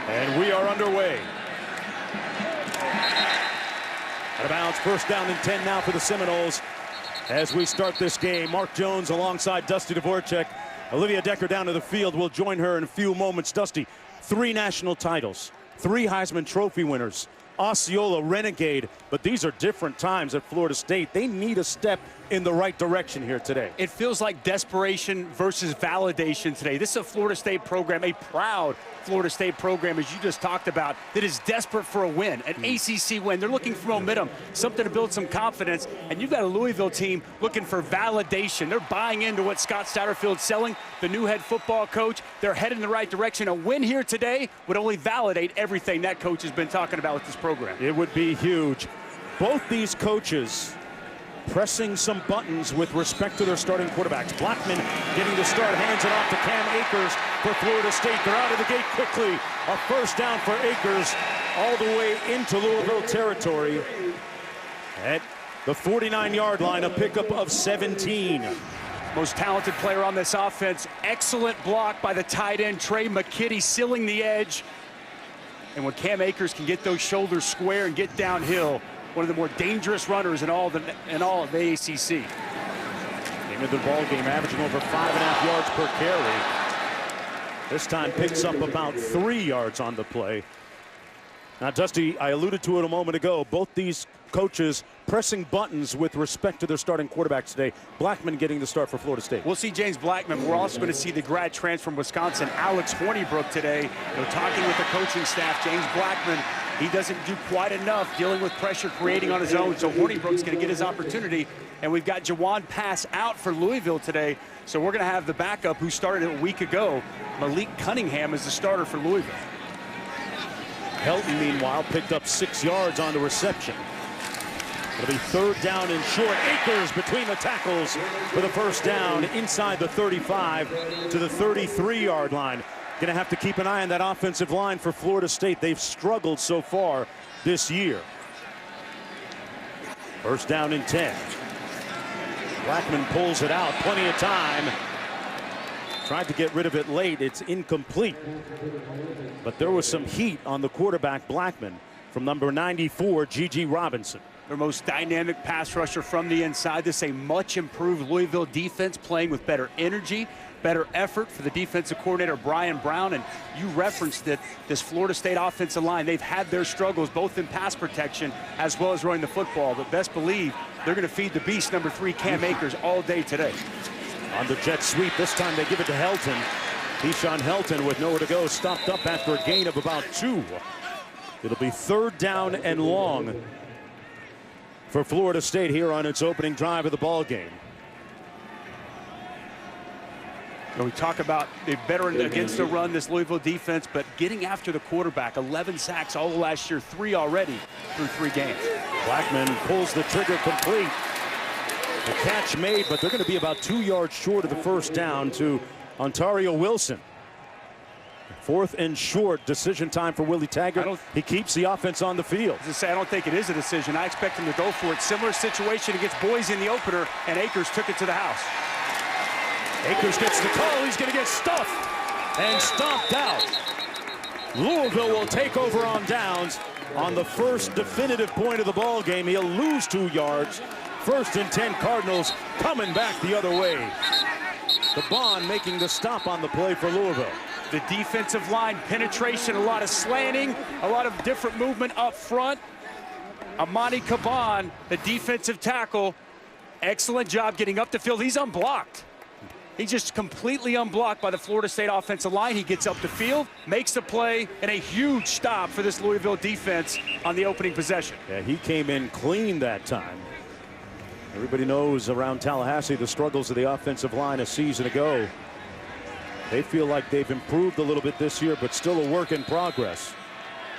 And we are underway. Out of bounds, first down and 10 now for the Seminoles. As we start this game, Mark Jones alongside Dusty Dvorak. Olivia Decker down to the field. We'll join her in a few moments. Dusty, 3 national titles, 3 Heisman Trophy winners, Osceola Renegade, but these are different times at Florida State. They need a step in the right direction here today. It feels like desperation versus validation today. This is a Florida State program, a proud Florida State program, as you just talked about, that is desperate for a win, an ACC win. They're looking for momentum, something to build some confidence, and you've got a Louisville team looking for validation. They're buying into what Scott Satterfield's selling, the new head football coach. They're heading in the right direction. A win here today would only validate everything that coach has been talking about with this program. It would be huge. Both these coaches pressing some buttons with respect to their starting quarterbacks. Blackmon getting the start, hands it off to Cam Akers for Florida State. They're out of the gate quickly. A first down for Akers all the way into Louisville territory. At the 49-yard line, a pickup of 17. Most talented player on this offense. Excellent block by the tight end, Trey McKitty, sealing the edge. And when Cam Akers can get those shoulders square and get downhill, one of the more dangerous runners in all of the ACC. Came into the ball game averaging over 5.5 yards per carry. This time picks up about 3 yards on the play. Now, Dusty, I alluded to it a moment ago. Both these coaches pressing buttons with respect to their starting quarterbacks today. Blackmon getting the start for Florida State. We'll see James Blackmon. We're also going to see the grad transfer from Wisconsin, Alex Hornibrook, today. Talking with the coaching staff, James Blackmon, he doesn't do quite enough dealing with pressure creating on his own. So Hornibrook's going to get his opportunity. And we've got Jawan Pass out for Louisville today. So we're going to have the backup who started a week ago. Malik Cunningham is the starter for Louisville. Helton, meanwhile, picked up 6 yards on the reception. It'll be third down and short. Akers between the tackles for the first down inside the 35 to the 33-yard line. Going to have to keep an eye on that offensive line for Florida State. They've struggled so far this year. First down and 10. Blackmon pulls it out. Plenty of time. Tried to get rid of it late. It's incomplete. But there was some heat on the quarterback, Blackmon, from number 94, Gigi Robinson. Their most dynamic pass rusher from the inside. This is a much improved Louisville defense, playing with better energy, better effort for the defensive coordinator, Brian Brown. And you referenced that this Florida State offensive line, they've had their struggles both in pass protection as well as running the football. But best believe they're going to feed the beast, number 3, Cam Akers, all day today. On the jet sweep, this time they give it to Helton. Keyshawn Helton with nowhere to go, stopped up after a gain of about 2. It'll be third down and long for Florida State here on its opening drive of the ball game. We talk about they're better against the run, this Louisville defense, but getting after the quarterback. 11 sacks all last year, 3 already through 3 games. Blackmon pulls the trigger complete. The catch made, but they're going to be about 2 yards short of the first down to Ontario Wilson. Fourth and short, decision time for Willie Taggart. He keeps the offense on the field. I don't think it is a decision. I expect him to go for it. Similar situation against Boise in the opener, and Akers took it to the house. Akers gets the call. He's going to get stuffed and stomped out. Louisville will take over on downs on the first definitive point of the ball game. He'll lose 2 yards. First and 10 Cardinals coming back the other way. The Bond making the stop on the play for Louisville. The defensive line penetration, a lot of slanting, a lot of different movement up front. Amani Caban, the defensive tackle, excellent job getting up the field. He's unblocked. He's just completely unblocked by the Florida State offensive line. He gets up the field, makes the play, and a huge stop for this Louisville defense on the opening possession. Yeah, he came in clean that time. Everybody knows around Tallahassee the struggles of the offensive line a season ago. They feel like they've improved a little bit this year, but still a work in progress.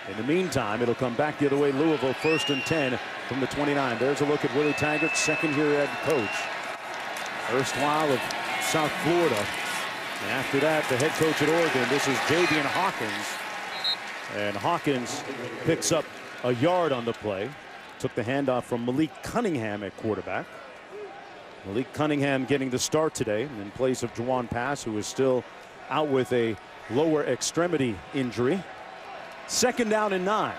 In the meantime, it'll come back the other way. Louisville first and 10 from the 29. There's a look at Willie Taggart, second-year head coach. Erstwhile of South Florida. And after that, the head coach at Oregon. This is Javian Hawkins. And Hawkins picks up a yard on the play. Took the handoff from Malik Cunningham at quarterback. Malik Cunningham getting the start today in place of Juwan Pass, who is still out with a lower extremity injury. 2nd down and 9.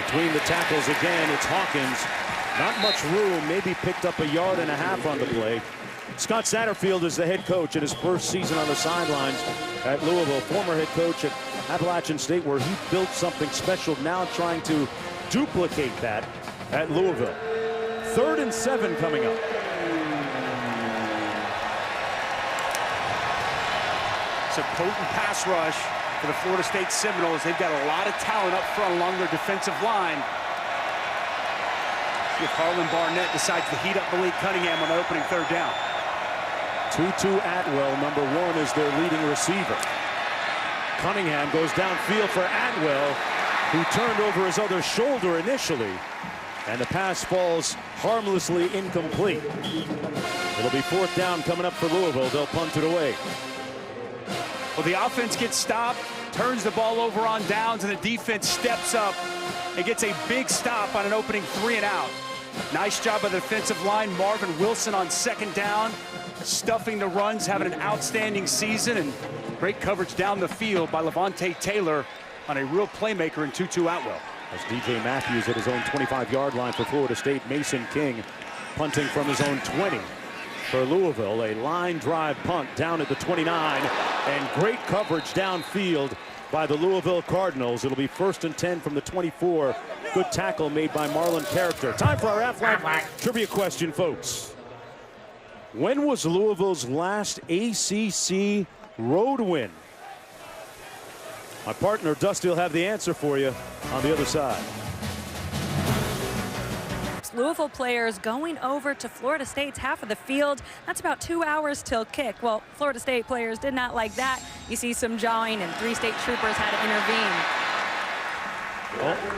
Between the tackles again, it's Hawkins. Not much room, maybe picked up 1.5 yards on the play. Scott Satterfield is the head coach in his first season on the sidelines at Louisville. Former head coach at Appalachian State, where he built something special, now trying to duplicate that at Louisville. 3rd and 7 coming up. It's a potent pass rush for the Florida State Seminoles. They've got a lot of talent up front along their defensive line. See if Harlan Barnett decides to heat up Malik Cunningham on the opening 3rd down. Tutu Atwell, number 1, is their leading receiver. Cunningham goes downfield for Atwell, who turned over his other shoulder initially, and the pass falls harmlessly incomplete. It'll be 4th down coming up for Louisville. They'll punt it away. Well, the offense gets stopped, turns the ball over on downs, and the defense steps up and gets a big stop on an opening 3 and out. Nice job by the defensive line. Marvin Wilson on 2nd down, stuffing the runs, having an outstanding season, and great coverage down the field by Levante Taylor on a real playmaker in Tutu Atwell. As DJ Matthews at his own 25-yard line for Florida State. Mason King punting from his own 20 for Louisville. A line drive punt down at the 29, and great coverage downfield by the Louisville Cardinals. It'll be 1st and 10 from the 24. Good tackle made by Marlon Character. Time for our Aflac trivia question, folks. When was Louisville's last ACC road win? My partner Dusty will have the answer for you on the other side. Louisville players going over to Florida State's half of the field. That's about 2 hours till kick. Well, Florida State players did not like that. You see some jawing, and 3 state troopers had to intervene.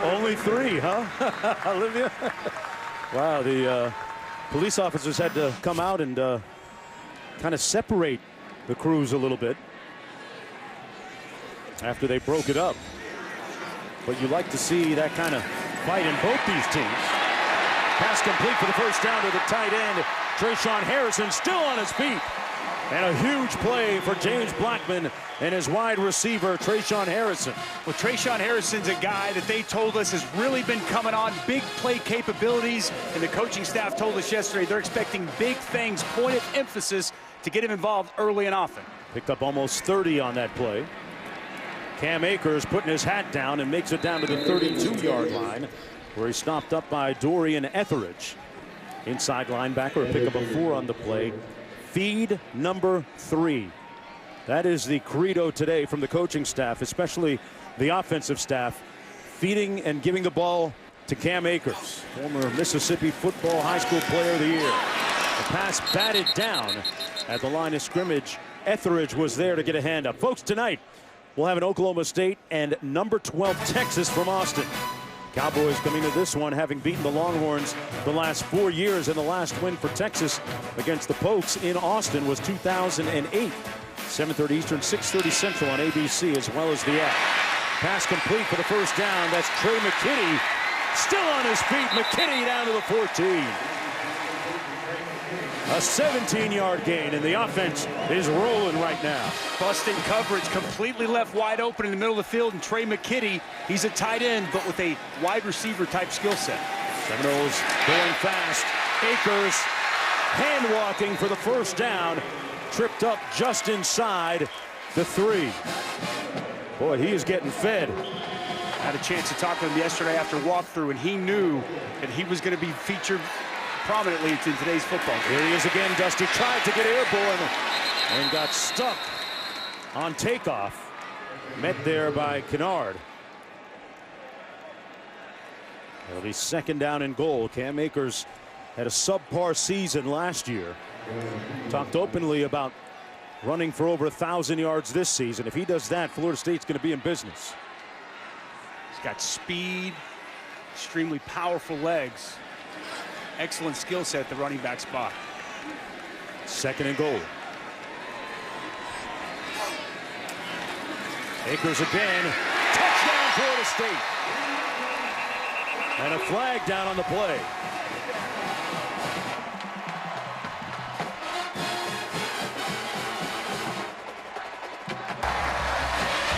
Only 3, huh? Olivia? Wow, the police officers had to come out and kind of separate the crews a little bit after they broke it up. But you like to see that kind of fight in both these teams. Pass complete for the 1st down to the tight end. Trayshawn Harrison still on his feet. And a huge play for James Blackmon and his wide receiver, Trayshawn Harrison. Well, Trayshawn Harrison's a guy that they told us has really been coming on, big play capabilities, and the coaching staff told us yesterday they're expecting big things, point of emphasis to get him involved early and often. Picked up almost 30 on that play. Cam Akers putting his hat down and makes it down to the 32-yard line, where he's stopped up by Dorian Etheridge. Inside linebacker, a pickup of 4 on the play. Feed number 3. That is the credo today from the coaching staff, especially the offensive staff, feeding and giving the ball to Cam Akers, former Mississippi Football High School Player of the Year. The pass batted down at the line of scrimmage. Etheridge was there to get a hand up. Folks, tonight we'll have an Oklahoma State and number 12 Texas from Austin. Cowboys coming to this one having beaten the Longhorns the last 4 years, and the last win for Texas against the Pokes in Austin was 2008. 7:30 Eastern, 6:30 Central on ABC, as well as the app. Pass complete for the 1st down. That's Trey McKitty still on his feet. McKitty down to the 14. A 17-yard gain, and the offense is rolling right now. Busting coverage, completely left wide open in the middle of the field, and Trey McKitty, he's a tight end, but with a wide receiver type skill set. Seminoles going fast. Akers hand walking for the 1st down. Tripped up just inside the 3. Boy, he is getting fed. Had a chance to talk to him yesterday after walkthrough, and he knew that he was going to be featured prominently in today's football game. Here he is again. Dusty tried to get airborne and got stuck on takeoff. Met there by Kennard. It'll be 2nd down and goal. Cam Akers had a subpar season last year. Talked openly about running for over 1,000 yards this season. If he does that, Florida State's going to be in business. He's got speed, extremely powerful legs. Excellent skill set at the running back spot. 2nd and goal. Akers again. Touchdown, Florida State. And a flag down on the play.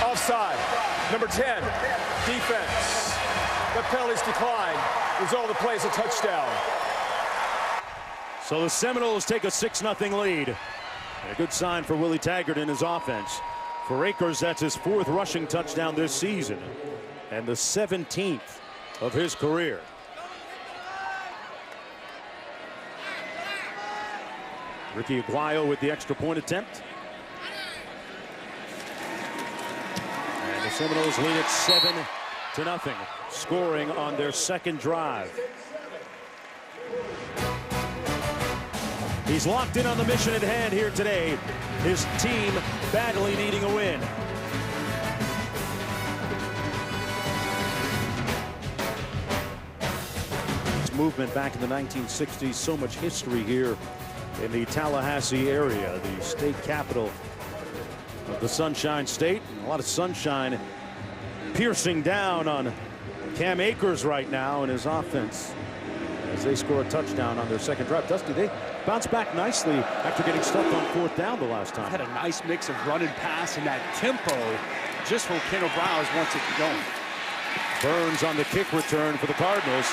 Offside. Number 10, defense. The penalties decline. Result of the play is a touchdown. So the Seminoles take a 6-0 lead. And a good sign for Willie Taggart and his offense. For Akers, that's his 4th rushing touchdown this season and the 17th of his career. Ricky Aguayo with the extra point attempt. And the Seminoles lead it 7-0, scoring on their 2nd drive. He's locked in on the mission at hand here today. His team badly needing a win. His movement back in the 1960s, so much history here in the Tallahassee area, the state capital of the Sunshine State. And a lot of sunshine piercing down on Cam Akers right now and his offense as they score a touchdown on their 2nd drive. Dusty, they bounced back nicely after getting stuck on 4th down the last time. Had a nice mix of run and pass and that tempo just where Kendall Browse wants it going. Burns on the kick return for the Cardinals.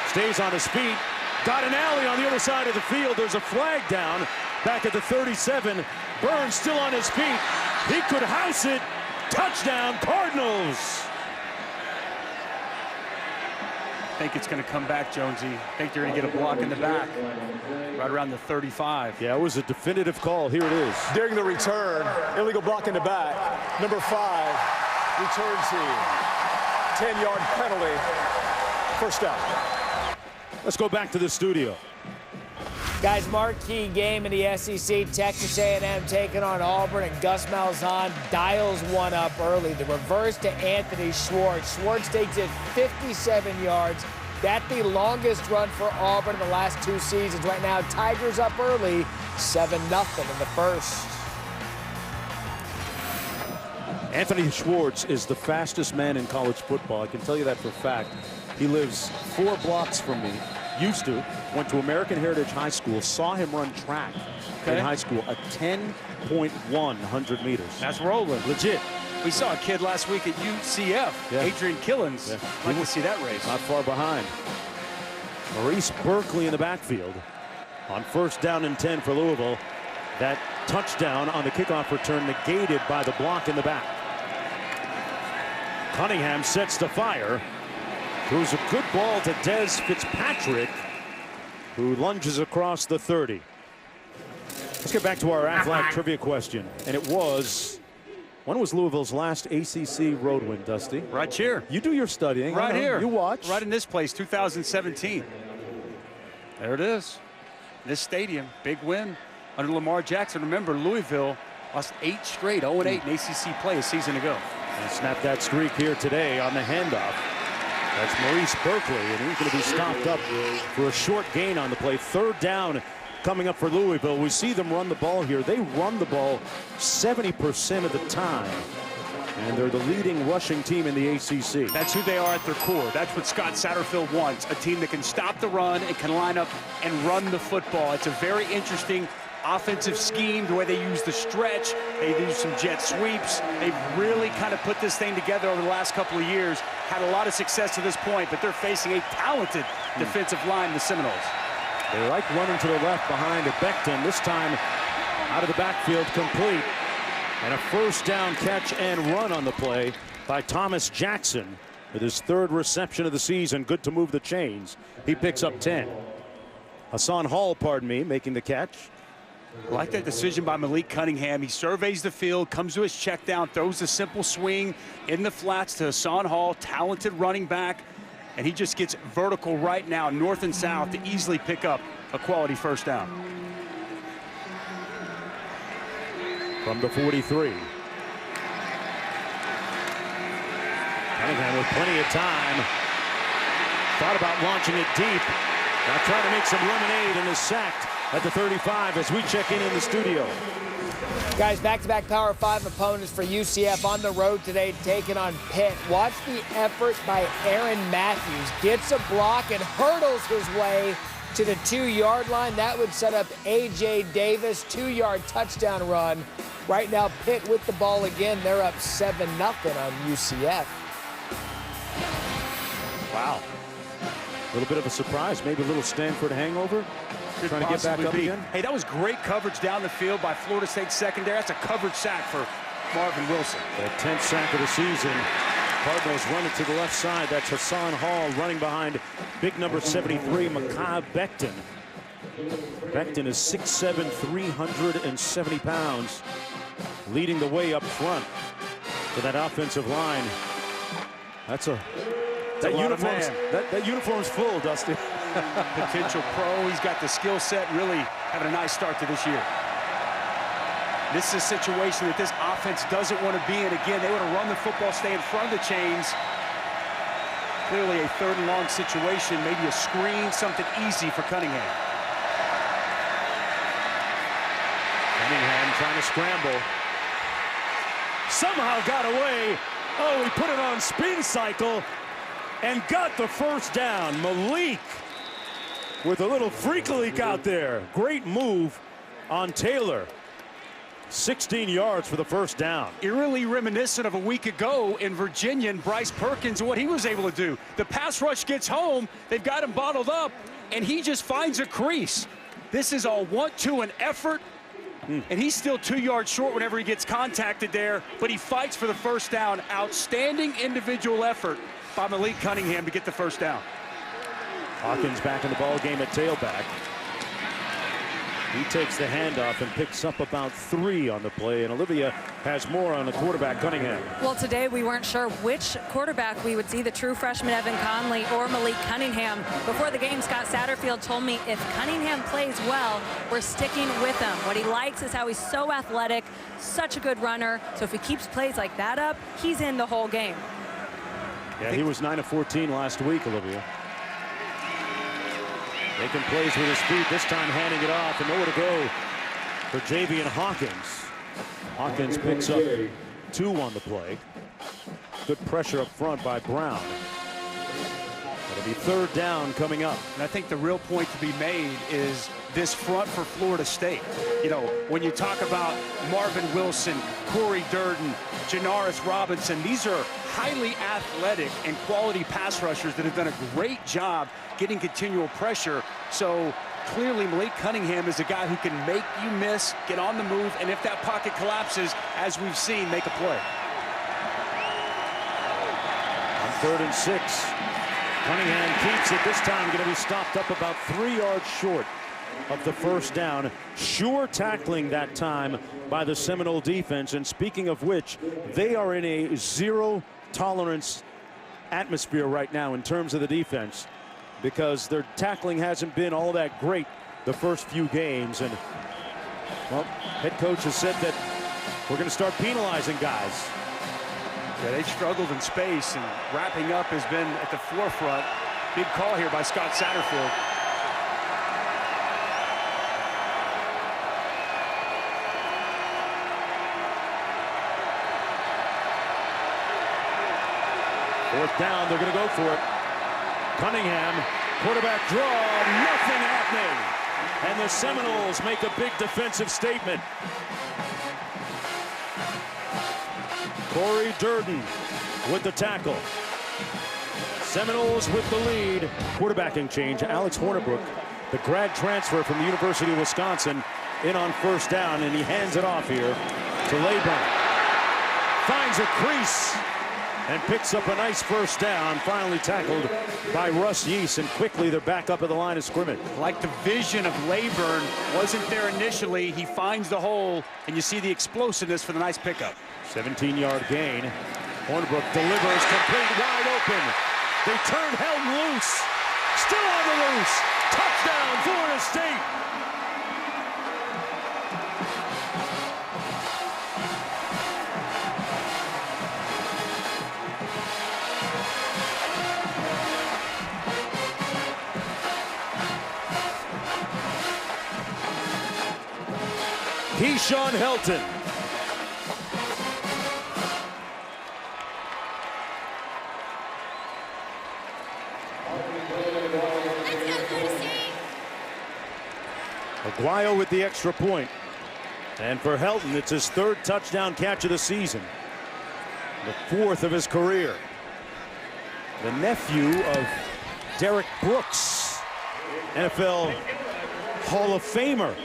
Stays on his feet. Got an alley on the other side of the field. There's a flag down back at the 37. Burns still on his feet. He could house it. Touchdown, Cardinals. I think it's going to come back, Jonesy. I think they're going to get a block in the back right around the 35. Yeah, it was a definitive call. Here it is. During the return, illegal block in the back. Number 5, return team. 10-yard penalty. 1st down. Let's go back to the studio. Guys, marquee game in the SEC. Texas A&M taking on Auburn, and Gus Malzahn dials one up early. The reverse to Anthony Schwartz. Schwartz takes it 57 yards. That's the longest run for Auburn in the last 2 seasons. Right now, Tigers up early, 7-0 in the 1st. Anthony Schwartz is the fastest man in college football. I can tell you that for a fact. He lives 4 blocks from me. Used to. Went to American Heritage High School. Saw him run track in high school. A 10.1 meters. That's rolling. Legit. We saw a kid last week at UCF, Adrian Killens. Yeah. Like to see that race. Not far behind. Maurice Berkeley in the backfield. On 1st down and 10 for Louisville. That touchdown on the kickoff return negated by the block in the back. Cunningham sets to fire. Throws a good ball to Des Fitzpatrick, who lunges across the 30. Let's get back to our Aflac trivia question. And it was, when was Louisville's last ACC road win, Dusty? Right here. You do your studying. Right here. You watch. Right in this place, 2017. There it is. This stadium, big win under Lamar Jackson. Remember, Louisville lost 8 straight, 0-8 in ACC play a season ago. And snapped that streak here today on the handoff. That's Maurice Berkeley, and he's going to be stopped up for a short gain on the play. 3rd down coming up for Louisville. We see them run the ball here. They run the ball 70% of the time, and they're the leading rushing team in the ACC. That's who they are at their core. That's what Scott Satterfield wants, a team that can stop the run and can line up and run the football. It's a very interesting offensive scheme, the way they use the stretch. They use some jet sweeps. They've really kind of put this thing together over the last couple of years. Had a lot of success to this point, but they're facing a talented defensive line, the Seminoles. They like running to the left behind Beckton. This time out of the backfield, complete. And a 1st down catch and run on the play by Thomas Jackson with his 3rd reception of the season. Good to move the chains. He picks up 10. Hassan Hall, pardon me, making the catch. I like that decision by Malik Cunningham. He surveys the field, comes to his check down, throws a simple swing in the flats to Hassan Hall, talented running back, and he just gets vertical right now, north and south, to easily pick up a quality 1st down. From the 43. Cunningham with plenty of time. Thought about launching it deep. Now trying to make some lemonade and is sacked at the 35 as we check in the studio. Guys, back-to-back Power 5 opponents for UCF on the road today, taking on Pitt. Watch the effort by Aaron Matthews. Gets a block and hurdles his way to the 2-yard line. That would set up A.J. Davis, 2-yard touchdown run. Right now, Pitt with the ball again. They're up 7-0 on UCF. Wow. A little bit of a surprise, maybe a little Stanford hangover. Trying to get back up again. Hey, that was great coverage down the field by Florida State secondary. That's a coverage sack for Marvin Wilson. The 10th sack of the season. Cardinals run it to the left side. That's Hassan Hall running behind big number 73, Mekhi Becton. Becton is 6'7", 370 pounds, leading the way up front for that offensive line. That's that uniform's full, Dusty. Potential pro. He's got the skill set, really having a nice start to this year. This is a situation that this offense doesn't want to be in. Again, they want to run the football, stay in front of the chains. Clearly a 3rd and long situation, maybe a screen, something easy for Cunningham. Cunningham trying to scramble. Somehow got away. Oh, he put it on spin cycle and got the first down. Malik with a little freak leak out there. Great move on Taylor. 16 yards for the first down. Eerily reminiscent of a week ago in Virginia and Bryce Perkins and what he was able to do. The pass rush gets home, they've got him bottled up, and he just finds a crease. This is all want to an effort, and he's still 2 yards short whenever he gets contacted there, but he fights for the first down. Outstanding individual effort by Malik Cunningham to get the first down. Hawkins back in the ball game at tailback. He takes the handoff and picks up about 3 on the play, and Olivia has more on the quarterback, Cunningham. Well, today we weren't sure which quarterback we would see, the true freshman Evan Conley or Malik Cunningham. Before the game, Scott Satterfield told me if Cunningham plays well, we're sticking with him. What he likes is how he's so athletic, such a good runner. So if he keeps plays like that up, he's in the whole game. Yeah, he was 9 of 14 last week, Olivia. Making plays with his feet, this time handing it off, and nowhere to go for Javian Hawkins. Hawkins picks up 2 on the play. Good pressure up front by Brown. It'll be 3rd down coming up. And I think the real point to be made is this front for Florida State. You know, when you talk about Marvin Wilson, Corey Durden, Janaris Robinson, these are highly athletic and quality pass rushers that have done a great job getting continual pressure. So clearly Malik Cunningham is a guy who can make you miss, get on the move, and if that pocket collapses, as we've seen, make a play. On 3rd and 6. Cunningham keeps it. This time going to be stopped up about 3 yards short of the first down. Sure tackling that time by the Seminole defense. And speaking of which, they are in a zero tolerance atmosphere right now in terms of the defense, because their tackling hasn't been all that great the first few games. And, well, head coach has said that we're going to start penalizing guys. Yeah, they've struggled in space, and wrapping up has been at the forefront. Big call here by Scott Satterfield. Fourth down, they're going to go for it. Cunningham, quarterback draw, nothing happening. And the Seminoles make a big defensive statement. Corey Durden with the tackle. Seminoles with the lead. Quarterbacking change. Alex Hornibrook, the grad transfer from the University of Wisconsin, in on first down, and he hands it off here to Layburn. Finds a crease and picks up a nice first down. Finally tackled by Russ Yeast, and quickly they're back up at the line of scrimmage. Like the vision of Layburn wasn't there initially. He finds the hole, and you see the explosiveness for the nice pickup. 17-yard gain. Hornibrook delivers complete, wide open. They turn Helton loose. Still on the loose. Touchdown, Florida State. Keyshawn Helton. Aguayo with the extra point. And for Helton, it's his 3rd touchdown catch of the season. The 4th of his career. The nephew of Derek Brooks, NFL Hall of Famer,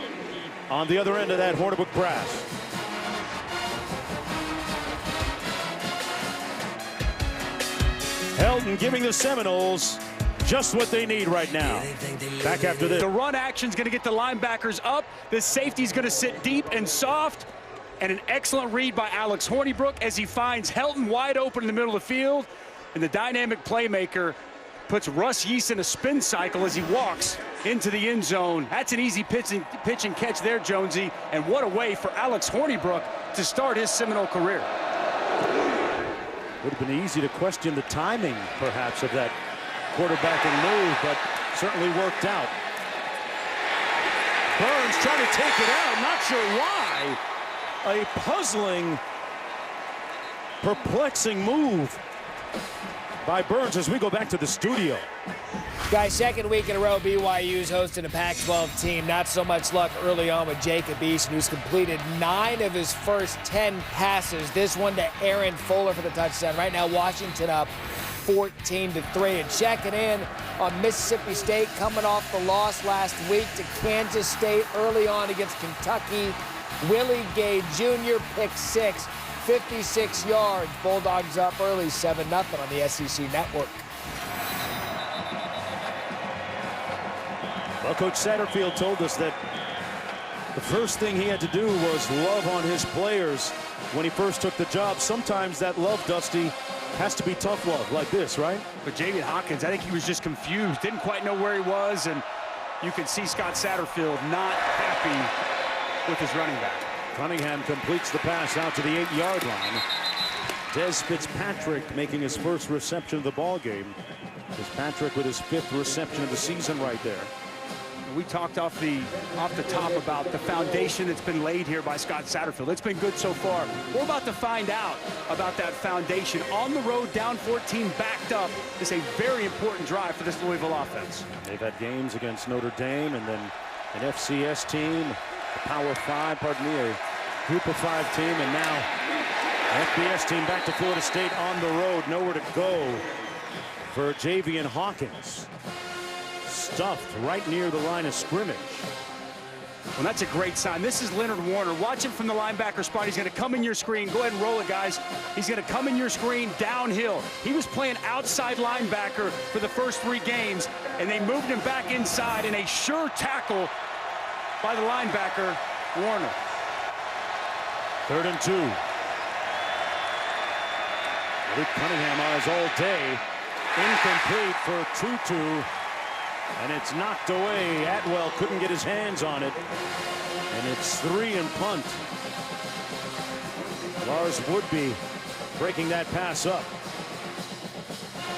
on the other end of that Hornibrook brass. Helton giving the Seminoles just what they need right now. Back after this. The run action's going to get the linebackers up. The safety's going to sit deep and soft. And an excellent read by Alex Hornibrook as he finds Helton wide open in the middle of the field. And the dynamic playmaker puts Russ Yeast in a spin cycle as he walks into the end zone. That's an easy pitch and catch there, Jonesy. And what a way for Alex Hornibrook to start his Seminole career. Would have been easy to question the timing, perhaps, of that quarterbacking move, but certainly worked out. Burns trying to take it out, not sure why. A puzzling, perplexing move by Burns as we go back to the studio. Guys, 2nd week in a row, BYU's hosting a Pac-12 team. Not so much luck early on with Jacob Eason, who's completed 9 of his first 10 passes. This one to Aaron Fuller for the touchdown. Right now, Washington up 14-3. And checking in on Mississippi State, coming off the loss last week to Kansas State early on against Kentucky. Willie Gay Jr. pick 6, 56 yards. Bulldogs up early, 7-0 on the SEC network. Well, Coach Satterfield told us that the first thing he had to do was love on his players when he first took the job. Sometimes that love, Dusty, has to be tough love like this, right? But Javian Hawkins, I think he was just confused, didn't quite know where he was, and you can see Scott Satterfield not happy with his running back. Cunningham completes the pass out to the 8-yard line. Des Fitzpatrick making his first reception of the ball game. Fitzpatrick with his 5th reception of the season right there. We talked off the top about the foundation that's been laid here by Scott Satterfield. It's been good so far. We're about to find out about that foundation. On the road, down 14, backed up. It's a very important drive for this Louisville offense. They've had games against Notre Dame and then an FCS team, a Power 5, pardon me, a Group of 5 team, and now FBS team back to Florida State on the road. Nowhere to go for Javian Hawkins. Stuffed right near the line of scrimmage. Well, that's a great sign. This is Leonard Warner. Watch him from the linebacker spot. He's going to come in your screen. Go ahead and roll it, guys. He's going to come in your screen downhill. He was playing outside linebacker for the first 3 games, and they moved him back inside in a sure tackle by the linebacker, Warner. 3rd and 2. Luke Cunningham eyes all day. Incomplete for Tutu. And it's knocked away. Atwell couldn't get his hands on it. And it's 3 and punt. Lars Woodby breaking that pass up.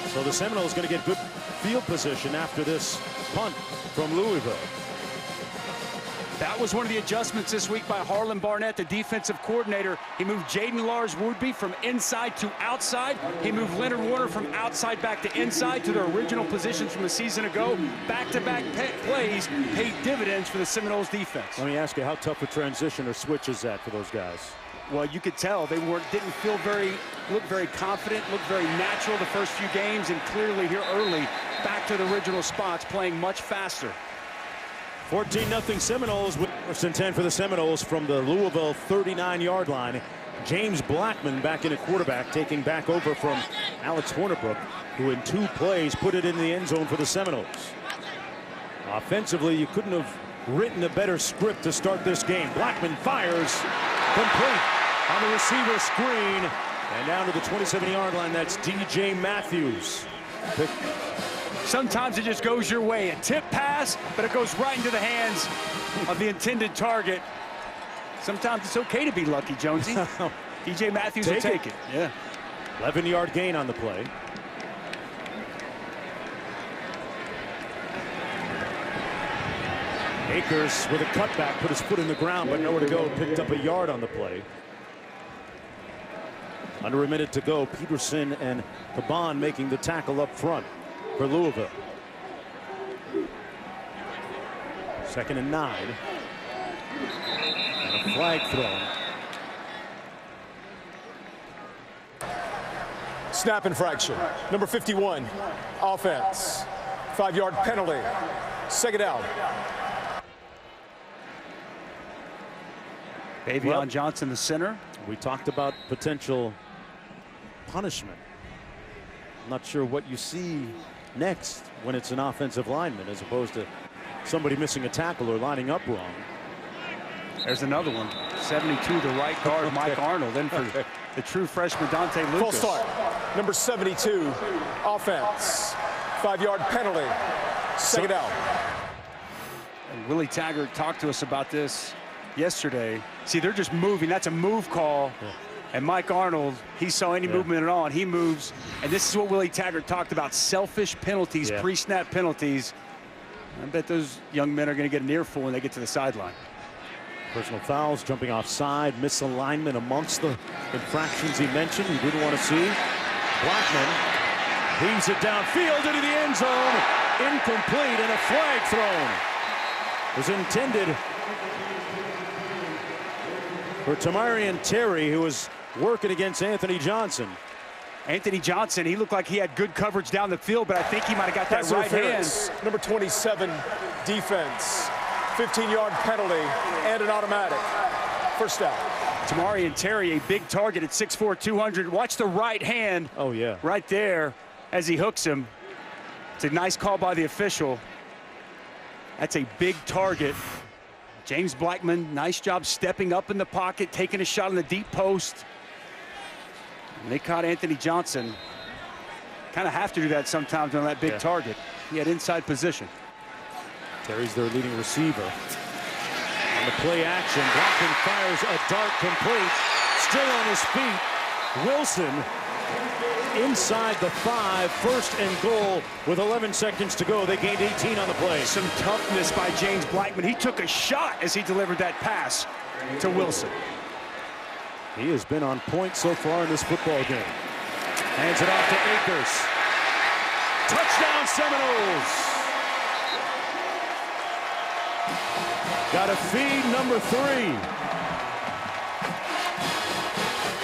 So the Seminoles going to get good field position after this punt from Louisville. That was one of the adjustments this week by Harlan Barnett, the defensive coordinator. He moved Jaden Lars Woodby from inside to outside. He moved Leonard Warner from outside back to inside to their original positions from a season ago. Back-to-back plays paid dividends for the Seminoles defense. Let me ask you, how tough a transition or switch is that for those guys? Well, you could tell they didn't look very confident, looked very natural the first few games, and clearly here early, back to the original spots, playing much faster. 14-0 Seminoles with first and 10 for the Seminoles from the Louisville 39-yard line. James Blackmon back in at quarterback, taking back over from Alex Hornibrook, who in 2 plays put it in the end zone for the Seminoles. Offensively, you couldn't have written a better script to start this game. Blackmon fires, complete on the receiver screen, and down to the 27-yard line. That's DJ Matthews. Sometimes it just goes your way. A tip pass, but it goes right into the hands of the intended target. Sometimes it's okay to be lucky, Jonesy. DJ Matthews will take it. Yeah. 11-yard gain on the play. Akers with a cutback, put his foot in the ground, but nowhere to go. Picked up a yard on the play. Under a minute to go. Peterson and Caban making the tackle up front for Louisville. 2nd and 9. And a flag thrown. Snap infraction. Number 51, offense. 5-yard penalty. 2nd down. Davion Johnson, the center. We talked about potential punishment. I'm not sure what you see next when it's an offensive lineman as opposed to somebody missing a tackle or lining up wrong. There's another one. 72, the right guard, Mike Arnold. Then for the true freshman, Dante Lucas. Full start. Number 72, offense. 5-yard penalty. 2nd down. And Willie Taggart talked to us about this yesterday. See, they're just moving. That's a move call. Yeah. And Mike Arnold, he saw any movement at all, and he moves. And this is what Willie Taggart talked about, selfish penalties, pre-snap penalties. I bet those young men are going to get an earful when they get to the sideline. Personal fouls, jumping offside, misalignment amongst the infractions he mentioned he didn't want to see. Blackmon heaves it downfield into the end zone. Incomplete, and a flag thrown. It was intended for Tamarian Terry, who was working against Anthony Johnson. Anthony Johnson, he looked like he had good coverage down the field, but I think he might have got that Pass right interference. hand. Number 27, defense. 15-yard penalty and an automatic. 1st down. Tamarian Terry, a big target at 6'4", 200. Watch the right hand. Oh, yeah. Right there as he hooks him. It's a nice call by the official. That's a big target. James Blackmon, nice job stepping up in the pocket, taking a shot on the deep post. And they caught Anthony Johnson. Kind of have to do that sometimes on that big target. He had inside position. Terry's their leading receiver. On the play action, Blackmon fires a dart complete. Still on his feet. Wilson inside the 5, 1st and goal with 11 seconds to go. They gained 18 on the play. Some toughness by James Blackmon. He took a shot as he delivered that pass to Wilson. He has been on point so far in this football game. Hands it off to Akers. Touchdown Seminoles. Got to feed number 3.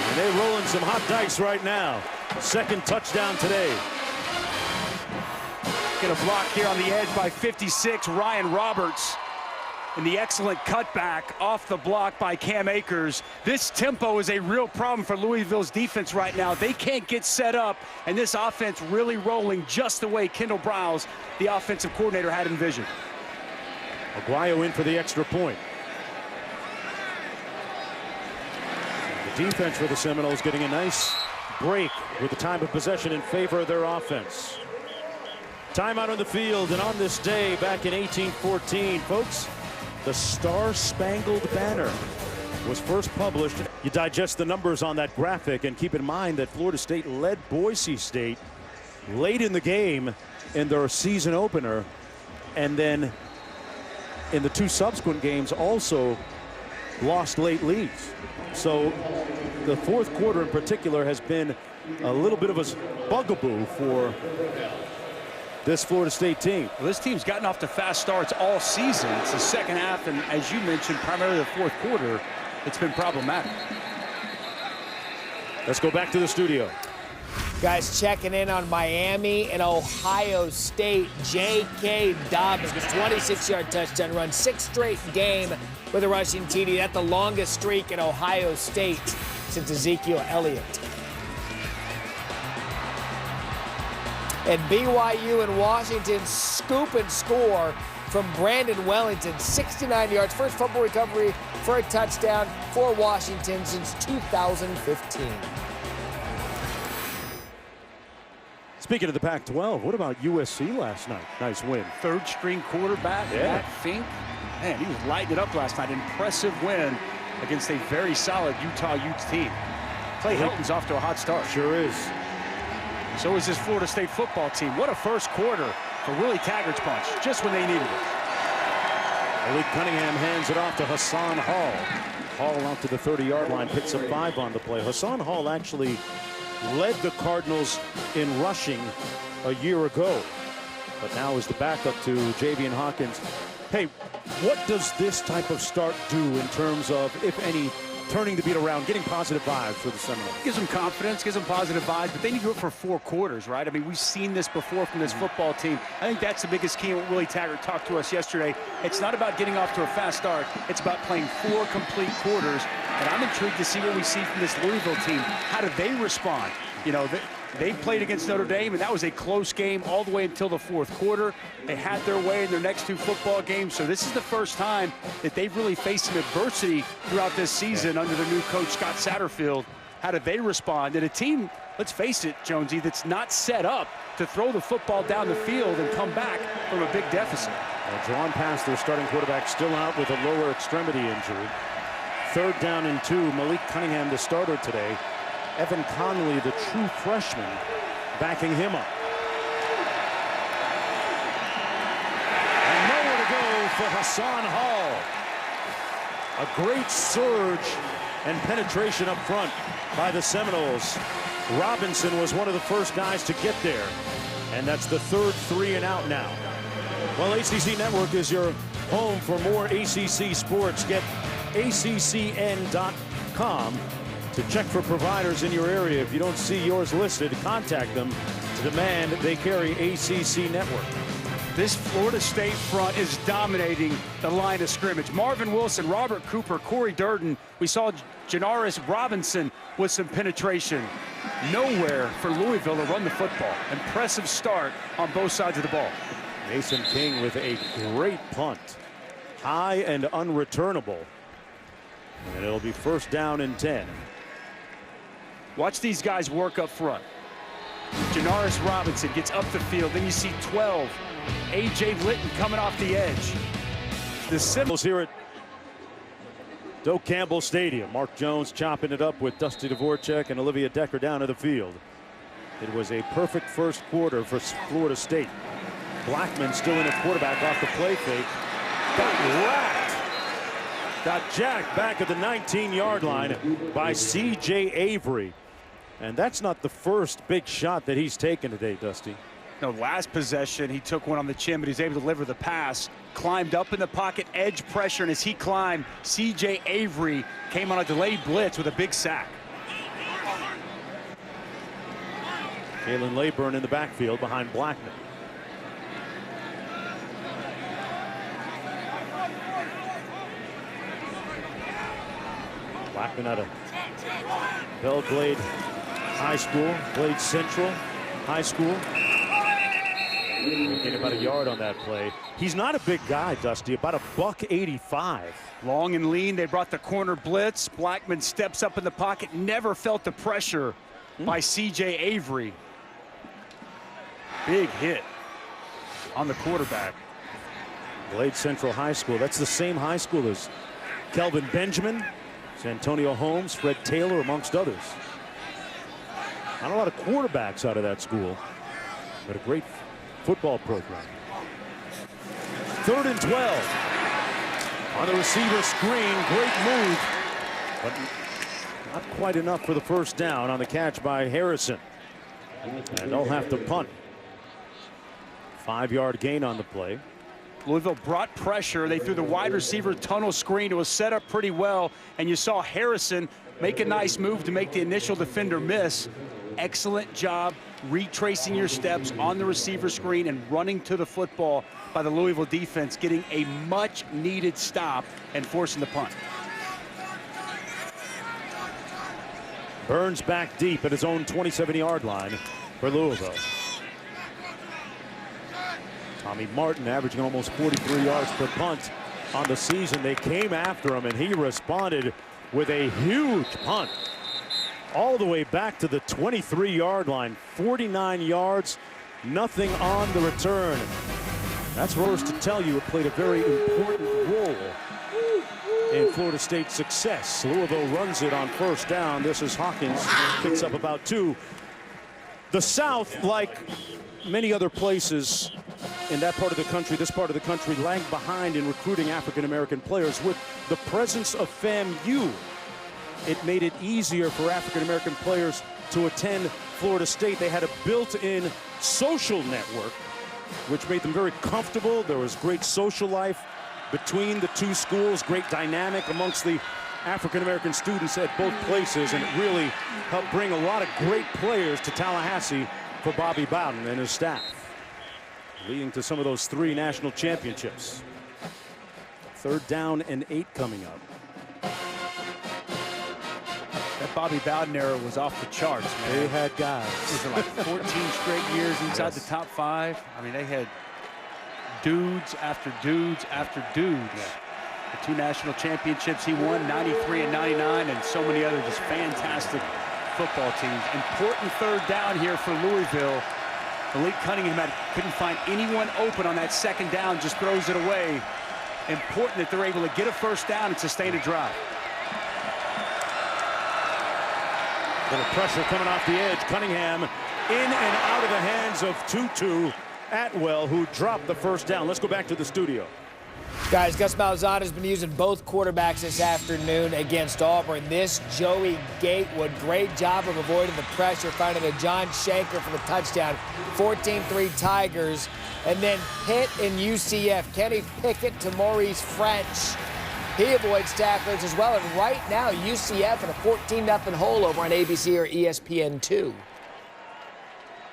And they're rolling some hot dice right now. 2nd touchdown today. Get a block here on the edge by 56, Ryan Roberts. And the excellent cutback off the block by Cam Akers. This tempo is a real problem for Louisville's defense right now. They can't get set up, and this offense really rolling just the way Kendall Browse, the offensive coordinator, had envisioned. Aguayo in for the extra point. The defense for the Seminoles getting a nice break with the time of possession in favor of their offense. Timeout on the field, and on this day back in 1814, folks, the Star-Spangled Banner was first published. You digest the numbers on that graphic and keep in mind that Florida State led Boise State late in the game in their season opener, and then in the 2 subsequent games also lost late leads. So the 4th quarter in particular has been a little bit of a bugaboo for this Florida State team. Well, this team's gotten off to fast starts all season. It's the 2nd half, and as you mentioned, primarily the 4th quarter, it's been problematic. Let's go back to the studio. Guys, checking in on Miami and Ohio State. J.K. Dobbins, 26-yard touchdown run, 6th straight game with a rushing TD. That's the longest streak in Ohio State since Ezekiel Elliott. And BYU and Washington scoop and score from Brandon Wellington, 69 yards, first fumble recovery for a touchdown for Washington since 2015. Speaking of the Pac-12, what about USC last night? Nice win. 3rd string quarterback, Matt Fink. Man, he was lighting it up last night. Impressive win against a very solid Utah Utes team. Clay Helton's off to a hot start. Sure is. So is this Florida State football team. What a first quarter for Willie Taggart's punch, just when they needed it. Malik Cunningham hands it off to Hassan Hall. Hall out to the 30-yard line, picks up 5 on the play. Hassan Hall actually led the Cardinals in rushing a year ago, but now is the backup to Javian Hawkins. Hey, what does this type of start do in terms of, if any, turning the beat around, getting positive vibes for the Seminoles? Gives them confidence, gives them positive vibes, but they need to do it for 4 quarters, right? I mean, we've seen this before from this football team. I think that's the biggest key. What Willie Taggart talked to us yesterday. It's not about getting off to a fast start. It's about playing 4 complete quarters. And I'm intrigued to see what we see from this Louisville team. How do they respond? You know, they played against Notre Dame, and that was a close game all the way until the 4th quarter. They had their way in their next 2 football games, so this is the first time that they've really faced some adversity throughout this season under the new coach, Scott Satterfield. How do they respond? And a team, let's face it, Jonesy, that's not set up to throw the football down the field and come back from a big deficit. Well, drawn pass, their starting quarterback still out with a lower extremity injury. 3rd down and 2, Malik Cunningham, the starter today. Evan Conley, the true freshman, backing him up. And nowhere to go for Hassan Hall. A great surge and penetration up front by the Seminoles. Robinson was one of the first guys to get there. And that's the 3rd 3 and out now. Well, ACC Network is your home for more ACC sports. Get ACCN.com to check for providers in your area. If you don't see yours listed, contact them to demand they carry ACC Network. This Florida State front is dominating the line of scrimmage. Marvin Wilson, Robert Cooper, Corey Durden. We saw Janaris Robinson with some penetration. Nowhere for Louisville to run the football. Impressive start on both sides of the ball. Mason King with a great punt. High and unreturnable. And it'll be 1st down and 10. Watch these guys work up front. Janaris Robinson gets up the field. Then you see 12. A.J. Litton coming off the edge. The Seminoles here at Doak Campbell Stadium. Mark Jones chopping it up with Dusty Dvorak and Olivia Decker down to the field. It was a perfect first quarter for Florida State. Blackmon still in at quarterback off the play fake. Got whacked. Got jacked back at the 19-yard line by C.J. Avery. And that's not the first big shot that he's taken today, Dusty. No, last possession, he took one on the chin, but he's able to deliver the pass. Climbed up in the pocket, edge pressure, and as he climbed, C.J. Avery came on a delayed blitz with a big sack. Kalen Layburn in the backfield behind Blackmon. Blackmon out of Belgrade High School, Glade Central High School. Getting about a yard on that play. He's not a big guy, Dusty, about $185. Long and lean, they brought the corner blitz. Blackmon steps up in the pocket, never felt the pressure by C.J. Avery. Big hit on the quarterback. Glade Central High School, that's the same high school as Kelvin Benjamin, Santonio Holmes, Fred Taylor, amongst others. Not a lot of quarterbacks out of that school, but a great football program. 3rd and 12 on the receiver screen. Great move, but not quite enough for the 1st down on the catch by Harrison. And they'll have to punt. 5-yard gain on the play. Louisville brought pressure. They threw the wide receiver tunnel screen. It was set up pretty well, and you saw Harrison make a nice move to make the initial defender miss. Excellent job retracing your steps on the receiver screen and running to the football by the Louisville defense, getting a much-needed stop and forcing the punt. Burns back deep at his own 27-yard line for Louisville. Tommy Martin averaging almost 43 yards per punt on the season. They came after him, and he responded with a huge punt all the way back to the 23-yard line. 49 yards, nothing on the return. That's first to tell you it played a very important role in Florida State's success. Louisville runs it on 1st down. This is Hawkins, picks up about 2. The South, like many other places in that part of the country, this part of the country, lagged behind in recruiting African-American players. With the presence of FAMU, it made it easier for African-American players to attend Florida State. They had a built-in social network, which made them very comfortable. There was great social life between the two schools, great dynamic amongst the African-American students at both places, and it really helped bring a lot of great players to Tallahassee for Bobby Bowden and his staff, leading to some of those 3 national championships. 3rd down and 8 coming up. That Bobby Bowden era was off the charts, man. They had guys. Was it like 14 straight years inside the top 5? I mean, they had dudes after dudes after dudes. The 2 national championships he won, 93 and 99, and so many other just fantastic football teams. Important 3rd down here for Louisville. Malik Cunningham couldn't find anyone open on that 2nd down, just throws it away. Important that they're able to get a 1st down and sustain a drive. Little pressure coming off the edge. Cunningham in and out of the hands of Tutu Atwell, who dropped the 1st down. Let's go back to the studio. Guys, Gus Malzahn has been using both quarterbacks this afternoon against Auburn. This Joey Gatewood, great job of avoiding the pressure, finding a John Shanker for the touchdown. 14-3 Tigers. And then Pitt and UCF. Kenny Pickett to Maurice French. He avoids tacklers as well. And right now, UCF in a 14-0 hole over on ABC or ESPN2.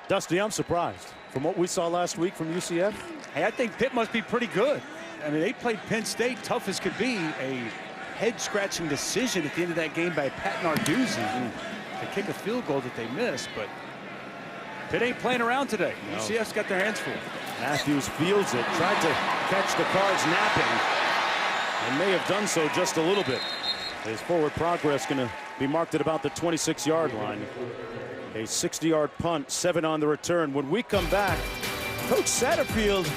Dusty, I'm surprised. From what we saw last week from UCF? Hey, I think Pitt must be pretty good. I mean, they played Penn State tough as could be. A head-scratching decision at the end of that game by Pat Narduzzi to kick a field goal that they missed. But Pitt ain't playing around today. No. UCF's got their hands full. Matthews fields it, tried to catch the Cards napping, and may have done so just a little bit. His forward progress going to be marked at about the 26-yard line. A 60-yard punt, 7 on the return. When we come back, Coach Satterfield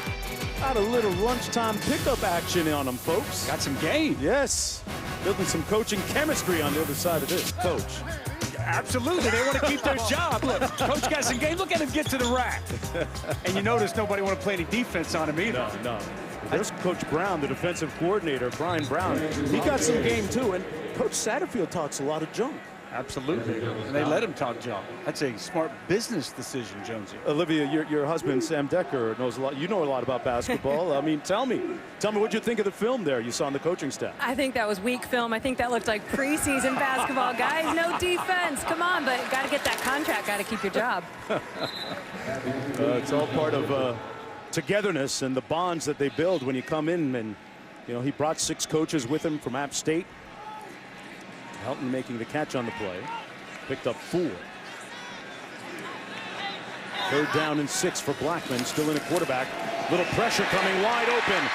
got a little lunchtime pickup action on them, folks. Got some game. Yes, building some coaching chemistry on the other side of this, Coach. Absolutely, they want to keep their job. Look, Coach got some game. Look at him get to the rack. And you notice nobody want to play any defense on him either. No. There's Coach Brown, the defensive coordinator, Brian Brown. He got some game too, and Coach Satterfield talks a lot of junk. Absolutely, and they let him talk junk. That's a smart business decision, Jonesy. Olivia, your husband, Sam Decker, knows a lot. You know a lot about basketball. I mean, tell me what you think of the film there you saw on the coaching staff. I think that was weak film. I think that looked like preseason basketball. Guys, no defense. Come on, but got to get that contract. Got to keep your job. It's all part of togetherness and the bonds that they build when you come in. And, you know, he brought 6 coaches with him from App State. Helton making the catch on the play. Picked up 4. 3rd down and 6 for Blackmon, still in a quarterback. Little pressure coming wide open.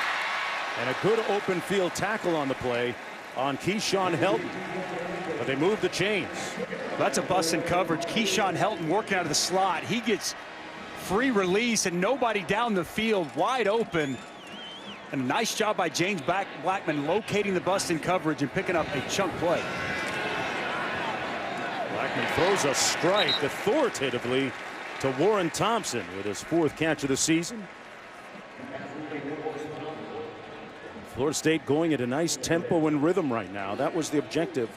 And a good open field tackle on the play on Keyshawn Helton. But they moved the chains. That's a bust in coverage. Keyshawn Helton working out of the slot. He gets free release and nobody down the field, wide open. And a nice job by James Blackmon locating the bust in coverage and picking up a chunk play. Blackmon throws a strike authoritatively to Warren Thompson with his 4th catch of the season. Florida State going at a nice tempo and rhythm right now. That was the objective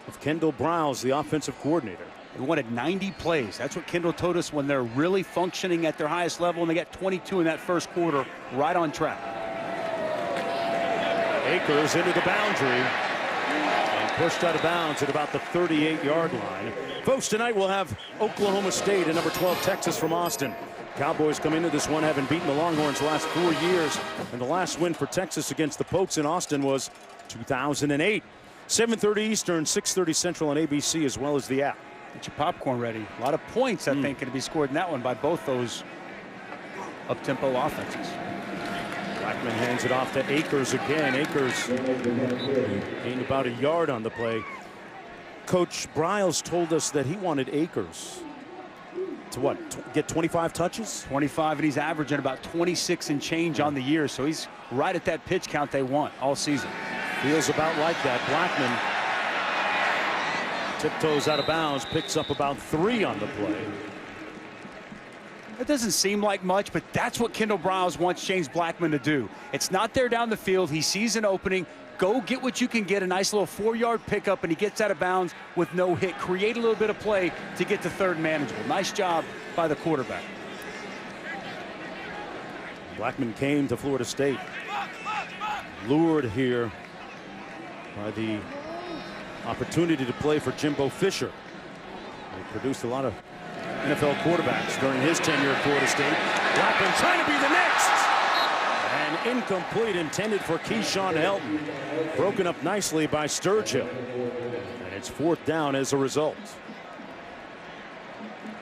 of Kendall Browse, the offensive coordinator. They wanted 90 plays. That's what Kendall told us when they're really functioning at their highest level, and they got 22 in that 1st quarter, right on track. Akers into the boundary and pushed out of bounds at about the 38-yard line. Folks, tonight we'll have Oklahoma State and number 12 Texas from Austin. Cowboys come into this one having beaten the Longhorns the last 4 years, and the last win for Texas against the Pokes in Austin was 2008. 7:30 Eastern, 6:30 Central on ABC, as well as the app. Get your popcorn ready. A lot of points, I think, going to be scored in that one by both those up-tempo offenses. Blackmon hands it off to Akers again. Akers gained about a yard on the play. Coach Briles told us that he wanted Akers to get 25 touches? 25, and he's averaging about 26 and change on the year, so he's right at that pitch count they want all season. Feels about like that. Blackmon tiptoes out of bounds, picks up about 3 on the play. It doesn't seem like much, but that's what Kendall Briles wants James Blackmon to do. It's not there down the field. He sees an opening. Go get what you can get, a nice little 4-yard pickup, and he gets out of bounds with no hit. Create a little bit of play to get to third manageable. Nice job by the quarterback. Blackmon came to Florida State, lured here by the opportunity to play for Jimbo Fisher. He produced a lot of NFL quarterbacks during his tenure at Florida State. Blackmon trying to be the next. And incomplete, intended for Keyshawn Helton. Broken up nicely by Sturgill. And it's 4th down as a result.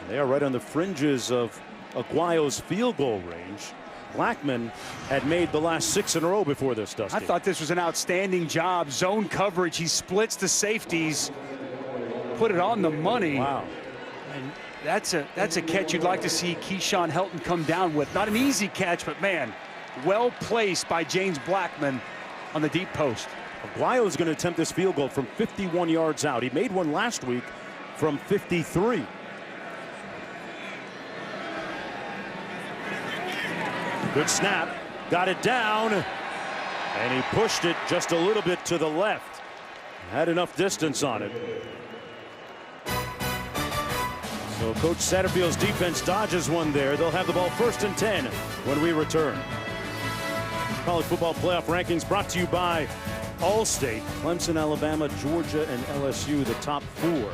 They are right on the fringes of Aguayo's field goal range. Blackmon had made the last 6 in a row before this, Dusty. I thought this was an outstanding job. Zone coverage. He splits the safeties. Put it on the money. Wow. And that's a catch you'd like to see Keyshawn Helton come down with. Not an easy catch, but man, well placed by James Blackmon on the deep post. Aguayo is going to attempt this field goal from 51 yards out. He made one last week from 53. Good snap, got it down, and he pushed it just a little bit to the left. Had enough distance on it. So Coach Satterfield's defense dodges one there. They'll have the ball 1st and 10 when we return. College football playoff rankings brought to you by Allstate. Clemson, Alabama, Georgia, and LSU, the top 4.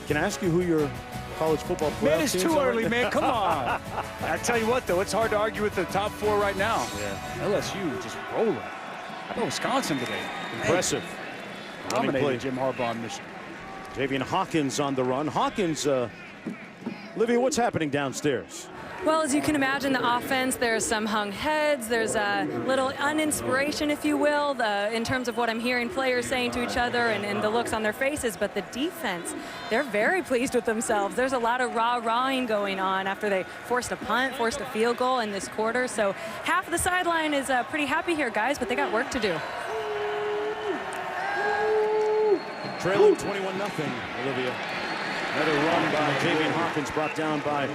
Can I ask you who your college football playoff Man, it's teams too are? early, man. Come on. I tell you what, though, it's hard to argue with the top 4 right now. Yeah. LSU just rolling. How about Wisconsin today? Impressive. Running play. Dominated Jim Harbaugh in Michigan. Javian Hawkins on the run. Hawkins, Olivia, what's happening downstairs? Well, as you can imagine, the offense, there's some hung heads. There's a little uninspiration, if you will, in terms of what I'm hearing players saying to each other and the looks on their faces. But the defense, they're very pleased with themselves. There's a lot of rah-rahing going on after they forced a punt, forced a field goal in this quarter. So half of the sideline is pretty happy here, guys, but they got work to do. Trailing 21-0, Olivia. Another run by Javian Hawkins, brought down by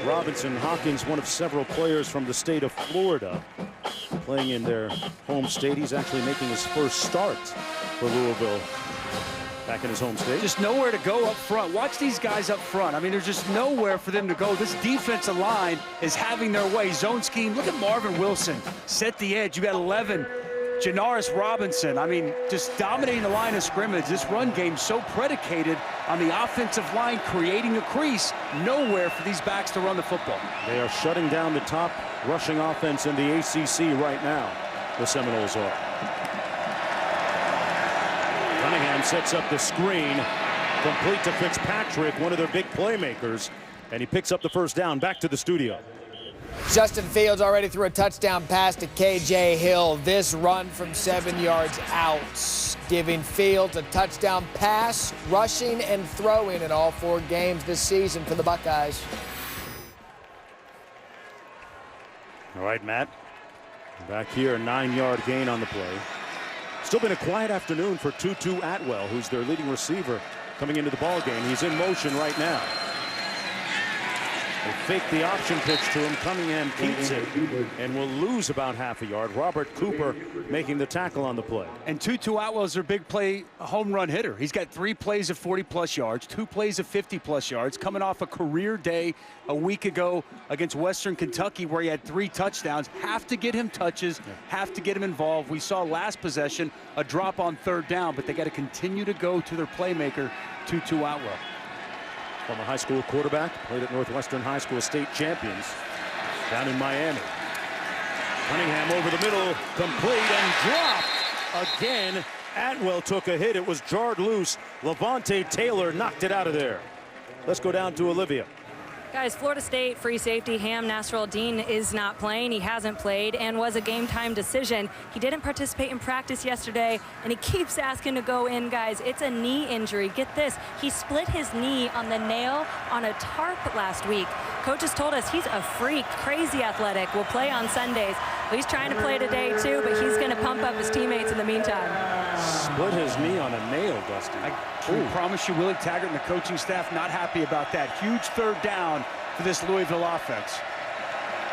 Robinson. Hawkins, one of several players from the state of Florida, playing in their home state. He's actually making his first start for Louisville back in his home state. Just nowhere to go up front. Watch these guys up front. I mean, there's just nowhere for them to go. This defensive line is having their way. Zone scheme. Look at Marvin Wilson. Set the edge. You got 11. Janaris Robinson, I mean, just dominating the line of scrimmage. This run game so predicated on the offensive line creating a crease. Nowhere for these backs to run the football. They are shutting down the top rushing offense in the ACC right now. The Seminoles are. Cunningham sets up the screen, complete to Fitzpatrick, one of their big playmakers, and he picks up the 1st down. Back to the studio. Justin Fields already threw a touchdown pass to K.J. Hill. This run from 7 yards out, giving Fields a touchdown pass, rushing and throwing in all 4 games this season for the Buckeyes. All right, Matt. Back here, a 9-yard gain on the play. Still been a quiet afternoon for Tutu Atwell, who's their leading receiver coming into the ball game. He's in motion right now. They fake the option pitch to him. Cunningham keeps it and will lose about half a yard. Robert Cooper making the tackle on the play. And Tutu Atwell is their big play home run hitter. He's got 3 plays of 40-plus yards, 2 plays of 50-plus yards, coming off a career day a week ago against Western Kentucky where he had 3 touchdowns. Have to get him touches, have to get him involved. We saw last possession a drop on 3rd down, but they got to continue to go to their playmaker, Tutu Atwell. Former high school quarterback, played at Northwestern High School, state champions down in Miami. Cunningham over the middle, complete and dropped again. Atwell took a hit. It was jarred loose. Levante Taylor knocked it out of there. Let's go down to Olivia. Guys, Florida State free safety Ham Nasruddin is not playing. He hasn't played and was a game time decision. He didn't participate in practice yesterday, and he keeps asking to go in, guys. It's a knee injury. Get this. He split his knee on the nail on a tarp last week. Coaches told us he's a freak, crazy athletic, will play on Sundays. He's trying to play today, too, but he's going to pump up his teammates in the meantime. Split his knee on a nail, Dusty. I can promise you Willie Taggart and the coaching staff not happy about that. Huge third down for this Louisville offense.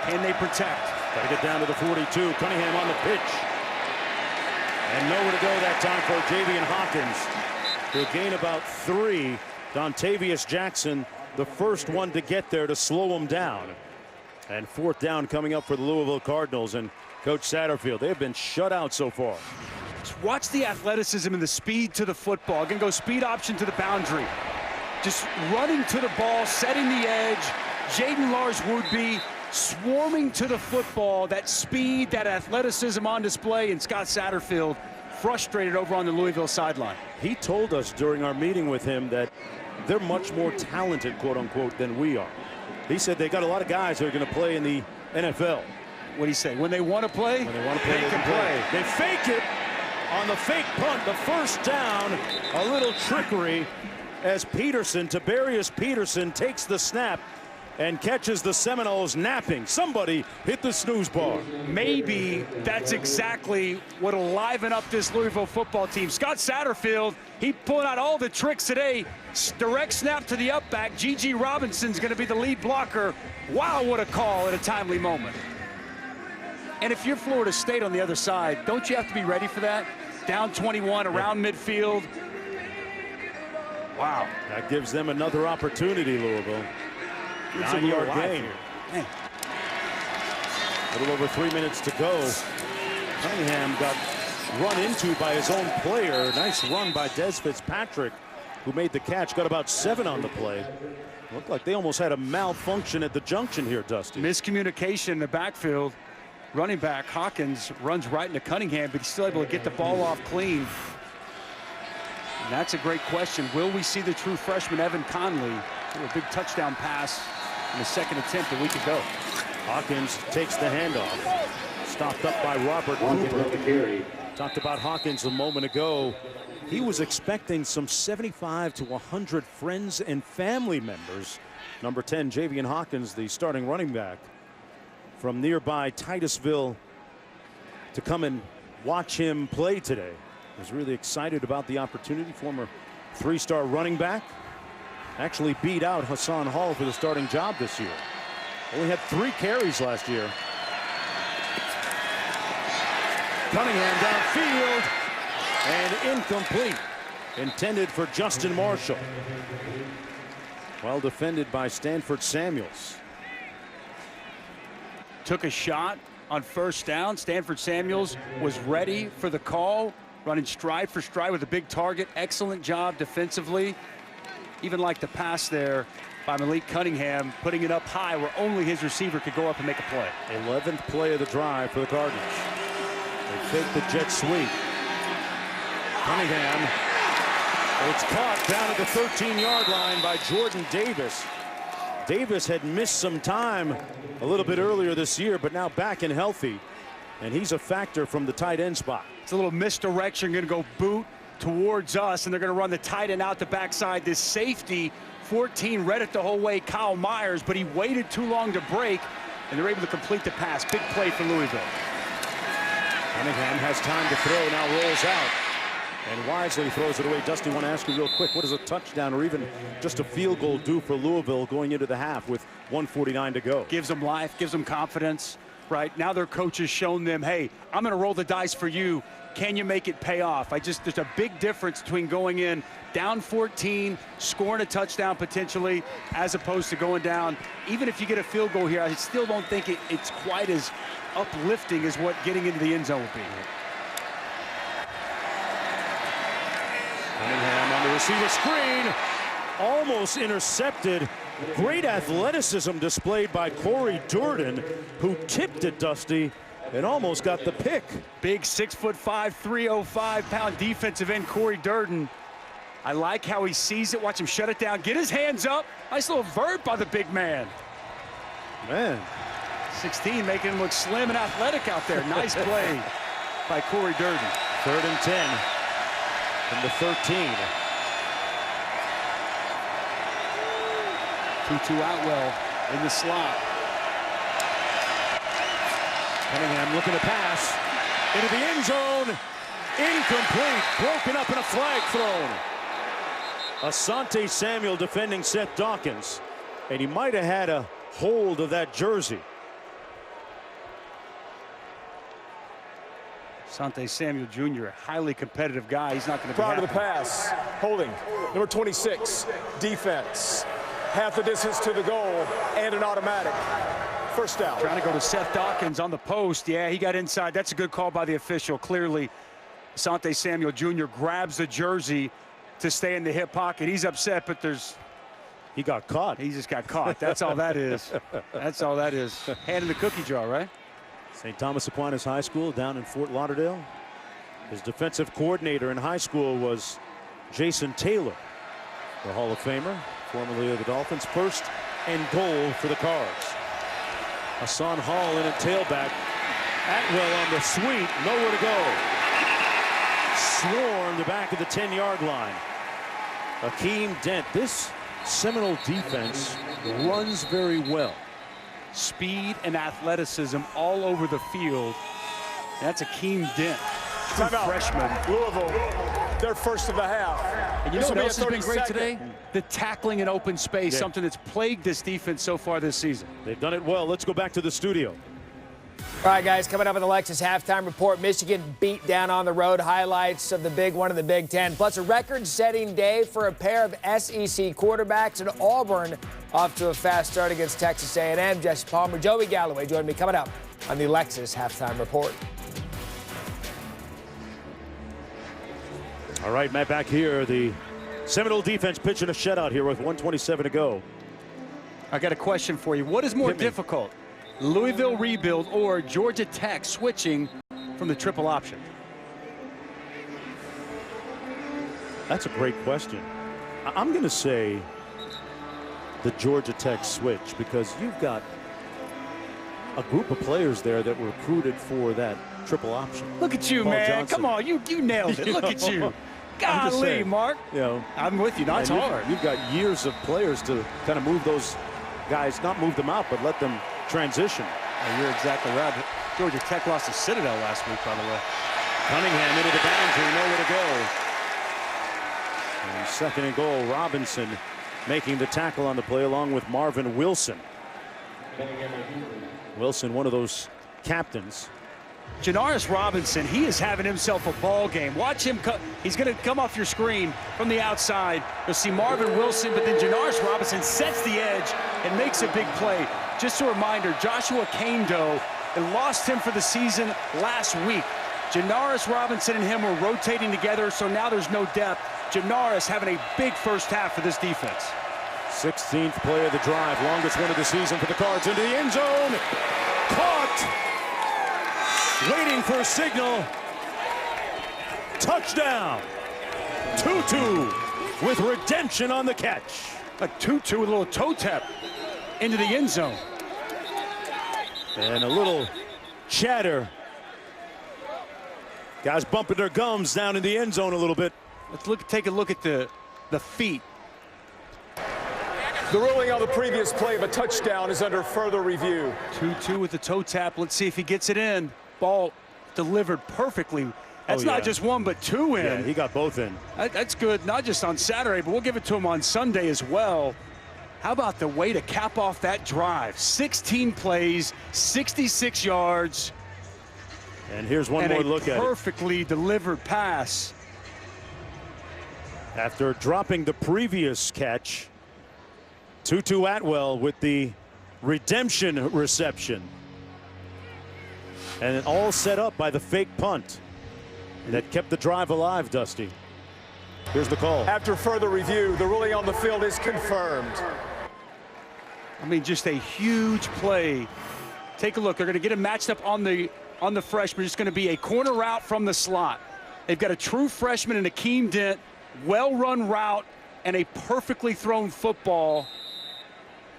Can they protect? Got to get down to the 42. Cunningham on the pitch. And nowhere to go that time for Javian Hawkins. He'll gain about 3. Dontavius Jackson, the first one to get there to slow him down. And 4th down coming up for the Louisville Cardinals. And Coach Satterfield, they have been shut out so far. Just watch the athleticism and the speed to the football. Gonna go speed option to the boundary. Just running to the ball, setting the edge. Jaden Lars-Woodby swarming to the football. That speed, that athleticism on display. And Scott Satterfield frustrated over on the Louisville sideline. He told us during our meeting with him that they're much more talented, quote unquote, than we are. He said they got a lot of guys that are going to play in the NFL. What do you say? When they want to play, when they want to play, they can play. They fake it on the fake punt, the first down. A little trickery as Tiberius Peterson takes the snap and catches the Seminoles napping. Somebody hit the snooze bar. Maybe that's exactly what'll liven up this Louisville football team. Scott Satterfield, he pulling out all the tricks today. Direct snap to the up back. G.G. Robinson's going to be the lead blocker. Wow, what a call at a timely moment. And if you're Florida State on the other side, don't you have to be ready for that? Down 21, around midfield. Wow. That gives them another opportunity, Louisville. 9-yard gain. A little over 3 minutes to go. Cunningham got run into by his own player. Nice run by Des Fitzpatrick, who made the catch. Got about 7 on the play. Looked like they almost had a malfunction at the junction here, Dusty. Miscommunication in the backfield. Running back Hawkins runs right into Cunningham, but he's still able to get the ball off clean. And that's a great question. Will we see the true freshman Evan Conley do a big touchdown pass in the second attempt a week ago? Hawkins takes the handoff. Stopped up by Robert Cooper. Talked about Hawkins a moment ago. He was expecting some 75 to 100 friends and family members. Number 10, Javian Hawkins, the starting running back from nearby Titusville, to come and watch him play today. Was really excited about the opportunity. Former 3-star running back. Actually beat out Hassan Hall for the starting job this year. Only had 3 carries last year. Cunningham downfield and incomplete. Intended for Justin Marshall. Well defended by Stanford Samuels. Took a shot on first down. Stanford Samuels was ready for the call, running stride for stride with a big target. Excellent job defensively. Even like the pass there by Malik Cunningham, putting it up high where only his receiver could go up and make a play. 11th play of the drive for the Cardinals. They fake the jet sweep. Cunningham. It's caught down at the 13-yard line by Jordan Davis. Davis had missed some time a little bit earlier this year, but now back and healthy. And he's a factor from the tight end spot. It's a little misdirection, going to go boot towards us, and they're going to run the tight end out the backside. This safety, 14, read it the whole way, Kyle Myers, but he waited too long to break, and they're able to complete the pass. Big play for Louisville. Cunningham has time to throw, now rolls out. And wisely throws it away. Dusty, want to ask you real quick, what does a touchdown or even just a field goal do for Louisville going into the half with 1:49 to go? Gives them life, gives them confidence, right? Now their coach has shown them, hey, I'm going to roll the dice for you. Can you make it pay off? There's a big difference between going in down 14, scoring a touchdown potentially, as opposed to going down. Even if you get a field goal here, I still don't think it's quite as uplifting as what getting into the end zone would be. Cunningham on the receiver screen, almost intercepted. Great athleticism displayed by Corey Durden, who tipped it, Dusty, and almost got the pick. Big 6'5", 305-pound defensive end Corey Durden. I like how he sees it. Watch him shut it down, get his hands up. Nice little vert by the big man. Man. 16, making him look slim and athletic out there. Nice play by Corey Durden. 3rd and 10. From the 13. Tutu Outwell in the slot. Cunningham looking to pass into the end zone. Incomplete. Broken up and a flag thrown. Asante Samuel defending Seth Dawkins. And he might have had a hold of that jersey. Asante Samuel Jr., a highly competitive guy. He's not going to be Prior to happy. the pass, holding. Number 26, defense. Half the distance to the goal and an automatic. First down. Trying to go to Seth Dawkins on the post. Yeah, he got inside. That's a good call by the official. Clearly, Asante Samuel Jr. grabs the jersey to stay in the hip pocket. He's upset, but he got caught. He just got caught. That's all that is. That's all that is. Hand in the cookie jar, right? St. Thomas Aquinas High School down in Fort Lauderdale. His defensive coordinator in high school was Jason Taylor, the Hall of Famer, formerly of the Dolphins. First and goal for the Cards. Hassan Hall in at tailback. Atwell on the sweep, nowhere to go. Swarmed back at the 10-yard line. Akeem Dent. This Seminole defense runs very well. Speed and athleticism all over the field. That's Akeem Dent. Timeout. Freshman. Louisville, they're first of the half. And you know what else has been great 32nd. today? The tackling in open space, Yeah. something that's plagued this defense so far this season. They've done it well. Let's go back to the studio. All right, guys, coming up in the Lexus halftime report, Michigan beat down on the road, highlights of the big one in the Big Ten, plus a record-setting day for a pair of SEC quarterbacks, and Auburn off to a fast start against Texas A&M. Jesse Palmer, Joey Galloway join me coming up on the Lexus halftime report. All right, Matt, back here. The Seminole defense pitching a shutout here with 1:27 to go. I got a question for you. What is more Hit me. difficult, Louisville rebuild or Georgia Tech switching from the triple option? That's a great question. I'm going to say the Georgia Tech switch, because you've got a group of players there that were recruited for that triple option. Look at you, Paul man. Johnson. Come on, you nailed it. Look at you. I'm just Golly, saying, Mark. You know, I'm with you. No, it's and hard. You've got years of players to kind of move those guys, not move them out, but let them transition. Oh, you're exactly right. Georgia Tech lost to Citadel last week, by the way. Cunningham into the boundary, nowhere to go. And second and goal, Robinson making the tackle on the play along with Marvin Wilson. Wilson, one of those captains. Janaris Robinson, he is having himself a ball game. Watch him. He's going to come off your screen from the outside. You'll see Marvin Wilson, but then Janaris Robinson sets the edge and makes a big play. Just a reminder, Joshua Kando, they lost him for the season last week. Janaris Robinson and him were rotating together, so now there's no depth. Janaris having a big first half for this defense. 16th play of the drive, longest one of the season for the Cards, into the end zone. Caught. Waiting for a signal. Touchdown. Tutu with redemption on the catch. A Tutu with a little toe tap into the end zone. And a little chatter. Guys bumping their gums down in the end zone a little bit. Let's take a look at the feet. The ruling on the previous play of a touchdown is under further review. 2-2 with the toe tap. Let's see if he gets it in. Ball delivered perfectly. That's not just one, but two in. Yeah, he got both in. That's good, not just on Saturday, but we'll give it to him on Sunday as well. How about the way to cap off that drive? 16 plays, 66 yards. And here's one and more a look at it. perfectly delivered pass. After dropping the previous catch, Tutu Atwell with the redemption reception. And it all set up by the fake punt that kept the drive alive, Dusty. Here's the call. After further review, the ruling on the field is confirmed. I mean, just a huge play. Take a look. They're going to get him matched up on the freshman. It's going to be a corner route from the slot. They've got a true freshman in Akeem Dent, well-run route, and a perfectly thrown football.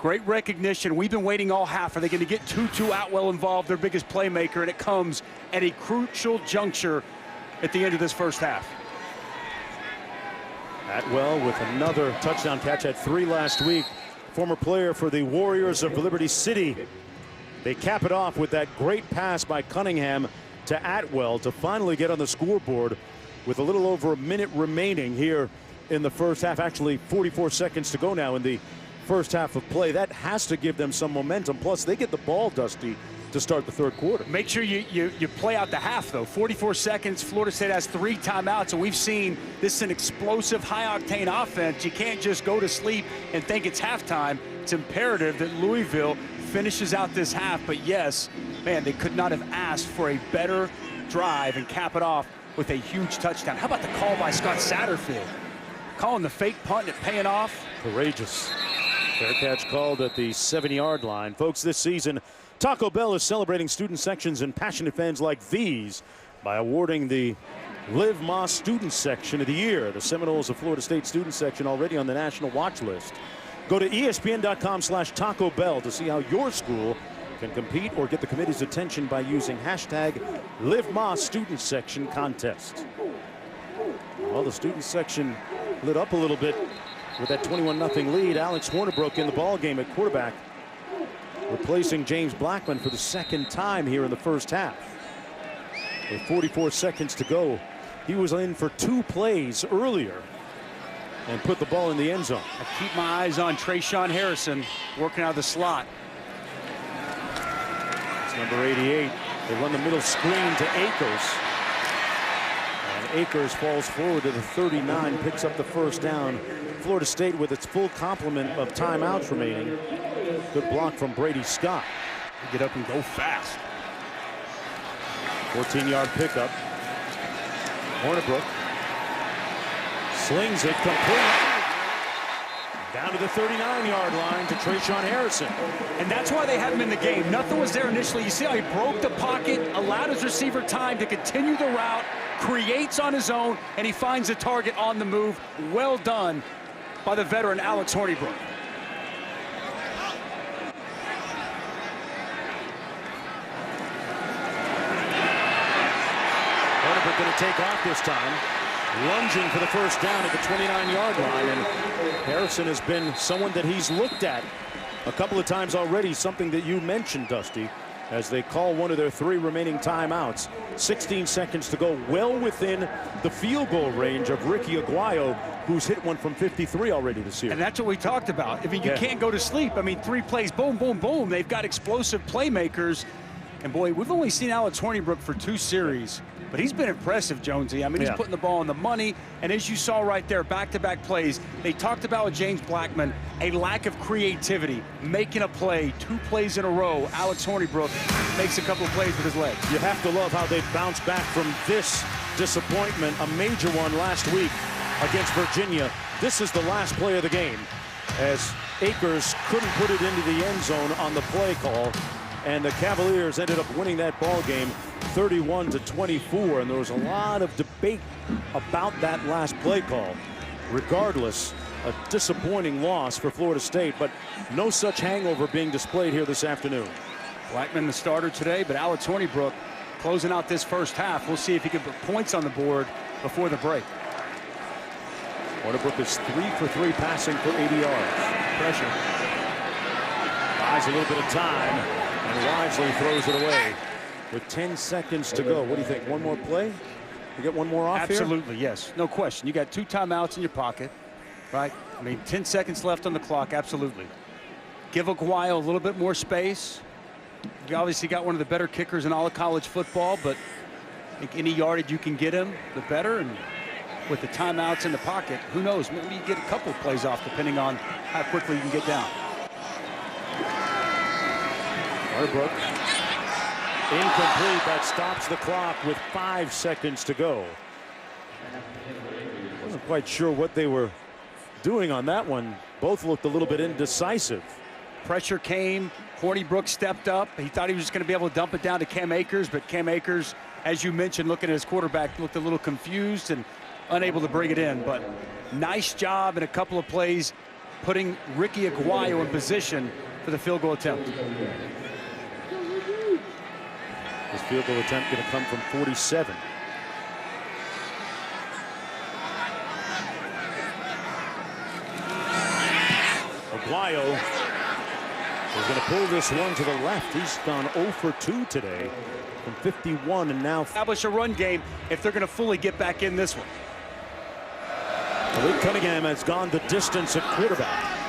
Great recognition. We've been waiting all half. Are they going to get Tutu Atwell involved, their biggest playmaker? And it comes at a crucial juncture at the end of this first half. Atwell with another touchdown catch, had 3 last week. Former player for the Warriors of Liberty City. They cap it off with that great pass by Cunningham to Atwell to finally get on the scoreboard with a little over a minute remaining here in the first half. Actually, 44 seconds to go now in the first half of play. That has to give them some momentum. Plus, they get the ball, Dusty, to start the third quarter. Make sure you play out the half, though. 44 seconds. Florida State has 3 timeouts, and we've seen this is an explosive, high-octane offense. You can't just go to sleep and think it's halftime. It's imperative that Louisville finishes out this half. But yes, man, they could not have asked for a better drive and cap it off with a huge touchdown. How about the call by Scott Satterfield? Calling the fake punt and it paying off. Courageous. Fair catch called at the 7-yard line. Folks, this season, Taco Bell is celebrating student sections and passionate fans like these by awarding the Live Moss Student Section of the Year. The Seminoles of Florida State Student Section already on the national watch list. Go to ESPN.com/Taco Bell to see how your school can compete or get the committee's attention by using hashtag Live Moss Student Section Contest. Well, the student section lit up a little bit with that 21-0 lead. Alex Hornibrook in the ball game at quarterback, replacing James Blackmon for the second time here in the first half. With 44 seconds to go, he was in for 2 plays earlier and put the ball in the end zone. I keep my eyes on Trayshawn Harrison working out of the slot. It's number 88. They run the middle screen to Akers. And Akers falls forward to the 39, picks up the first down. Florida State with its full complement of timeouts remaining. Good block from Brady Scott. Get up and go fast. 14-yard pickup. Hornibrook slings it complete. Down to the 39-yard line to Trayshawn Harrison. And that's why they had him in the game. Nothing was there initially. You see how he broke the pocket, allowed his receiver time to continue the route, creates on his own, and he finds the target on the move. Well done by the veteran Alex Hornibrook. Hornibrook going to take off this time, lunging for the first down at the 29-yard line. And Harrison has been someone that he's looked at a couple of times already, something that you mentioned, Dusty, as they call one of their 3 remaining timeouts. 16 seconds to go, well within the field goal range of Ricky Aguayo, who's hit one from 53 already this year. And that's what we talked about. I mean, you can't go to sleep. I mean, 3 plays, boom, boom, boom. They've got explosive playmakers. And boy, we've only seen Alex Hornibrook for 2 series, but he's been impressive, Jonesy. I mean, he's putting the ball on the money. And as you saw right there, back-to-back plays, they talked about with James Blackmon, a lack of creativity, making a play, 2 plays in a row. Alex Hornibrook makes a couple of plays with his legs. You have to love how they bounced back from this disappointment, a major one last week against Virginia. This is the last play of the game, as Akers couldn't put it into the end zone on the play call. And the Cavaliers ended up winning that ball game 31-24. And there was a lot of debate about that last play call. Regardless, a disappointing loss for Florida State, but no such hangover being displayed here this afternoon. Blackmon the starter today, but Alex Hornibrook closing out this first half. We'll see if he can put points on the board before the break. Hornibrook is 3 for 3 passing for 80 yards. Pressure. Buys a little bit of time. And wisely throws it away with 10 seconds to go. What do you think? One more play? You get one more off Absolutely, yes. No question. You got 2 timeouts in your pocket, right? I mean, 10 seconds left on the clock. Absolutely. Give Aguayo a little bit more space. You obviously got one of the better kickers in all of college football, but I think any yardage you can get him, the better. And with the timeouts in the pocket, who knows? Maybe you get a couple of plays off depending on how quickly you can get down. Hornibrook incomplete. That stops the clock with 5 seconds to go. Wasn't quite sure what they were doing on that one. Both looked a little bit indecisive. Pressure came. Hornibrook stepped up. He thought he was just going to be able to dump it down to Cam Akers, but Cam Akers, as you mentioned, looking at his quarterback, looked a little confused and unable to bring it in. But nice job in a couple of plays putting Ricky Aguayo in position for the field goal attempt. This field goal attempt going to come from 47. Aguayo He's going to pull this one to the left. He's gone 0 for 2 today from 51 and now. Establish a run game if they're going to fully get back in this one. Malik Cunningham has gone the distance at quarterback.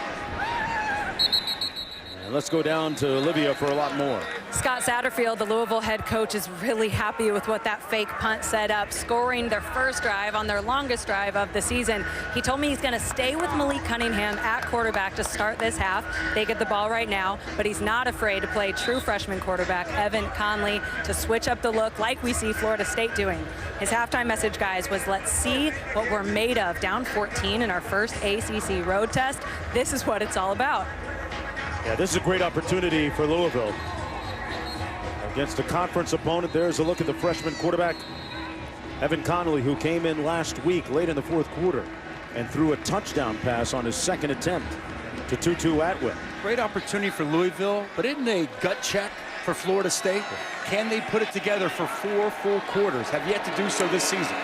And let's go down to Olivia for a lot more. Scott Satterfield, the Louisville head coach, is really happy with what that fake punt set up, scoring their first drive on their longest drive of the season. He told me he's going to stay with Malik Cunningham at quarterback to start this half. They get the ball right now, but he's not afraid to play true freshman quarterback Evan Conley to switch up the look like we see Florida State doing. His halftime message, guys, was let's see what we're made of. Down 14 in our first ACC road test. This is what it's all about. Yeah, this is a great opportunity for Louisville. Against a conference opponent, there's a look at the freshman quarterback, Evan Conley, who came in last week late in the fourth quarter and threw a touchdown pass on his second attempt to Tutu Atwell. Great opportunity for Louisville, but isn't a gut check for Florida State? Can they put it together for 4 full quarters? Have yet to do so this season.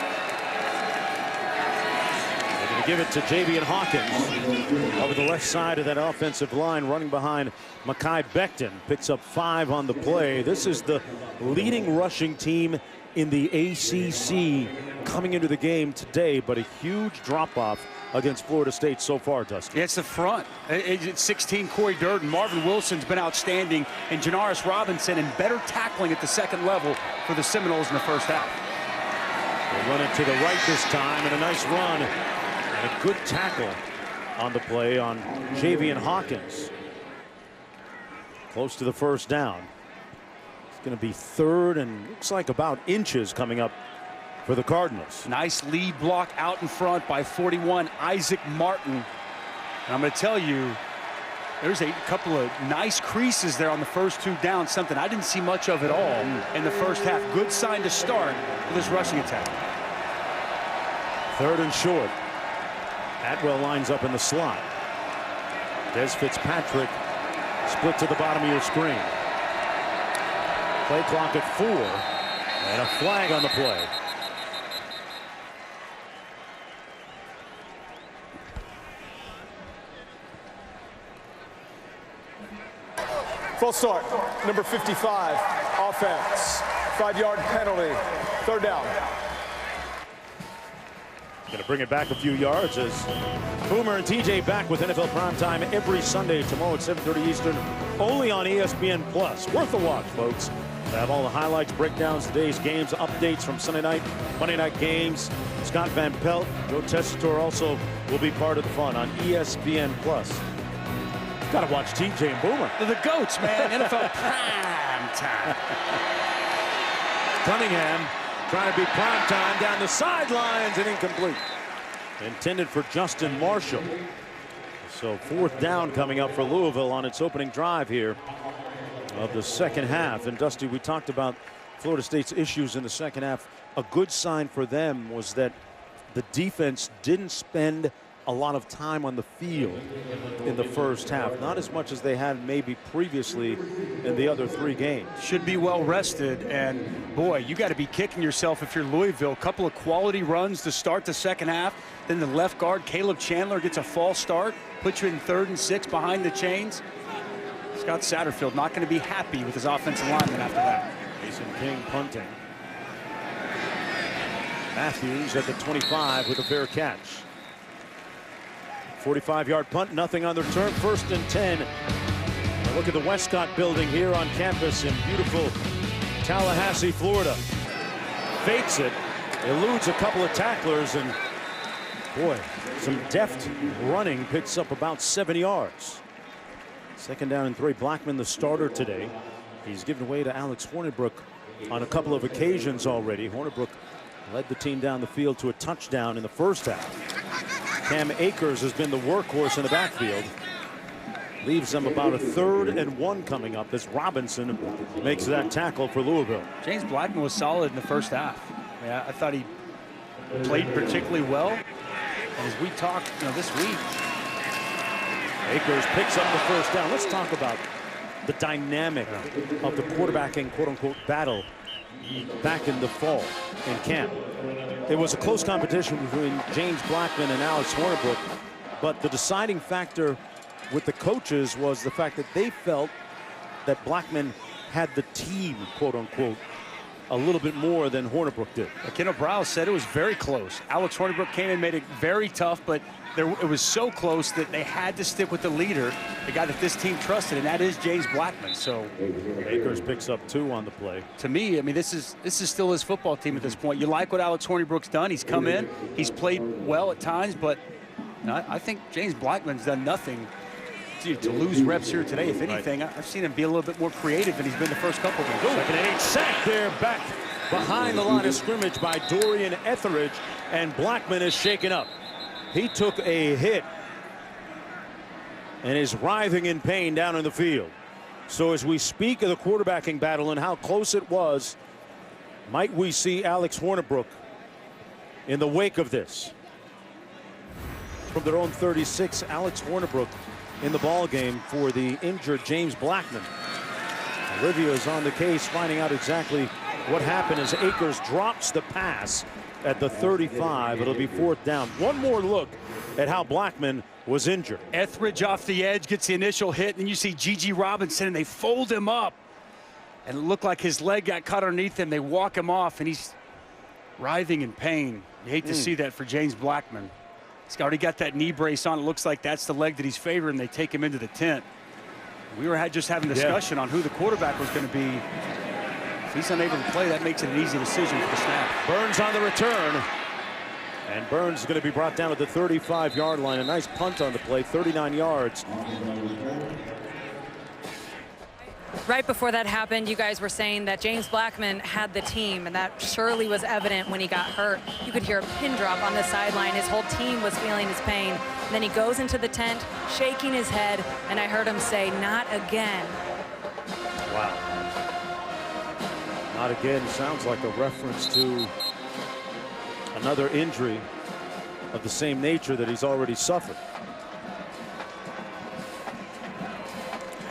They're going to give it to Javian Hawkins over the left side of that offensive line, running behind Mekhi Becton. Picks up 5 on the play. This is the leading rushing team in the ACC coming into the game today, but a huge drop-off against Florida State so far, Dusty. Yeah, it's the front. It's 16, Corey Durden. Marvin Wilson's been outstanding, and Janaris Robinson and better tackling at the second level for the Seminoles in the first half. They run it to the right this time, and a nice run. And a good tackle on the play on Javian Hawkins. Close to the first down. It's going to be third and looks like about inches coming up for the Cardinals. Nice lead block out in front by 41, Isaac Martin. And I'm going to tell you, there's a couple of nice creases there on the first 2 downs, something I didn't see much of at all in the first half. Good sign to start with this rushing attack. Third and short. Atwell lines up in the slot. Des Fitzpatrick split to the bottom of your screen. Play clock at 4 and a flag on the play. Full start, number 55, offense, 5-yard penalty, third down. Going to bring it back a few yards as Boomer and TJ back with NFL Primetime every Sunday tomorrow at 7:30 Eastern, only on ESPN+. Worth a watch, folks. They have all the highlights, breakdowns, today's games, updates from Sunday night, Monday night games. Scott Van Pelt, Joe Tessitore also will be part of the fun on ESPN+. Got to watch TJ and Boomer. They're the GOATs, man. NFL Primetime. Cunningham trying to be prime time down the sidelines and incomplete. Intended for Justin Marshall. So 4th down coming up for Louisville on its opening drive here of the second half. And Dusty, we talked about Florida State's issues in the second half. A good sign for them was that the defense didn't spend a lot of time on the field in the first half, not as much as they had maybe previously in the other 3 games. Should be well rested, and boy, you got to be kicking yourself if you're Louisville. A couple of quality runs to start the second half, then the left guard Caleb Chandler gets a false start, puts you in 3rd and 6 behind the chains. Scott Satterfield not going to be happy with his offensive lineman after that. Mason King punting. Matthews at the 25 with a fair catch. 45-yard punt, nothing on the return, 1st and 10. Now look at the Westcott building here on campus in beautiful Tallahassee, Florida. Fakes it, eludes a couple of tacklers, and boy, some deft running, picks up about 7 yards. 2nd down and 3. Blackmon, the starter today. He's given away to Alex Hornibrook on a couple of occasions already. Hornibrook led the team down the field to a touchdown in the first half. Cam Akers has been the workhorse in the backfield. Leaves them about a 3rd and 1 coming up as Robinson makes that tackle for Louisville. James Blackmon was solid in the first half. Yeah, I thought he played particularly well. And as we talked, this week, Akers picks up the first down. Let's talk about the dynamic of the quarterbacking quote-unquote battle back in the fall in camp. It was a close competition between James Blackmon and Alex Hornibrook, but the deciding factor with the coaches was the fact that they felt that Blackmon had the team, quote unquote, a little bit more than Hornibrook did. Kenneth Browse said it was very close. Alex Hornibrook came in, made it very tough, but it was so close that they had to stick with the leader, the guy that this team trusted, and that is James Blackmon. So Akers picks up 2 on the play. To me, I mean, this is still his football team at this point. You like what Alex Hornibrook's done. He's come in, he's played well at times, but I think James Blackman's done nothing to lose reps here today. If anything, I've seen him be a little bit more creative than he's been the first couple of games. Second and 8, sack there back behind the line of scrimmage by Dorian Etheridge, and Blackmon is shaken up. He took a hit and is writhing in pain down in the field. So as we speak of the quarterbacking battle and how close it was, might we see Alex Hornibrook in the wake of this? From their own 36, Alex Hornibrook in the ball game for the injured James Blackmon. Olivia is on the case, finding out exactly what happened as Akers drops the pass at the 35. It'll be 4th down. One more look at how Blackmon was injured. Etheridge off the edge gets the initial hit, and you see Gigi Robinson, and they fold him up, and it looked like his leg got caught underneath him. They walk him off, and he's writhing in pain. You hate to see that for James Blackmon. He's already got that knee brace on. It looks like that's the leg that he's favoring. They take him into the tent. We were just having a discussion on who the quarterback was going to be. If he's unable to play, that makes it an easy decision for the snap. Burns on the return. And Burns is going to be brought down at the 35-yard line. A nice punt on the play, 39 yards. Right before that happened, you guys were saying that James Blackmon had the team, and that surely was evident when he got hurt. You could hear a pin drop on the sideline. His whole team was feeling his pain. And then he goes into the tent, shaking his head, and I heard him say, "Not again." Wow. Not again sounds like a reference to another injury of the same nature that he's already suffered.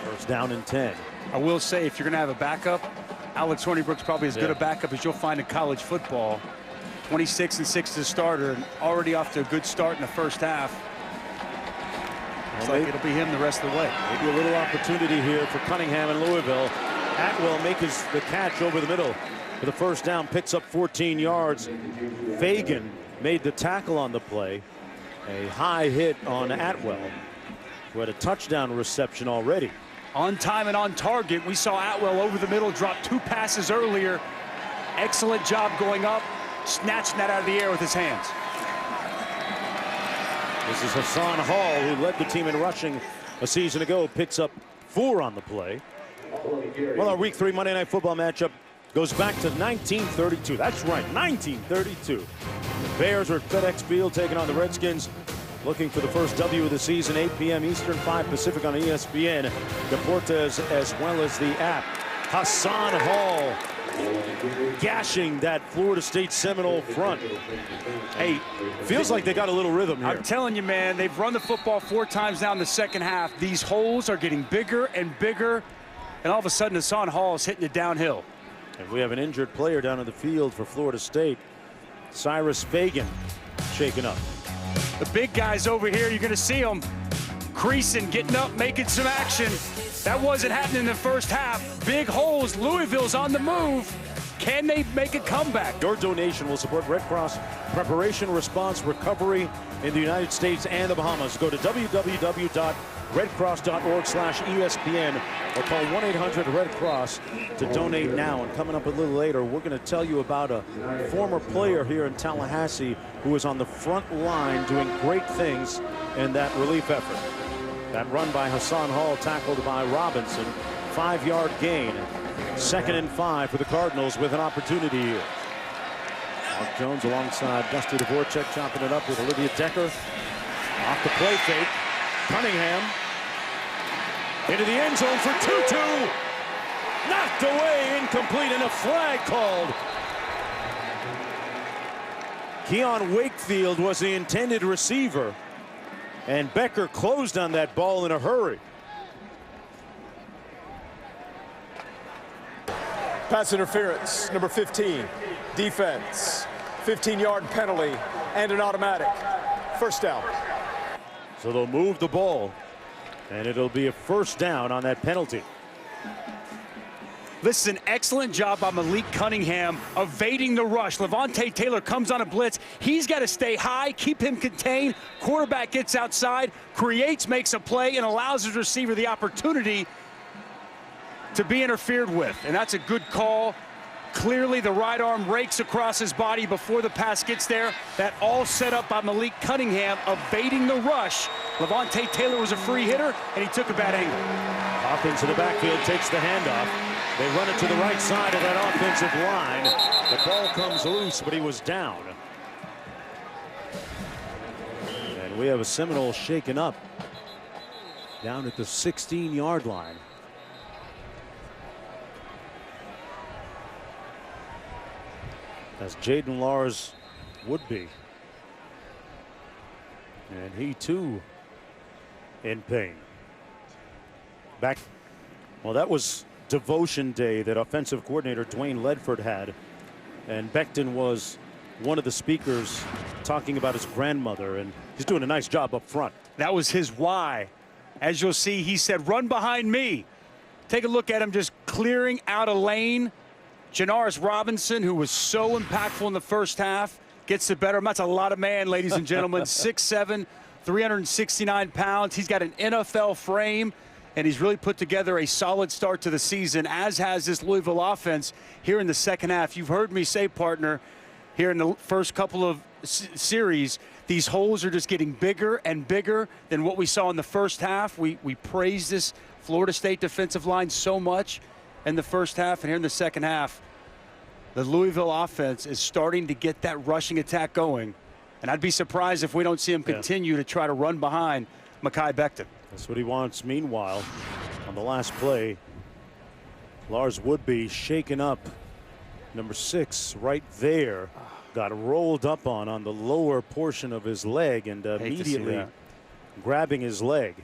First down and 10. I will say, if you're going to have a backup, Alex Hornibrook's probably as good a backup as you'll find in college football. 26-6 as a starter, and already off to a good start in the first half. Looks like it'll be him the rest of the way. Maybe a little opportunity here for Cunningham and Louisville. Atwell makes the catch over the middle for the first down, picks up 14 yards. Fagan made the tackle on the play. A high hit on Atwell, who had a touchdown reception already. On time and on target. We saw Atwell over the middle, drop 2 passes earlier. Excellent job going up, snatching that out of the air with his hands. This is Hassan Hall, who led the team in rushing a season ago, picks up 4 on the play. Well, our Week 3 Monday Night Football matchup goes back to 1932. That's right, 1932. The Bears are at FedEx Field taking on the Redskins, looking for the first W of the season. 8 p.m. Eastern, 5 Pacific on ESPN, Deportes, as well as the app. Hassan Hall gashing that Florida State Seminole front. Hey, feels like they got a little rhythm here. I'm telling you, man, they've run the football 4 times now in the second half. These holes are getting bigger and bigger, and all of a sudden Hassan Hall is hitting it downhill. And we have an injured player down in the field for Florida State. Cyrus Fagan shaken up. The big guys over here, you're going to see them creasing, getting up, making some action. That wasn't happening in the first half. Big holes. Louisville's on the move. Can they make a comeback? Your donation will support Red Cross preparation, response, recovery in the United States and the Bahamas. Go to www.redcross.org/ESPN or call 1-800-RED-CROSS to donate now. And coming up a little later, we're going to tell you about a former player here in Tallahassee who is on the front line doing great things in that relief effort. That run by Hassan Hall, tackled by Robinson. 5-yard gain. 2nd and 5 for the Cardinals with an opportunity here. Mark Jones alongside Dusty Dvorak, chopping it up with Olivia Decker. Off the play fake. Cunningham into the end zone for 2-2. Knocked away, incomplete, and a flag called. Keon Wakefield was the intended receiver, and Becker closed on that ball in a hurry. Pass interference, number 15. Defense, 15-yard penalty, and an automatic. First down. So they'll move the ball And it'll be a first down on that penalty. This is an excellent job by Malik Cunningham evading the rush. Levante Taylor comes on a blitz. He's got to stay high, keep him contained. Quarterback gets outside, creates, makes a play, and allows his receiver the opportunity to be interfered with. And that's a good call. Clearly, the right arm rakes across his body before the pass gets there. That all set up by Malik Cunningham evading the rush. Levante Taylor was a free hitter, and he took a bad angle. Hawkins in the backfield takes the handoff. They run it to the right side of that offensive line. The ball comes loose, but he was down. And we have a Seminole shaken up down at the 16-yard line. As Jaden Lars would be. And he too in pain. Back. Well, that was devotion day that offensive coordinator Dwayne Ledford had. And Becton was one of the speakers talking about his grandmother, and he's doing a nice job up front. That was his why. As you'll see, he said, run behind me. Take a look at him just clearing out a lane. Janaris Robinson, who was so impactful in the first half, gets the better. That's a lot of man, ladies and gentlemen. 6'7", 369 pounds. He's got an NFL frame, and he's really put together a solid start to the season, as has this Louisville offense here in the second half. You've heard me say, partner, here in the first couple of series, these holes are just getting bigger and bigger than what we saw in the first half. We praised this Florida State defensive line so much in the first half, and here in the second half, the Louisville offense is starting to get that rushing attack going. And I'd be surprised if we don't see him continue to try to run behind Mekhi Becton. That's what he wants. Meanwhile, on the last play, Lars Woodby shaken up. Number 6 right there. Got rolled up on the lower portion of his leg, and immediately grabbing his leg.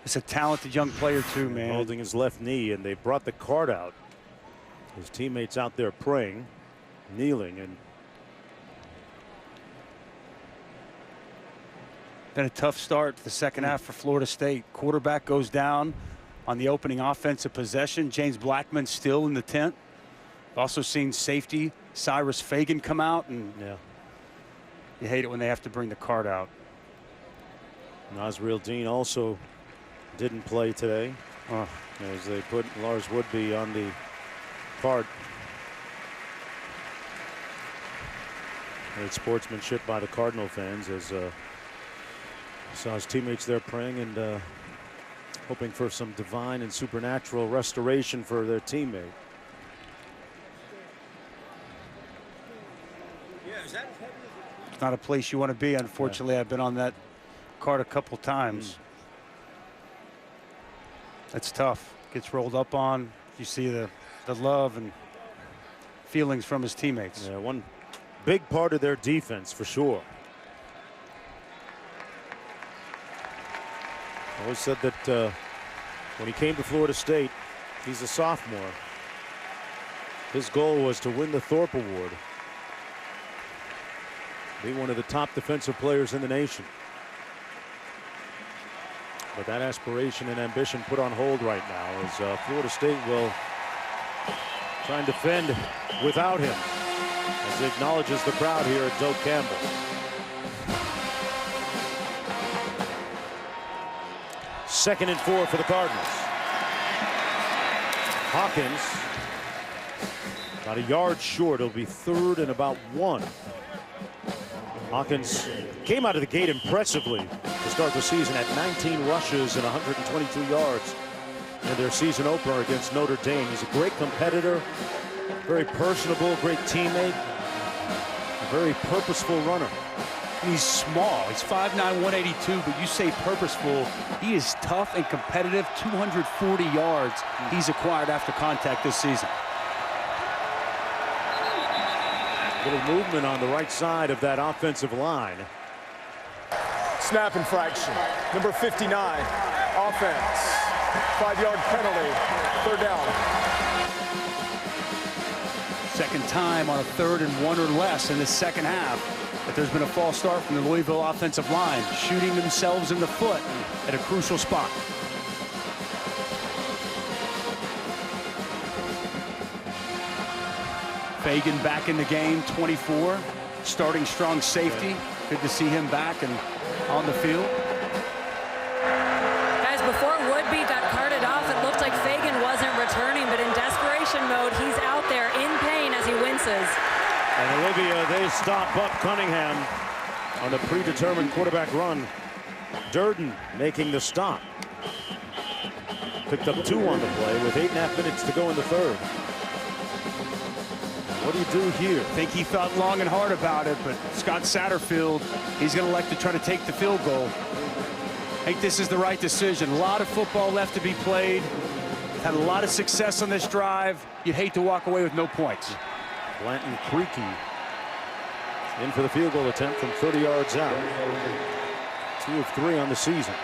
It's a talented young player too, man. Holding his left knee, and they brought the cart out. His teammates out there praying, kneeling, and been a tough start to the second half for Florida State. Quarterback goes down on the opening offensive possession. James Blackmon still in the tent. Also seen safety Cyrus Fagan come out, and you hate it when they have to bring the cart out. Nasriel Dean also didn't play today, as they put Lars Woodby on the cart. Great sportsmanship by the Cardinal fans, as saw his teammates there praying and hoping for some divine and supernatural restoration for their teammate. It's not a place you want to be. Unfortunately, I've been on that cart a couple times. That's tough. Gets rolled up on. You see the love and feelings from his teammates. Yeah, one big part of their defense for sure. I always said that when he came to Florida State, he's a sophomore. His goal was to win the Thorpe Award, be one of the top defensive players in the nation. But that aspiration and ambition put on hold right now, as Florida State will try and defend without him, as he acknowledges the crowd here at Doak Campbell. Second and 4 for the Cardinals. Hawkins about a yard short. It'll be 3rd and about 1. Hawkins came out of the gate impressively to start the season at 19 rushes and 122 yards in their season opener against Notre Dame. He's a great competitor, very personable, great teammate, a very purposeful runner. He's small. He's 5'9", 182, but you say purposeful. He is tough and competitive. 240 yards he's acquired after contact this season. Little movement on the right side of that offensive line. Snap infraction. Number 59, offense. 5-yard penalty. 3rd down. Second time on a 3rd and 1 or less in the second half that there's been a false start from the Louisville offensive line, shooting themselves in the foot at a crucial spot. Fagan back in the game, 24, starting strong safety. Good to see him back and on the field. Guys, before Woodby got carted off, it looked like Fagan wasn't returning, but in desperation mode, he's out there in pain as he winces. And Olivia, they stop Buck Cunningham on the predetermined quarterback run. Durden making the stop. Picked up 2 on the play with 8.5 minutes to go in the third. What do you do here? I think he thought long and hard about it, but Scott Satterfield, he's going to elect to try to take the field goal. I think this is the right decision. A lot of football left to be played. Had a lot of success on this drive. You'd hate to walk away with no points. Blanton Creaky in for the field goal attempt from 30 yards out. 2 of 3 on the season.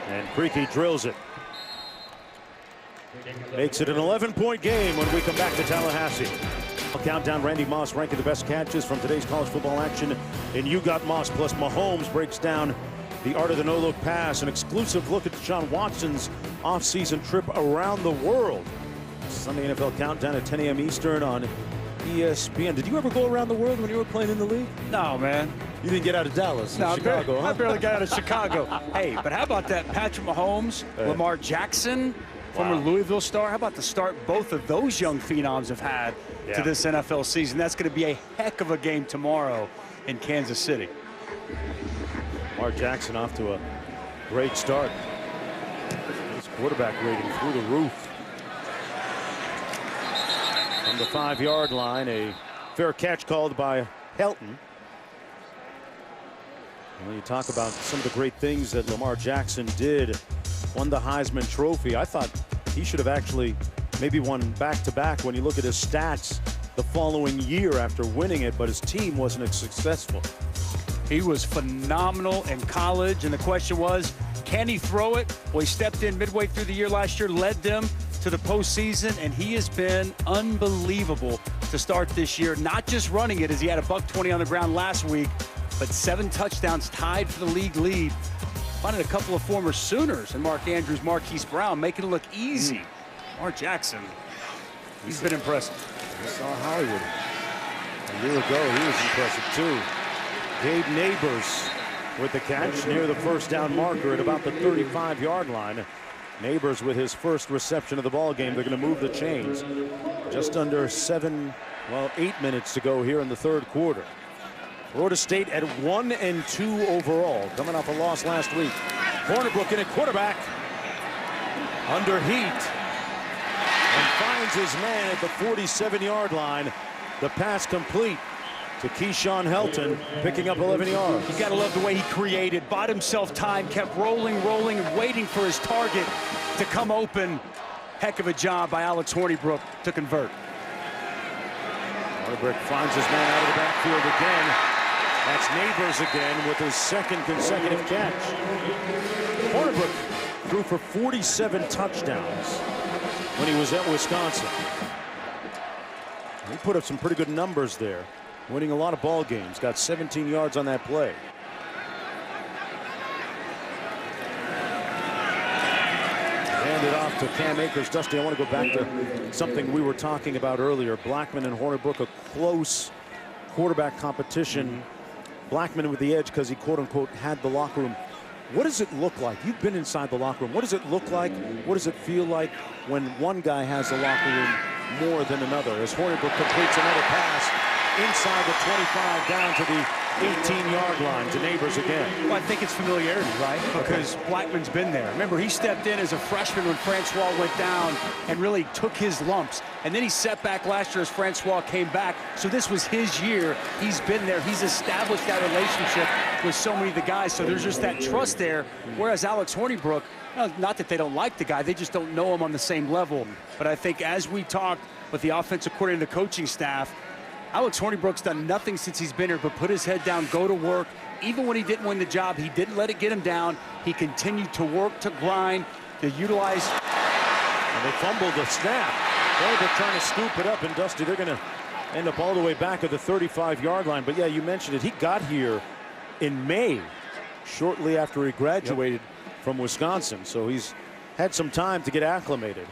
And Creaky drills it. Makes it an 11-point game when we come back to Tallahassee. Countdown, Randy Moss ranking the best catches from today's college football action in You Got Moss. Plus Mahomes breaks down the art of the no-look pass. An exclusive look at Deshaun Watson's off-season trip around the world. Sunday NFL Countdown at 10 a.m. Eastern on ESPN. Did you ever go around the world when you were playing in the league? No, man. You didn't get out of Dallas, No, Chicago, huh? I barely got out of Chicago. Hey, but how about that Patrick Mahomes, Lamar Jackson, former Louisville star? How about the start both of those young phenoms have had to this NFL season? That's going to be a heck of a game tomorrow in Kansas City. Lamar Jackson off to a great start. His quarterback rating through the roof. From the 5-yard line, a fair catch called by Helton. When you talk about some of the great things that Lamar Jackson did, won the Heisman Trophy. I thought he should have actually maybe won back-to-back when you look at his stats the following year after winning it, but his team wasn't as successful. He was phenomenal in college, and the question was, can he throw it? Well, he stepped in midway through the year last year, led them to the postseason, and he has been unbelievable to start this year. Not just running it, as he had a $120 on the ground last week, but 7 touchdowns, tied for the league lead. Finding a couple of former Sooners and Mark Andrews, Marquise Brown, making it look easy. Lamar Jackson, he's been impressive. We saw Hollywood a year ago. He was impressive too. Gabe Neighbors with the catch near the first down marker at about the 35-yard line. Neighbors with his first reception of the ball game. They're going to move the chains. Just under 8 minutes to go here in the third quarter. Florida State at 1-2 overall, coming off a loss last week. Hornibrook in at quarterback, under heat, and finds his man at the 47-yard line. The pass complete to Keyshawn Helton, picking up 11 yards. You got to love the way he created, bought himself time, kept rolling, and waiting for his target to come open. Heck of a job by Alex Hornibrook to convert. Hornibrook finds his man out of the backfield again. That's Neighbors again with his second consecutive catch. Hornibrook threw for 47 touchdowns when he was at Wisconsin. He put up some pretty good numbers there, winning a lot of ball games. Got 17 yards on that play. Hand it off to Cam Akers. Dusty, I want to go back to something we were talking about earlier. Blackmon and Hornibrook, a close quarterback competition. Blackmon with the edge because he, quote-unquote, had the locker room. What does it look like? You've been inside the locker room. What does it look like? What does it feel like when one guy has the locker room more than another? As Hornibrook completes another pass inside the 25 down to the 18-yard line to Neighbors again. Well, I think it's familiarity, right? Because Blackmon's been there. Remember, he stepped in as a freshman when Francois went down and really took his lumps. And then he set back last year as Francois came back. So this was his year. He's been there. He's established that relationship with so many of the guys. So there's just that trust there. Whereas Alex Hornibrook, not that they don't like the guy, they just don't know him on the same level. But I think as we talked with the offensive coordinator and the coaching staff, Alex Hornibrook's done nothing since he's been here but put his head down, go to work. Even when he didn't win the job, he didn't let it get him down. He continued to work, to grind, to utilize. And they fumbled the snap. They're trying to scoop it up, and Dusty, they're going to end up all the way back at the 35-yard line. But yeah, you mentioned it. He got here in May, shortly after he graduated from Wisconsin. So he's had some time to get acclimated.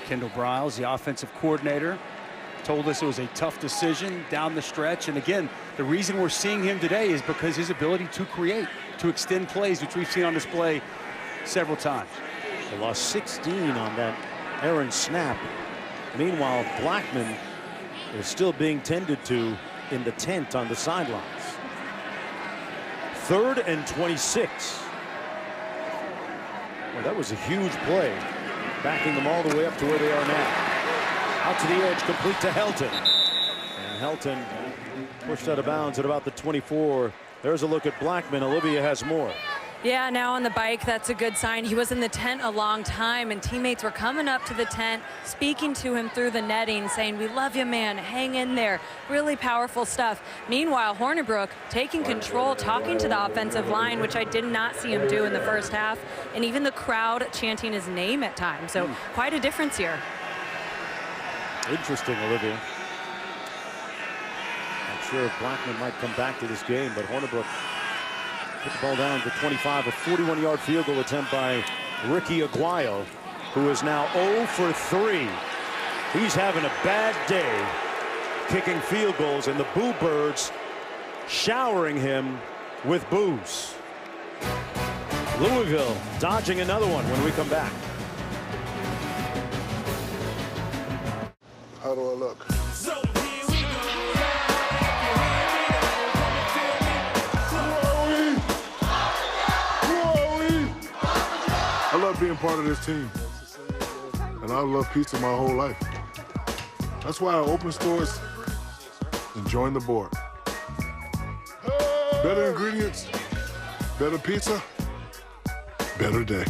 Kendall Briles, the offensive coordinator, told us it was a tough decision down the stretch. And again, the reason we're seeing him today is because his ability to create, to extend plays, which we've seen on display several times. They lost 16 on that errant snap. Meanwhile, Blackmon is still being tended to in the tent on the sidelines. 3rd and 26. Well, that was a huge play, backing them all the way up to where they are now. Out to the edge, complete to Helton. And Helton pushed out of bounds at about the 24. There's a look at Blackmon. Olivia has more. Yeah, now on the bike, that's a good sign. He was in the tent a long time, and teammates were coming up to the tent, speaking to him through the netting, saying, "We love you, man. Hang in there." Really powerful stuff. Meanwhile, Hornibrook taking control, talking to the offensive line, which I did not see him do in the first half, and even the crowd chanting his name at times. So quite a difference here. Interesting, Olivia. Not sure if Blackmon might come back to this game, but Hornibrook put the ball down to 25. A 41-yard field goal attempt by Ricky Aguayo, who is now 0 for 3. He's having a bad day kicking field goals, and the Boo Birds showering him with boos. Louisville dodging another one when we come back. How do I look? I love being part of this team, and I love pizza my whole life. That's why I open stores and join the board. Better ingredients, better pizza, better day.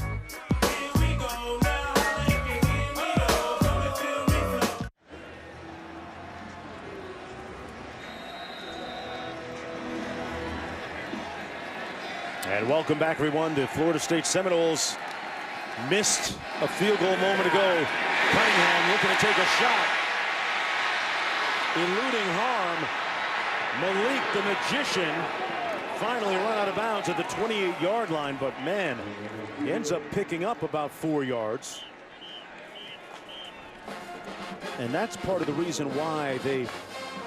And welcome back, everyone, to Florida State Seminoles. Missed a field goal a moment ago. Cunningham looking to take a shot. Eluding harm. Malik, the magician, finally run out of bounds at the 28-yard line, but man, he ends up picking up about 4 yards. And that's part of the reason why they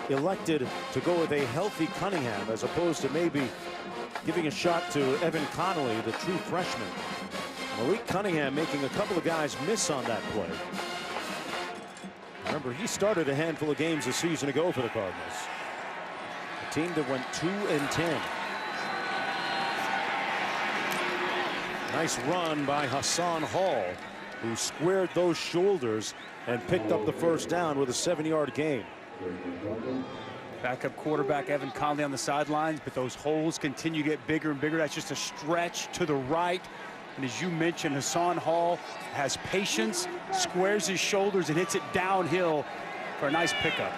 elected to go with a healthy Cunningham as opposed to maybe giving a shot to Evan Connolly, the true freshman. Malik Cunningham making a couple of guys miss on that play. Remember, he started a handful of games a season ago for the Cardinals. A team that went 2-10. Nice run by Hassan Hall, who squared those shoulders and picked up the first down with a 7-yard gain. Backup quarterback Evan Conley on the sidelines, but those holes continue to get bigger and bigger. That's just a stretch to the right. And as you mentioned, Hassan Hall has patience, squares his shoulders, and hits it downhill for a nice pickup.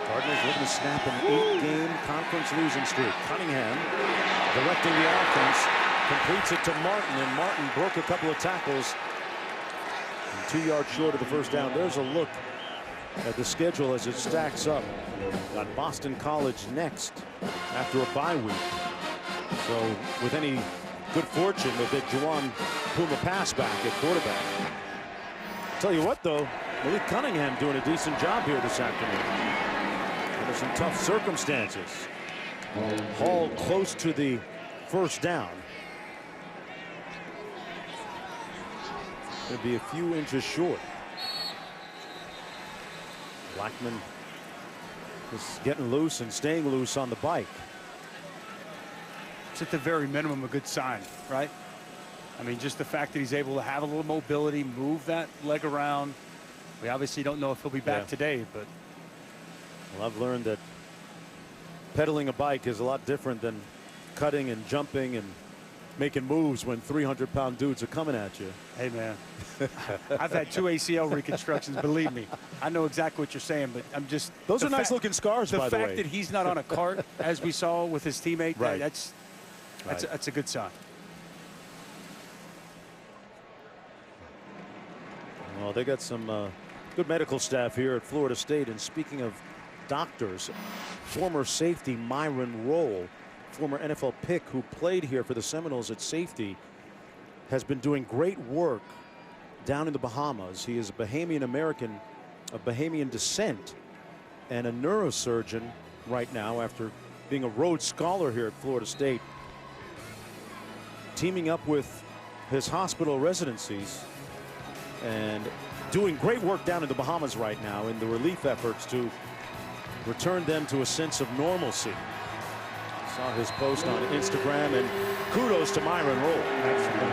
Cardinals looking to snap an 8-game conference losing streak. Cunningham directing the offense, completes it to Martin, and Martin broke a couple of tackles. And 2 yards short of the first down. There's a look at the schedule as it stacks up. Got Boston College next after a bye week. So with any good fortune, they get Juwan Puma pass back at quarterback. Tell you what, though, Malik Cunningham doing a decent job here this afternoon. Under some tough circumstances. Hall close to the first down. Going to be a few inches short. Blackmon is getting loose and staying loose on the bike. It's at the very minimum a good sign, right? I mean, just the fact that he's able to have a little mobility, move that leg around. We obviously don't know if he'll be back today, but. Well, I've learned that pedaling a bike is a lot different than cutting and jumping and making moves when 300-pound dudes are coming at you. Hey, man, I've had 2 ACL reconstructions, believe me. I know exactly what you're saying, but I'm just... Those are nice-looking scars, by the way. The fact that he's not on a cart, as we saw with his teammate, right. that's a good sign. Well, they got some good medical staff here at Florida State. And speaking of doctors, former safety Myron Rolle, former NFL pick who played here for the Seminoles at safety, has been doing great work down in the Bahamas. He is a Bahamian American of Bahamian descent and a neurosurgeon right now after being a Rhodes Scholar here at Florida State, teaming up with his hospital residencies and doing great work down in the Bahamas right now in the relief efforts to return them to a sense of normalcy. Saw his post on Instagram, and kudos to Myron Rolle. Absolutely.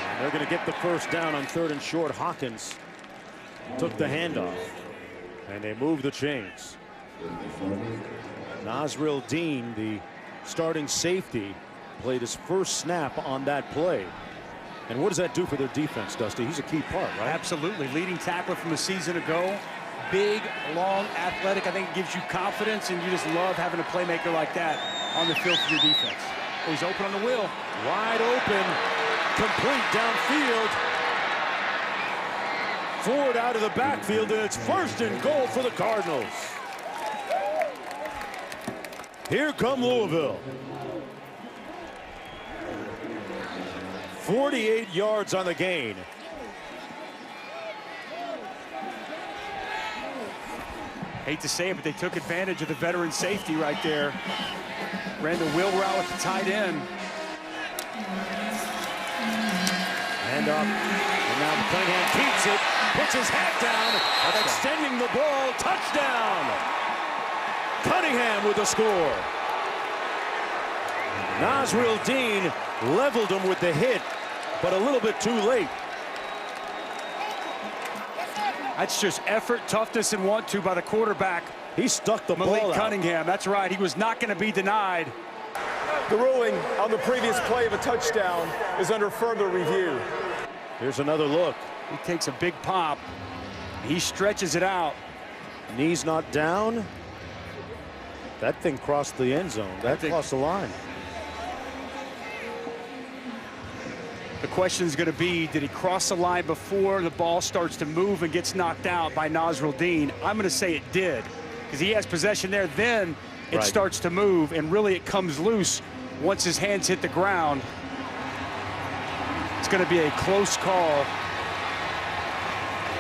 And they're going to get the first down on 3rd and short. Hawkins took the handoff, and they move the chains. Nasril Dean, the starting safety, played his first snap on that play. And what does that do for their defense, Dusty? He's a key part, right? Absolutely. Leading tackler from a season ago. Big, long, athletic. I think it gives you confidence, and you just love having a playmaker like that on the field for your defense. Oh, he's open on the wheel. Wide open. Complete downfield. Ford out of the backfield, and it's 1st and goal for the Cardinals. Here come Louisville. 48 yards on the gain. Hate to say it, but they took advantage of the veteran safety right there. Ran the wheel route with the tight end. And up. And now Cunningham keeps it. Puts his hat down. Extending the ball. Touchdown. Cunningham with the score. Nasril Dean leveled him with the hit, but a little bit too late. That's just effort, toughness, and want-to by the quarterback. He stuck the ball Malik out. Cunningham, that's right. He was not going to be denied. The ruling on the previous play of a touchdown is under further review. Here's another look. He takes a big pop. He stretches it out. Knees not down. That thing crossed the end zone. That crossed the line. The question is going to be, did he cross the line before the ball starts to move and gets knocked out by Nasril Dean? I'm going to say it did, because he has possession there. Then it starts to move, and really it comes loose once his hands hit the ground. It's going to be a close call.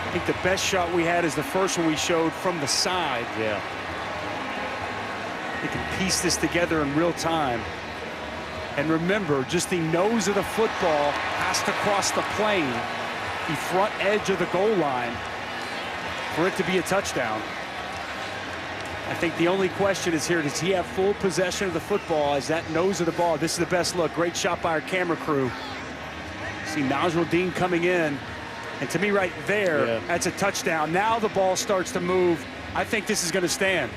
I think the best shot we had is the first one we showed from the side. Yeah. They can piece this together in real time. And remember, just the nose of the football has to cross the plane, the front edge of the goal line, for it to be a touchdown. I think the only question is here, does he have full possession of the football as that nose of the ball? This is the best look. Great shot by our camera crew. See Nasril Dean coming in. And to me right there, that's a touchdown. Now the ball starts to move. I think this is going to stand.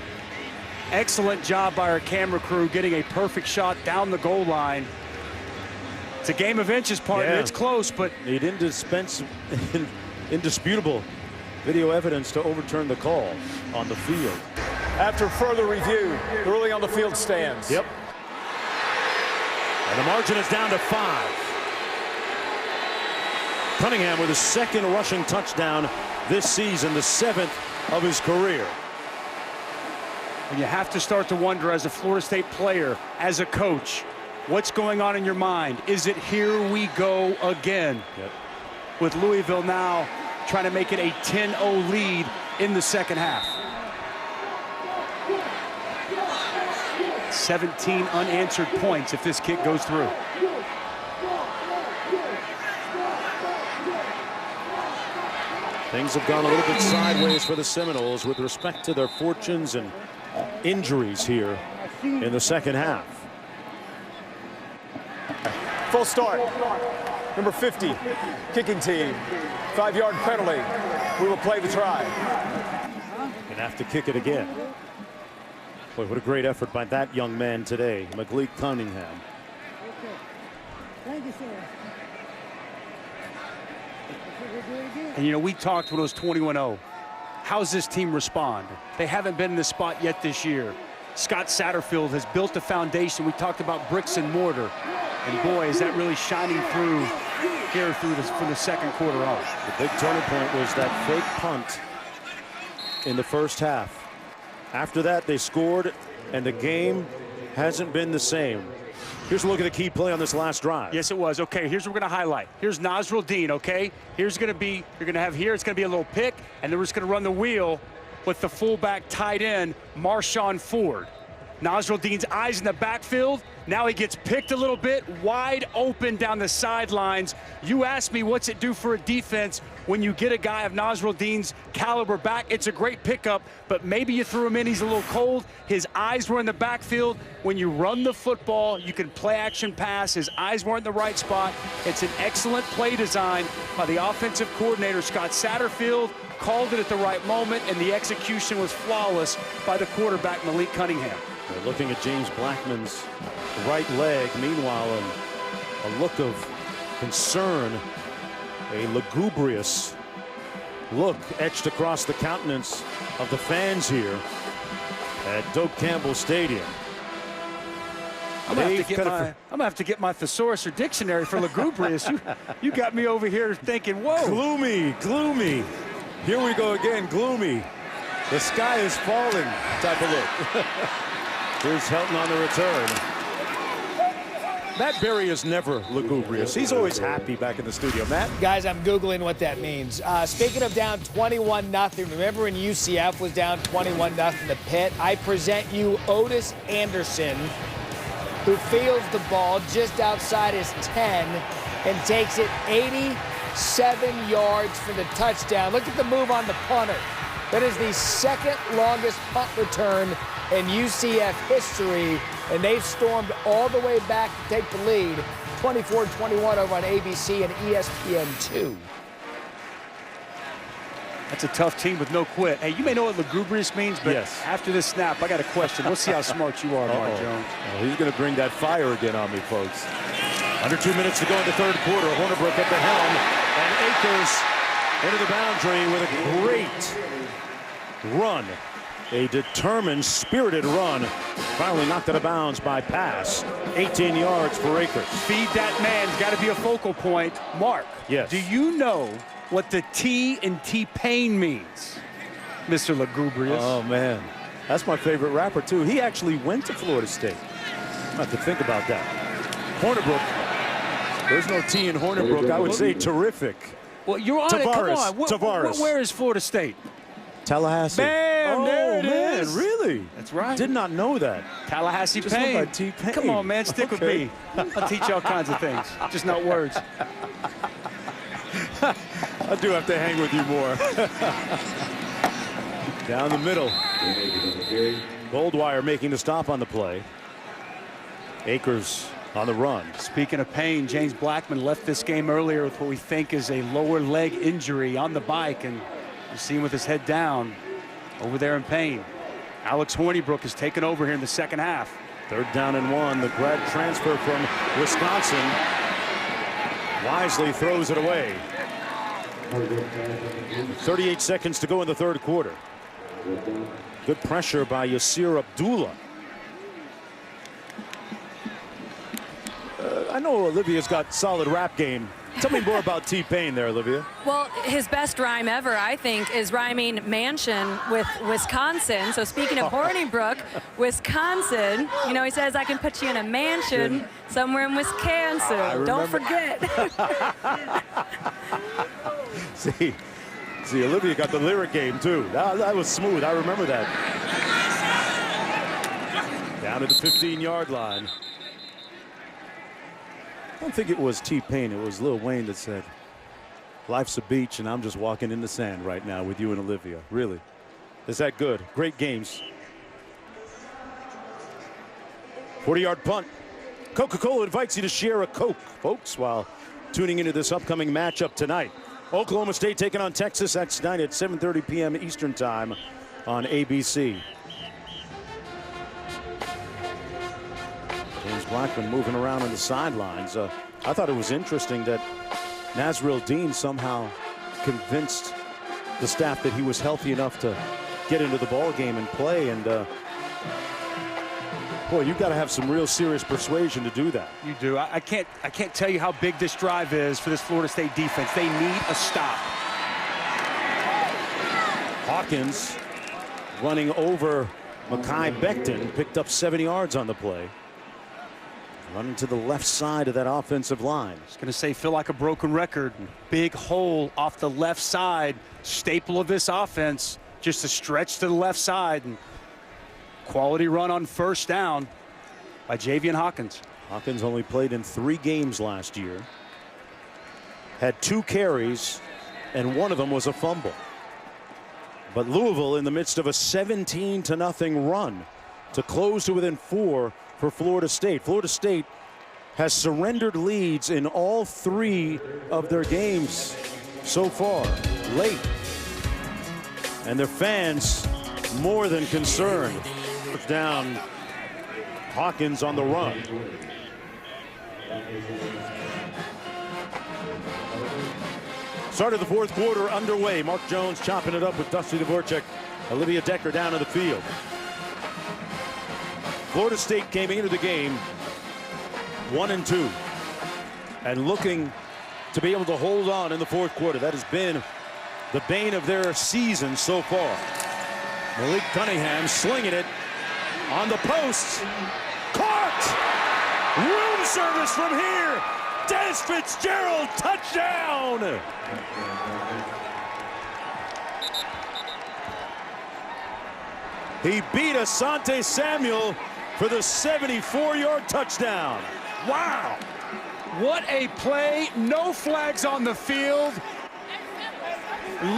Excellent job by our camera crew getting a perfect shot down the goal line. It's a game of inches, partner. It's close, but he didn't dispense indisputable video evidence to overturn the call on the field. After further review, the ruling on the field stands. Yep. And the margin is down to 5. Cunningham with his 2nd rushing touchdown this season, the 7th of his career. And you have to start to wonder, as a Florida State player, as a coach, what's going on in your mind? Is it here we go again? Yep. With Louisville now trying to make it a 10-0 lead in the second half. 17 unanswered points if this kick goes through. Things have gone a little bit sideways for the Seminoles with respect to their fortunes and injuries here in the second half. Full start. Number 50, kicking team. 5-yard penalty. We will play the try. Gonna have to kick it again. Boy, what a great effort by that young man today, Malik Cunningham. Thank you, sir. And, you know, we talked when it was 21-0. How's this team respond? They haven't been in this spot yet this year. Scott Satterfield has built a foundation. We talked about bricks and mortar. And, boy, is that really shining through here from the second quarter on. The big turning point was that fake punt in the first half. After that, they scored, and the game hasn't been the same. Here's a look at the key play on this last drive. Yes, it was. Okay, here's what we're going to highlight. Here's Nasrul Dean, okay? Here's going to be, you're going to have here, it's going to be a little pick, and then we're just going to run the wheel with the fullback tight end, Marshawn Ford. Nasrul Dean's eyes in the backfield. Now he gets picked a little bit, wide open down the sidelines. You asked me, what's it do for a defense when you get a guy of Nasrul Dean's caliber back? It's a great pickup, but maybe you threw him in, he's a little cold. His eyes were in the backfield. When you run the football, you can play action pass. His eyes weren't in the right spot. It's an excellent play design by the offensive coordinator, Scott Satterfield. Called it at the right moment, and the execution was flawless by the quarterback, Malik Cunningham. They're looking at James Blackmon's right leg. Meanwhile, a look of concern, a lugubrious look etched across the countenance of the fans here at Doak Campbell Stadium. I'm gonna have to get my thesaurus or dictionary for lugubrious. You got me over here thinking, whoa. Gloomy, gloomy. Here we go again, gloomy. The sky is falling type of look. Here's Helton on the return. Matt Berry is never lugubrious. He's always happy back in the studio. Matt? Guys, I'm Googling what that means. Speaking of down 21-0, remember when UCF was down 21-0 to Pitt? I present you Otis Anderson, who fields the ball just outside his 10 and takes it 87 yards for the touchdown. Look at the move on the punter. That is the second longest punt return in UCF history, and they've stormed all the way back to take the lead, 24-21 over on ABC and ESPN2. That's a tough team with no quit. Hey, you may know what lugubrious means, but yes. After this snap, I got a question. We'll see how smart you are, Mark Jones. Oh, he's going to bring that fire again on me, folks. Under 2 minutes to go in the third quarter. Hornibrook at the helm, and Akers into the boundary with a great run. A determined, spirited run. Finally knocked out of bounds by pass. 18 yards for Akers. Feed that man's got to be a focal point. Mark, yes. Do you know what the T in T-Pain means, Mr. Lugubrious? Oh, man. That's my favorite rapper, too. He actually went to Florida State. I have to think about that. Hornibrook. There's no T in Hornibrook. I would say terrific. Well, you're on Tavares. it. Come on. Tavares. Where is Florida State? Tallahassee. Bam, there it is. Really? That's right. Did not know that. Tallahassee Just Pain. went by T-Pain. Come on, man. Stick with me. I'll teach you all kinds of things. Just not words. I do have to hang with you more. Down the middle. Goldwire making the stop on the play. Akers on the run. Speaking of pain, James Blackmon left this game earlier with what we think is a lower leg injury on the bike, and you see him with his head down over there in pain. Alex Hornibrook has taken over here in the second half. 3rd down and 1. The grad transfer from Wisconsin wisely throws it away. 38 seconds to go in the third quarter. Good pressure by Yasir Abdullah. I know Olivia's got solid rap game. Tell me more about T-Pain there, Olivia. Well, his best rhyme ever, I think, is rhyming mansion with Wisconsin. So speaking of Hornibrook, Wisconsin, you know, he says, I can put you in a mansion somewhere in Wisconsin. Don't forget. See, Olivia got the lyric game, too. That was smooth. I remember that. Down to the 15-yard line. I don't think it was T-Pain. It was Lil Wayne that said, life's a beach and I'm just walking in the sand right now with you and Olivia. Really. Is that good? Great games. 40-yard punt. Coca-Cola invites you to share a Coke, folks, while tuning into this upcoming matchup tonight. Oklahoma State taking on Texas. That's tonight at 7:30 p.m. Eastern time on ABC. James Blackmon moving around on the sidelines. I thought it was interesting that Nazril Dean somehow convinced the staff that he was healthy enough to get into the ball game and play. And boy, you've got to have some real serious persuasion to do that. You do. I can't tell you how big this drive is for this Florida State defense. They need a stop. Hawkins running over Mekhi Becton, picked up 7 yards on the play. Running to the left side of that offensive line. I was going to say, feel like a broken record. Big hole off the left side. Staple of this offense. Just a stretch to the left side. And quality run on first down by Javian Hawkins. Hawkins only played in 3 games last year. Had 2 carries, and one of them was a fumble. But Louisville in the midst of a 17-0 run to close to within 4 for Florida State. Florida State has surrendered leads in all 3 of their games so far, late. And their fans more than concerned. Down, Hawkins on the run. Start of the 4th quarter underway. Mark Jones chopping it up with Dusty Dvorak. Olivia Decker down in the field. Florida State came into the game 1-2 and looking to be able to hold on in the 4th quarter. That has been the bane of their season so far. Malik Cunningham slinging it on the post. Caught! Room service from here. Des Fitzgerald, touchdown! He beat Asante Samuel for the 74-yard touchdown. Wow! What a play. No flags on the field.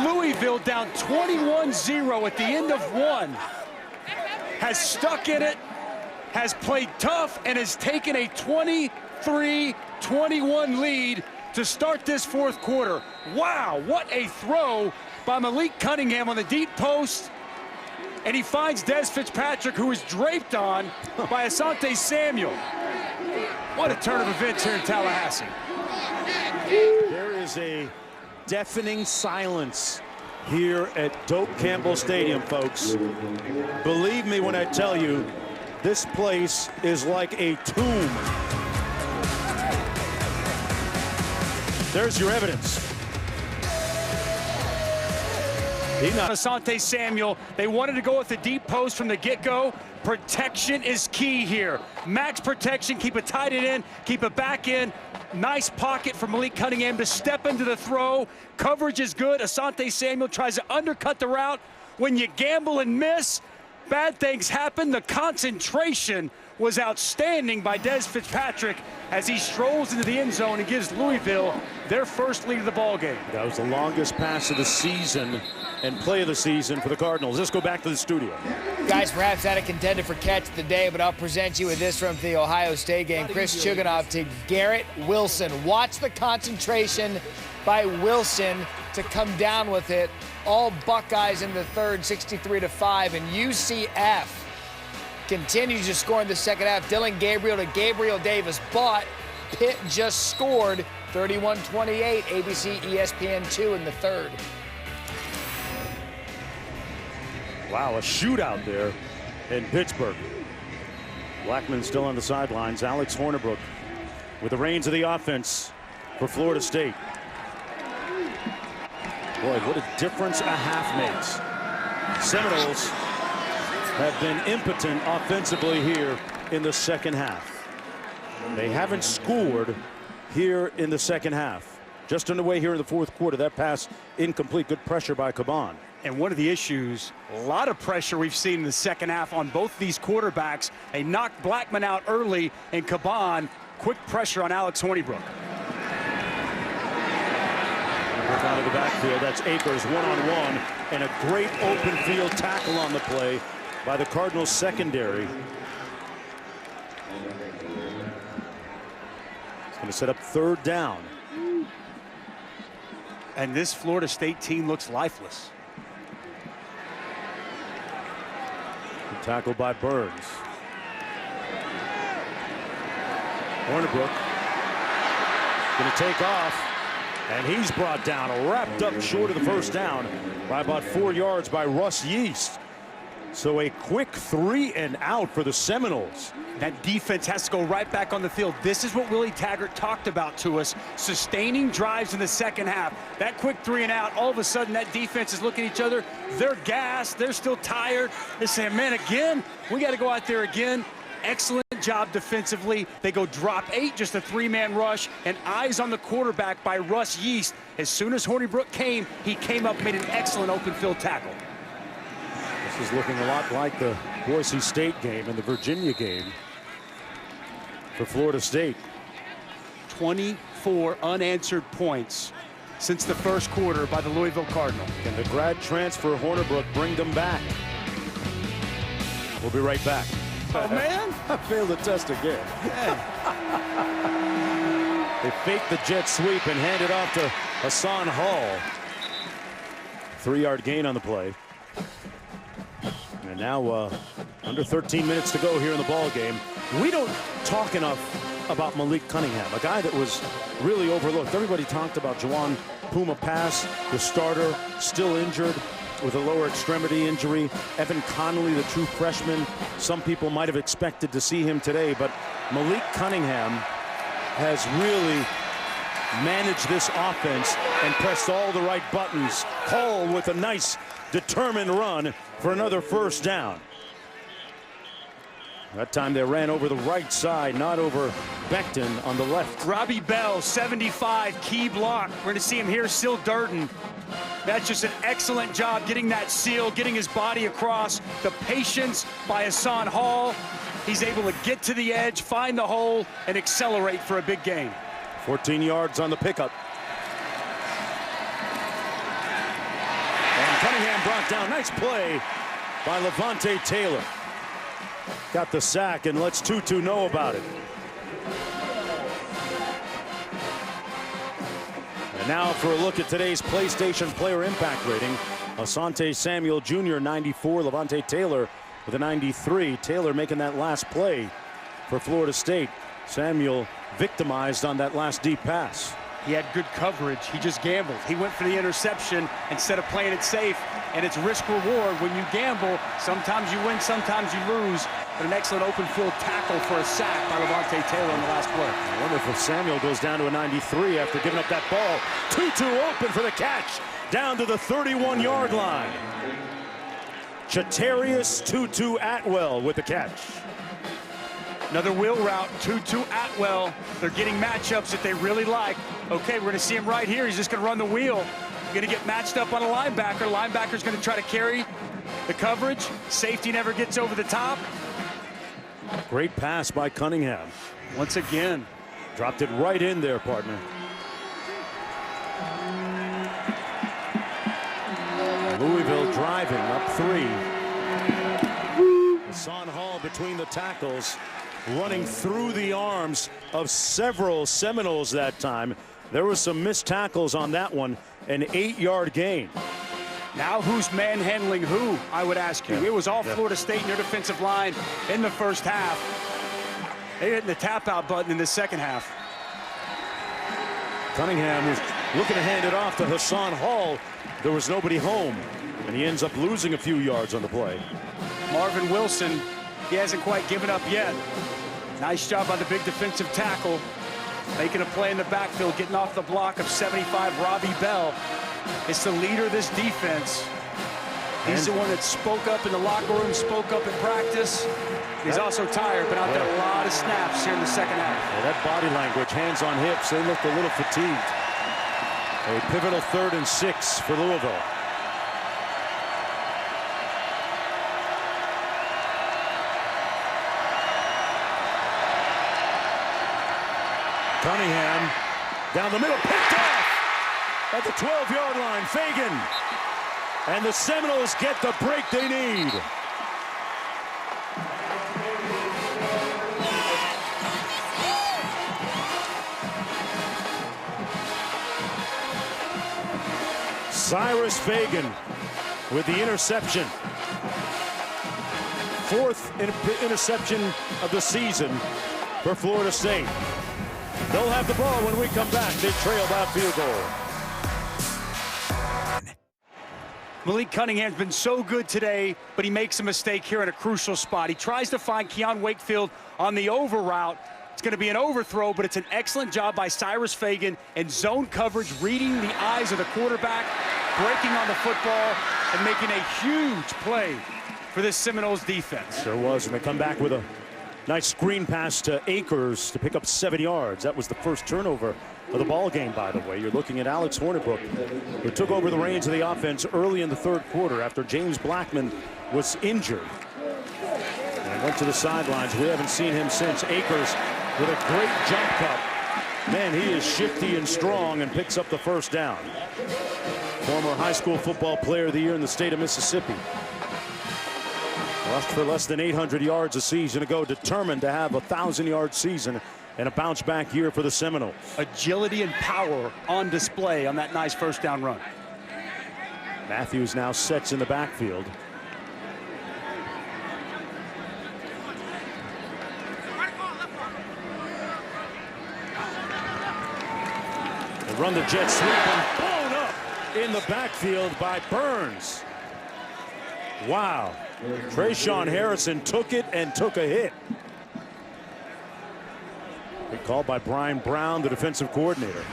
Louisville down 21-0 at the end of 1. Has stuck in it, has played tough, and has taken a 23-21 lead to start this 4th quarter. Wow, what a throw by Malik Cunningham on the deep post. And he finds Des Fitzpatrick, who is draped on by Asante Samuel. What a turn of events here in Tallahassee. There is a deafening silence here at Doak Campbell Stadium, folks. Believe me when I tell you, this place is like a tomb. There's your evidence. Asante Samuel, they wanted to go with the deep post from the get-go. Protection is key here. Max protection, keep it tight in, keep it back in. Nice pocket for Malik Cunningham to step into the throw. Coverage is good. Asante Samuel tries to undercut the route. When you gamble and miss, bad things happen. The concentration was outstanding by Des Fitzpatrick as he strolls into the end zone and gives Louisville their first lead of the ball game. That was the longest pass of the season and play of the season for the Cardinals. Let's go back to the studio. Guys, perhaps not a contender for catch of the day, but I'll present you with this from the Ohio State game. Chris Chugunov to Garrett Wilson. Watch the concentration by Wilson to come down with it. All Buckeyes in the 3rd, 63-5, and UCF continues to score in the 2nd half. Dylan Gabriel to Gabriel Davis, but Pitt just scored 31-28, ABC ESPN 2 in the 3rd. Wow, a shootout there in Pittsburgh. Blackmon still on the sidelines. Alex Hornibrook with the reins of the offense for Florida State. Boy, what a difference a half makes. Seminoles have been impotent offensively here in the 2nd half. They haven't scored here in the 2nd half. Just underway here in the 4th quarter. That pass incomplete. Good pressure by Caban. And one of the issues, a lot of pressure we've seen in the 2nd half on both these quarterbacks. They knocked Blackmon out early, and Caban, quick pressure on Alex Hornibrook. Out of the backfield, that's Akers one-on-one, and a great open field tackle on the play by the Cardinals secondary. It's going to set up 3rd down. And this Florida State team looks lifeless. Tackled by Burns. Hornibrook going to take off, and he's brought down, wrapped up short of the first down by about 4 yards by Russ Yeast. So a quick 3 and out for the Seminoles. That defense has to go right back on the field. This is what Willie Taggart talked about to us, sustaining drives in the second half. That quick 3 and out, all of a sudden that defense is looking at each other. They're gassed, they're still tired. They're saying, man, again, we got to go out there again. Excellent job defensively. They go drop 8, just a 3-man rush, and eyes on the quarterback by Russ Yeast. As soon as Hornibrook came, he came up, made an excellent open field tackle. This is looking a lot like the Boise State game and the Virginia game for Florida State. 24 unanswered points since the first quarter by the Louisville Cardinals. Can the grad transfer Hornibrook bring them back? We'll be right back. Oh, man. I failed the test again. They fake the jet sweep and hand it off to Hassan Hall. 3-yard gain on the play. And now under 13 minutes to go here in the ball game. We don't talk enough about Malik Cunningham, a guy that was really overlooked. Everybody talked about Juwan Puma Pass, the starter, still injured with a lower extremity injury. Evan Connolly, the true freshman. Some people might have expected to see him today, but Malik Cunningham has really managed this offense and pressed all the right buttons. Hall with a nice, determined run for another first down. That time they ran over the right side, not over Becton on the left. Robbie Bell, 75, key block. We're going to see him here, Sil Durden. That's just an excellent job getting that seal, getting his body across. The patience by Hassan Hall. He's able to get to the edge, find the hole, and accelerate for a big gain. 14 yards on the pickup. And Cunningham brought down. Nice play by Levante Taylor. Got the sack, and let's Tutu know about it. And now for a look at today's PlayStation Player Impact rating. Asante Samuel Jr., 94. Levante Taylor with a 93. Taylor making that last play for Florida State. Samuel victimized on that last deep pass. He had good coverage. He just gambled. He went for the interception instead of playing it safe. And it's risk reward when you gamble. Sometimes you win, sometimes you lose. But an excellent open field tackle for a sack by Levante Taylor in the last play. I wonder if Samuel goes down to a 93 after giving up that ball. Tutu open for the catch down to the 31-yard line. Chatarius Tutu Atwell with the catch. Another wheel route, Tutu Atwell. They're getting matchups that they really like. Okay, we're going to see him right here. He's just going to run the wheel. Going to get matched up on a linebacker. Linebacker's going to try to carry the coverage. Safety never gets over the top. Great pass by Cunningham. Once again. Dropped it right in there, partner. Louisville driving up 3. Hassan Hall between the tackles, running through the arms of several Seminoles that time. There was some missed tackles on that one. An 8-yard gain. Now who's manhandling who, I would ask you. Yeah. It was all Florida State in their defensive line in the first half. They hit the tap-out button in the second half. Cunningham was looking to hand it off to Hassan Hall. There was nobody home, and he ends up losing a few yards on the play. Marvin Wilson, he hasn't quite given up yet. Nice job by the big defensive tackle. Making a play in the backfield, getting off the block of 75, Robbie Bell. It's the leader of this defense. He's the one that spoke up in the locker room, spoke up in practice. He's also tired, but out there a lot of snaps here in the second half. Yeah, that body language, hands on hips, they looked a little fatigued. A pivotal 3rd and 6 for Louisville. Cunningham down the middle, picked off at the 12-yard line. Fagan. And the Seminoles get the break they need. Cyrus Fagan with the interception. 4th interception of the season for Florida State. They'll have the ball when we come back. They trail by field goal. Malik Cunningham's been so good today, but he makes a mistake here in a crucial spot. He tries to find Keon Wakefield on the over route. It's going to be an overthrow, but it's an excellent job by Cyrus Fagan in zone coverage, reading the eyes of the quarterback, breaking on the football, and making a huge play for this Seminoles defense. Sure was, and they come back with a nice screen pass to Akers to pick up 7 yards. That was the first turnover of the ball game, by the way. You're looking at Alex Hornibrook, who took over the reins of the offense early in the third quarter after James Blackmon was injured. And went to the sidelines. We haven't seen him since. Akers with a great jump cut. Man, he is shifty and strong and picks up the first down. Former high school football player of the year in the state of Mississippi. Rushed for less than 800 yards a season ago, determined to have a 1,000-yard season and a bounce-back year for the Seminoles. Agility and power on display on that nice first down run. Matthews now sets in the backfield. They run the jet sweep and blown up in the backfield by Burns. Wow. Trayshawn Harrison took it and took a hit. Good call by Brian Brown, the defensive coordinator.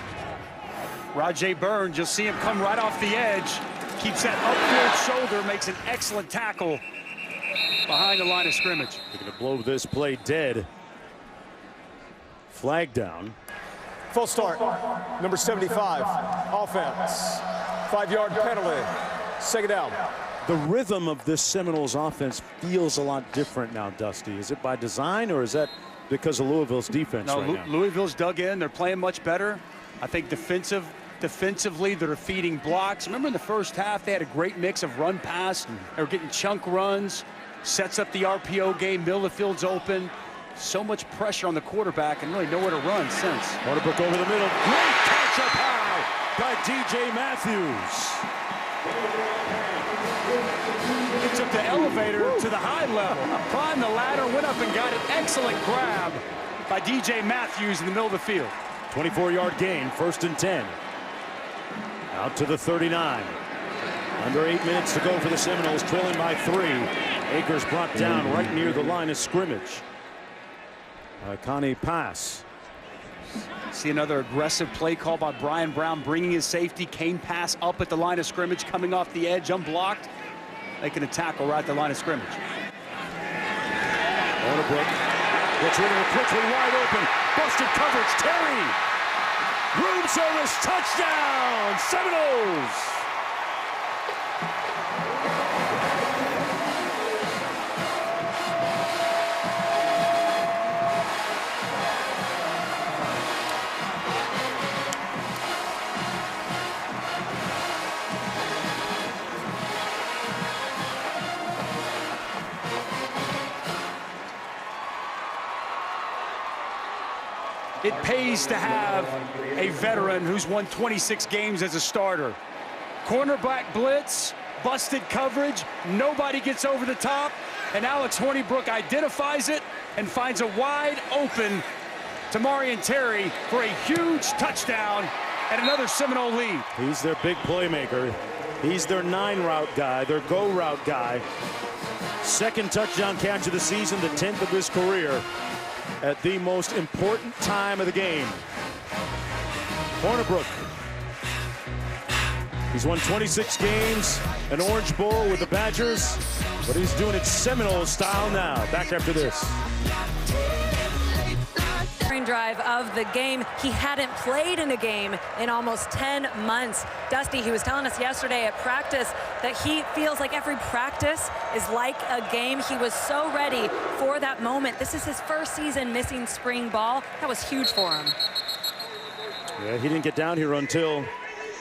Rajay Burns, you'll see him come right off the edge. Keeps that upfield shoulder, makes an excellent tackle behind the line of scrimmage. They're going to blow this play dead. Flag down. Full start. Number 75, offense. 5-yard penalty. Second down. The rhythm of this Seminoles offense feels a lot different now, Dusty. Is it by design, or is that because of Louisville's defense No, right now? Louisville's dug in. They're playing much better. I think defensively, they're feeding blocks. Remember in the first half, they had a great mix of run pass. They were getting chunk runs, sets up the RPO game, middle of the field's open. So much pressure on the quarterback and really nowhere to run since. Hornibrook over the middle. Great catch up high by DJ Matthews. He took the elevator to the high level, climbed the ladder, went up and got an excellent grab by DJ Matthews in the middle of the field. 24-yard gain, 1st and 10. Out to the 39. Under 8 minutes to go for the Seminoles, trailing by 3. Akers brought down right near the line of scrimmage. Connie pass. See another aggressive play call by Brian Brown, bringing his safety. Kane pass up at the line of scrimmage, coming off the edge, unblocked, making a tackle right at the line of scrimmage. Hornibrook gets rid of it quickly, wide open. Busted coverage, Terry. Room service, touchdown, Seminoles. It pays to have a veteran who's won 26 games as a starter. Cornerback blitz, busted coverage, nobody gets over the top, and Alex Hornibrook identifies it and finds a wide open Tamarian Terry for a huge touchdown and another Seminole lead. He's their big playmaker. He's their 9-route guy, their go route guy. 2nd touchdown catch of the season, the 10th of his career, at the most important time of the game. Hornibrook. He's won 26 games, an Orange Bowl with the Badgers, but he's doing it Seminole style now. Back after this. Drive of the game. He hadn't played in a game in almost 10 months. Dusty, he was telling us yesterday at practice that he feels like every practice is like a game. He was so ready for that moment. This is his first season missing spring ball. That was huge for him. Yeah, he didn't get down here until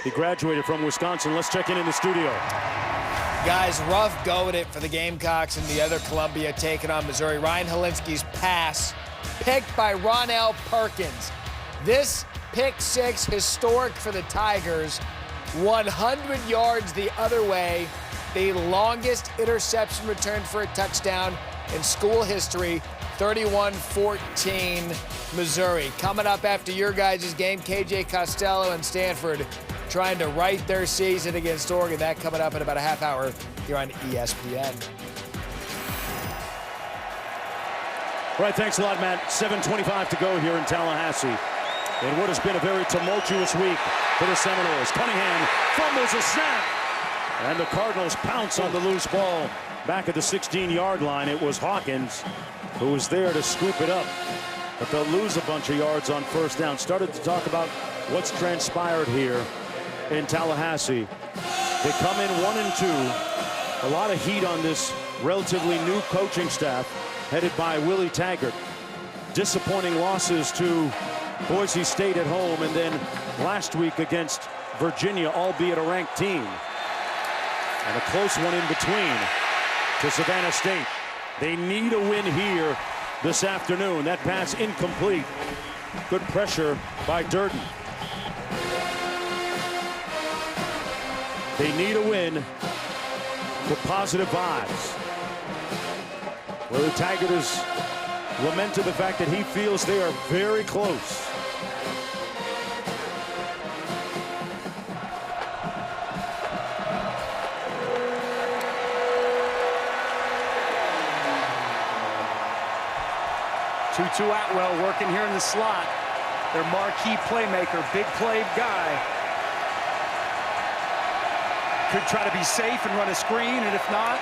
he graduated from Wisconsin. Let's check in the studio. Guys, rough go at it for the Gamecocks and the other Columbia taking on Missouri. Ryan Helinski's pass picked by Ronell Perkins. This pick six, historic for the Tigers. 100 yards the other way. The longest interception returned for a touchdown in school history. 31-14 Missouri. Coming up after your guys' game, KJ Costello and Stanford trying to right their season against Oregon. That coming up in about a half hour here on ESPN. All right, thanks a lot, Matt. 7:25 to go here in Tallahassee. In what has been a very tumultuous week for the Seminoles. Cunningham fumbles a snap. And the Cardinals pounce on the loose ball back at the 16-yard line. It was Hawkins who was there to scoop it up. But they'll lose a bunch of yards on first down. Started to talk about what's transpired here in Tallahassee. They come in 1-2. A lot of heat on this relatively new coaching staff headed by Willie Taggart. Disappointing losses to Boise State at home, and then last week against Virginia, albeit a ranked team. And a close one in between to Savannah State. They need a win here this afternoon. That pass incomplete. Good pressure by Durden. They need a win for positive vibes. Willie Taggart has lamented the fact that he feels they are very close. Tutu Atwell working here in the slot. Their marquee playmaker, big play guy. Could try to be safe and run a screen, and if not,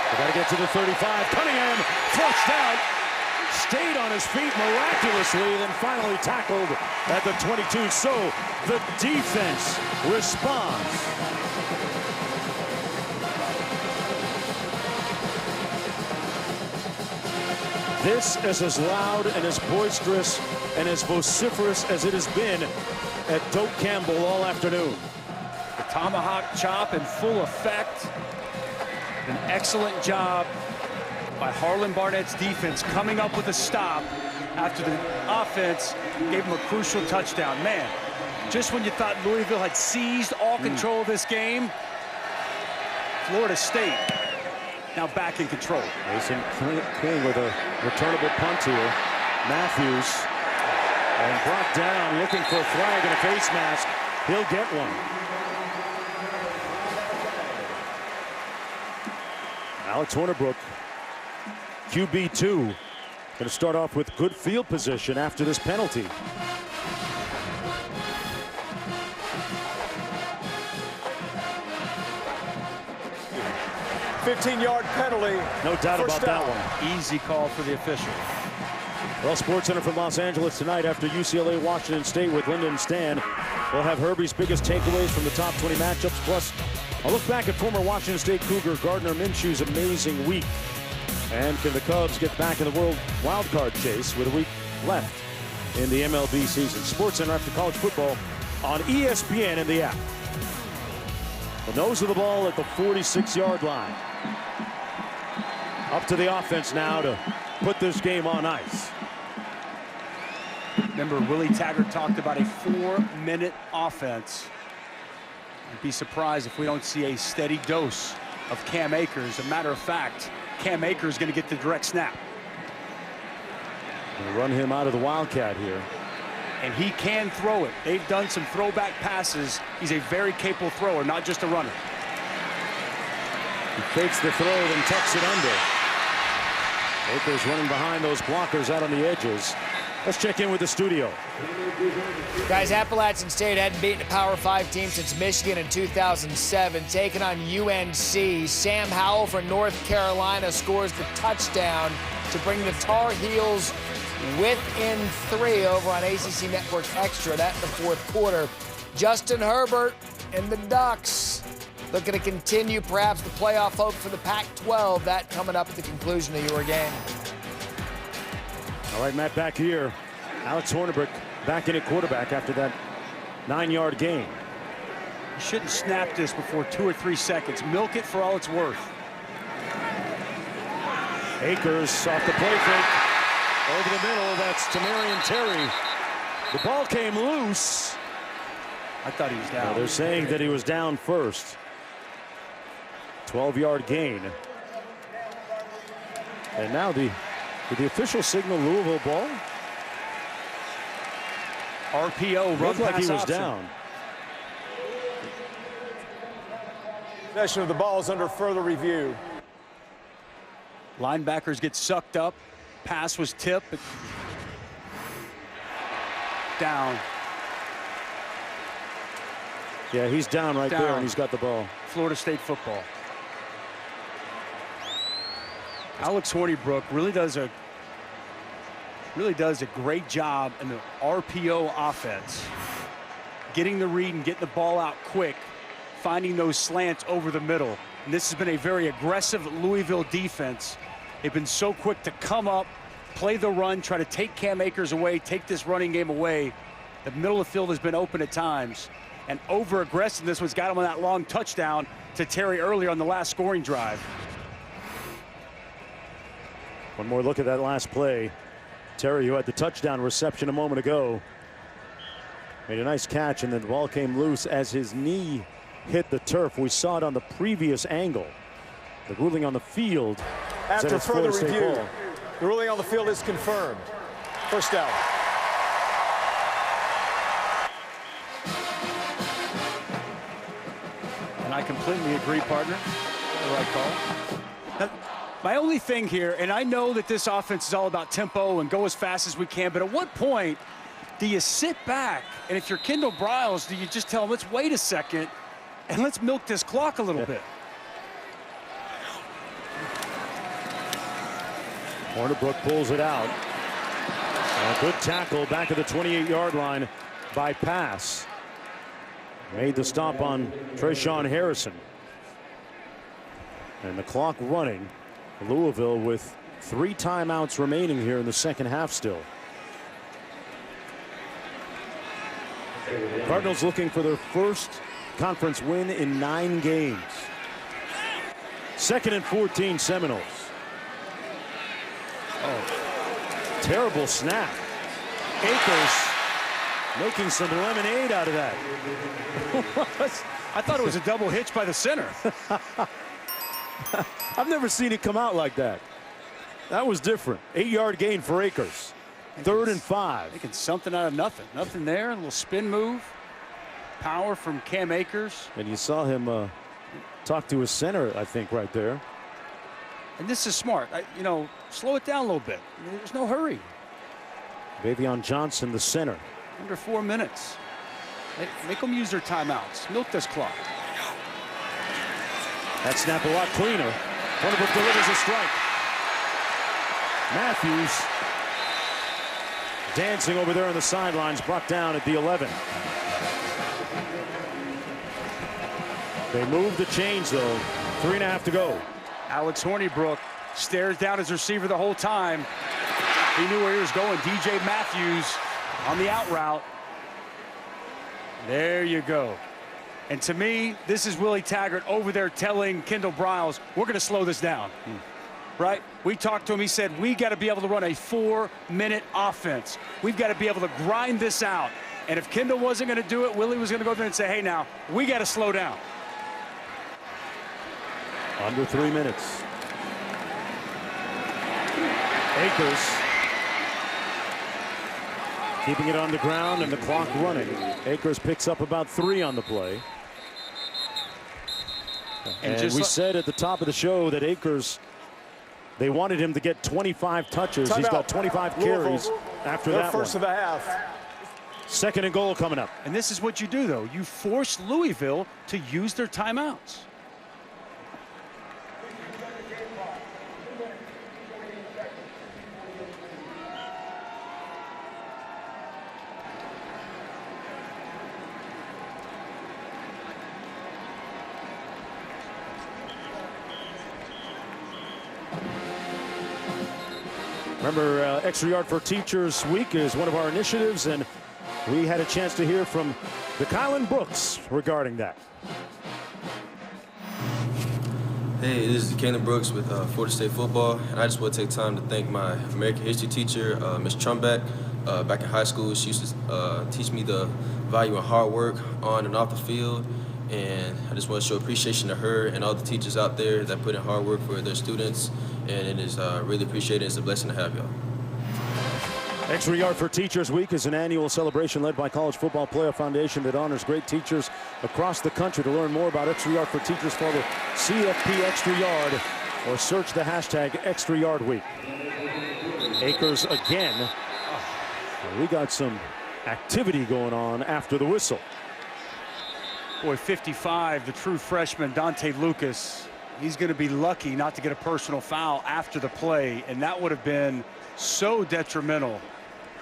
they got to get to the 35. Cunningham flushed out, stayed on his feet miraculously, then finally tackled at the 22. So the defense responds. This is as loud and as boisterous and as vociferous as it has been at Doak Campbell all afternoon. The tomahawk chop in full effect. An excellent job by Harlan Barnett's defense coming up with a stop after the offense gave him a crucial touchdown. Man, just when you thought Louisville had seized all control of this game, Florida State now back in control. Mason King with a returnable punt here. Matthews, and brought down, looking for a flag and a face mask. He'll get one. Alex Hornibrook, QB2, going to start off with good field position after this penalty. $15-yard penalty. No doubt about that one. Easy call for the official. Well, SportsCenter from Los Angeles tonight after UCLA Washington State with Lyndon and Stan. We'll have Herbie's biggest takeaways from the top 20 matchups, plus a look back at former Washington State Cougar Gardner Minshew's amazing week. And can the Cubs get back in the world wildcard chase with a week left in the MLB season? SportsCenter after college football on ESPN and the app. The nose of the ball at the 46-yard line. Up to the offense now to put this game on ice. Remember, Willie Taggart talked about a 4-minute offense. I'd be surprised if we don't see a steady dose of Cam Akers. As a matter of fact, Cam Akers is going to get the direct snap. Gonna run him out of the Wildcat here. And he can throw it. They've done some throwback passes. He's a very capable thrower, not just a runner. He fakes the throw, then tucks it under. Akers running behind those blockers out on the edges. Let's check in with the studio. Guys, Appalachian State hadn't beaten a Power 5 team since Michigan in 2007, taking on UNC. Sam Howell from North Carolina scores the touchdown to bring the Tar Heels within 3 over on ACC Network Extra. That in the fourth quarter. Justin Herbert and the Ducks looking to continue perhaps the playoff hope for the Pac-12. That coming up at the conclusion of your game. All right, Matt, back here. Alex Hornibrook back in at quarterback after that 9-yard gain. You shouldn't snap this before 2 or 3 seconds. Milk it for all it's worth. Akers off the play fake. Over the middle, that's Tamarian Terry. The ball came loose. I thought he was down. Well, they're saying that he was down first. 12-yard gain. And now the Did the official signal Louisville ball? RPO, run Looked like pass he was option. down. Possession of the ball is under further review. Linebackers get sucked up. Pass was tipped. Down. Yeah, he's down right there, and he's got the ball. Florida State football. Alex Hornibrook really does a great job in the RPO offense, getting the read and getting the ball out quick, finding those slants over the middle. And this has been a very aggressive Louisville defense. They've been so quick to come up, play the run, try to take Cam Akers away, take this running game away. The middle of the field has been open at times. And over-aggressiveness was got him on that long touchdown to Terry earlier on the last scoring drive. One more look at that last play. Terry, who had the touchdown reception a moment ago, made a nice catch, and then the ball came loose as his knee hit the turf. We saw it on the previous angle. The ruling on the field. After further review, the ruling on the field is confirmed. First down. And I completely agree, partner. The right call. Now, my only thing here, and I know that this offense is all about tempo and go as fast as we can, but at what point do you sit back? And if you're Kendall Briles, do you just tell him, let's wait a second and let's milk this clock a little bit? Hornibrook pulls it out. And a good tackle back at the 28-yard line by Pass. Made the stop on Trayshawn Harrison. And the clock running. Louisville with 3 timeouts remaining here in the second half still. Cardinals looking for their first conference win in 9 games. 2nd and 14 Seminoles. Oh, terrible snap. Akers making some lemonade out of that. I thought it was a double hitch by the center. I've never seen it come out like that. That was different. 8-yard gain for Akers. 3rd and 5. Making something out of nothing. Nothing there. A little spin move. Power from Cam Akers. And you saw him talk to his center, I think, right there. And this is smart. You know, slow it down a little bit. There's no hurry. Bavion Johnson, the center. Under 4 minutes. Make them use their timeouts. Milk this clock. That snap a lot cleaner. Hornibrook delivers a strike. Matthews dancing over there on the sidelines, brought down at the 11. They move the chains, though. 3.5 to go. Alex Hornibrook stares down his receiver the whole time. He knew where he was going. DJ Matthews on the out route. There you go. And to me, this is Willie Taggart over there telling Kendall Briles, we're going to slow this down. Right? We talked to him. He said, we got to be able to run a 4-minute offense. We've got to be able to grind this out. And if Kendall wasn't going to do it, Willie was going to go there and say, hey, now, we got to slow down. Under 3 minutes. Akers keeping it on the ground and the clock running. Akers picks up about 3 on the play. And we said at the top of the show that Akers, they wanted him to get 25 touches. He's got 25 carries after that first one. of the half. 2nd and goal coming up. And this is what you do, though. You force Louisville to use their timeouts. Remember, Extra Yard for Teachers Week is one of our initiatives, and we had a chance to hear from the Kylan Brooks regarding that. Hey, this is Kalen Brooks with Florida State Football, and I just want to take time to thank my American history teacher, Ms. Trumbeck. Back in high school, she used to teach me the value of hard work on and off the field, and I just want to show appreciation to her and all the teachers out there that put in hard work for their students, and it is really appreciated. It's a blessing to have y'all. Extra Yard for Teachers Week is an annual celebration led by College Football Playoff Foundation that honors great teachers across the country. To learn more about Extra Yard for Teachers, follow CFP Extra Yard or search the hashtag Extra Yard Week. Akers again. We got some activity going on after the whistle. Boy, 55, the true freshman, Dante Lucas. He's going to be lucky not to get a personal foul after the play, and that would have been so detrimental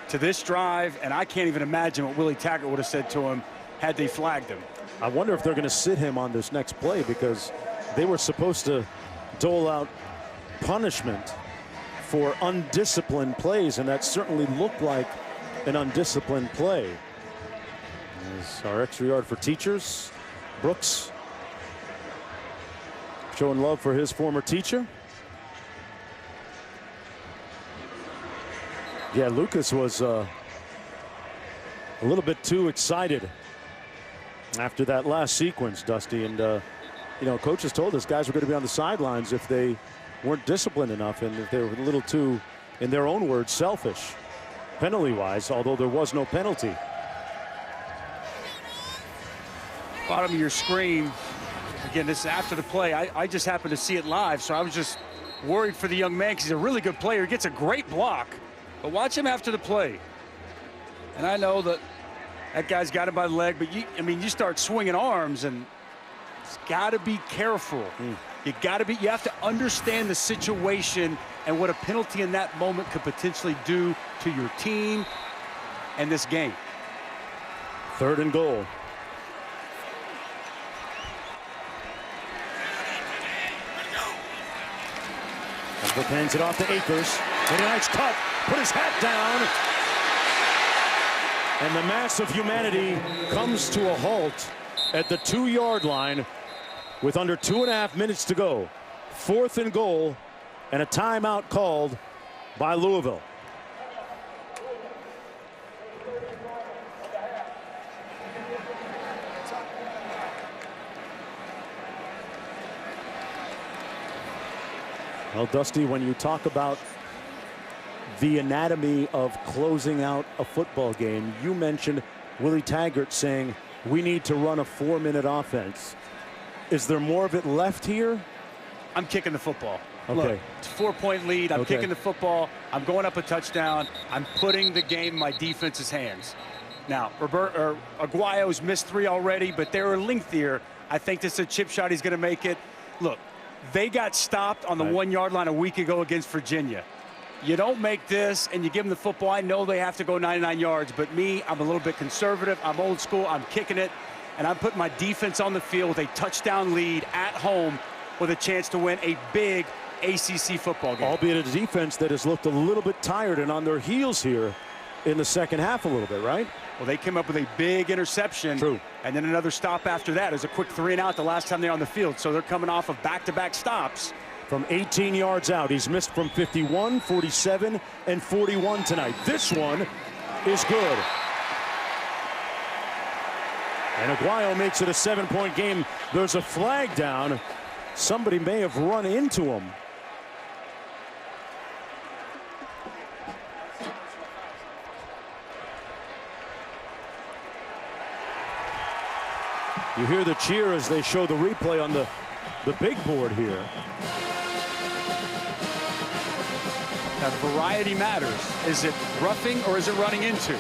to this drive, and I can't even imagine what Willie Taggart would have said to him had they flagged him. I wonder if they're going to sit him on this next play, because they were supposed to dole out punishment for undisciplined plays, and that certainly looked like an undisciplined play. This is our Extra Yard for Teachers. Brooks showing love for his former teacher. Yeah, Lucas was a little bit too excited after that last sequence, Dusty. And, you know, coaches told us guys were going to be on the sidelines if they weren't disciplined enough and if they were a little too, in their own words, selfish, penalty-wise, although there was no penalty. Bottom of your screen. Again, this is after the play. I just happened to see it live, so I was just worried for the young man because he's a really good player. He gets a great block. But watch him after the play. And I know that that guy's got him by the leg, but you start swinging arms, and it's got to be careful. You have to understand the situation and what a penalty in that moment could potentially do to your team and this game. 3rd and goal. Brooks hands it off to Akers. Made a nice cut, put his hat down. And the mass of humanity comes to a halt at the 2-yard line with under 2.5 minutes to go. 4th and goal, and a timeout called by Louisville. Well, Dusty, when you talk about the anatomy of closing out a football game, you mentioned Willie Taggart saying we need to run a 4-minute offense. Is there more of it left here? I'm kicking the football. Okay. Look, it's a 4-point lead. I'm kicking the football. I'm going up a touchdown. I'm putting the game in my defense's hands. Now, Aguayo's missed 3 already, but they were lengthier. I think this is a chip shot. He's going to make it. Look, they got stopped on the 1-yard line a week ago against Virginia. You don't make this and you give them the football. I know they have to go 99 yards, but me, I'm a little bit conservative. I'm old school. I'm kicking it, and I'm putting my defense on the field with a touchdown lead at home with a chance to win a big ACC football game. Albeit a defense that has looked a little bit tired and on their heels here in the second half a little bit, right? Well, they came up with a big interception. True. And then another stop after that. It was a quick 3-and-out the last time they're on the field. So they're coming off of back-to-back stops. From 18 yards out, he's missed from 51, 47, and 41 tonight. This one is good. And Aguayo makes it a 7-point game. There's a flag down. Somebody may have run into him. You hear the cheer as they show the replay on the big board here. Now, variety matters. Is it roughing or is it running into?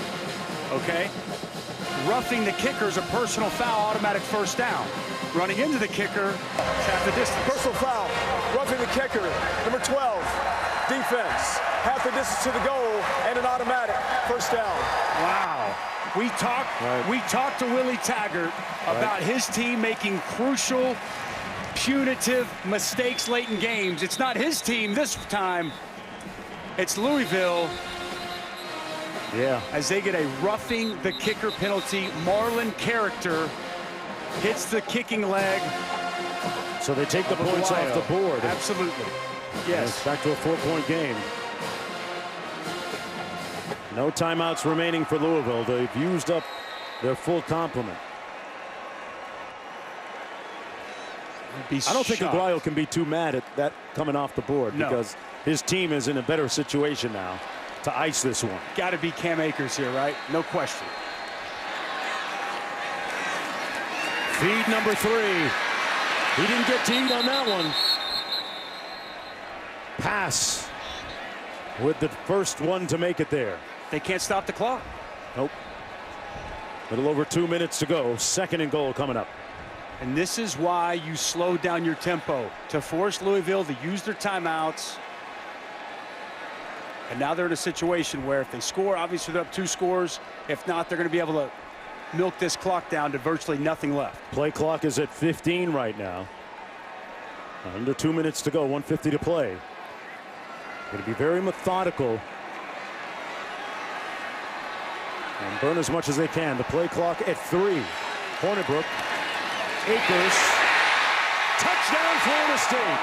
Okay? Roughing the kicker is a personal foul, automatic first down. Running into the kicker is half the distance. Personal foul, roughing the kicker, number 12, defense, half the distance to the goal, and an automatic first down. Wow. We talked to Willie Taggart about his team making crucial, punitive mistakes late in games. It's not his team this time. It's Louisville. Yeah. As they get a roughing the kicker penalty. Marlon Character hits the kicking leg. So they take the points off the board. Absolutely. Yes. Back to a 4-point game. No timeouts remaining for Louisville. They've used up their full complement. I don't think Aguayo can be too mad at that coming off the board because his team is in a better situation now to ice this one. Got to be Cam Akers here, right? No question. Feed number 3. He didn't get to eat on that one. Pass with the first one to make it there. They can't stop the clock. Nope. Little over 2 minutes to go. 2nd and goal coming up. And this is why you slow down your tempo, to force Louisville to use their timeouts. And now they're in a situation where if they score, obviously they're up 2 scores. If not, they're going to be able to milk this clock down to virtually nothing left. Play clock is at 15 right now. Under 2 minutes to go, 1:50 to play. Going to be very methodical and burn as much as they can. The play clock at 3. Hornibrook, Akers, touchdown Florida State.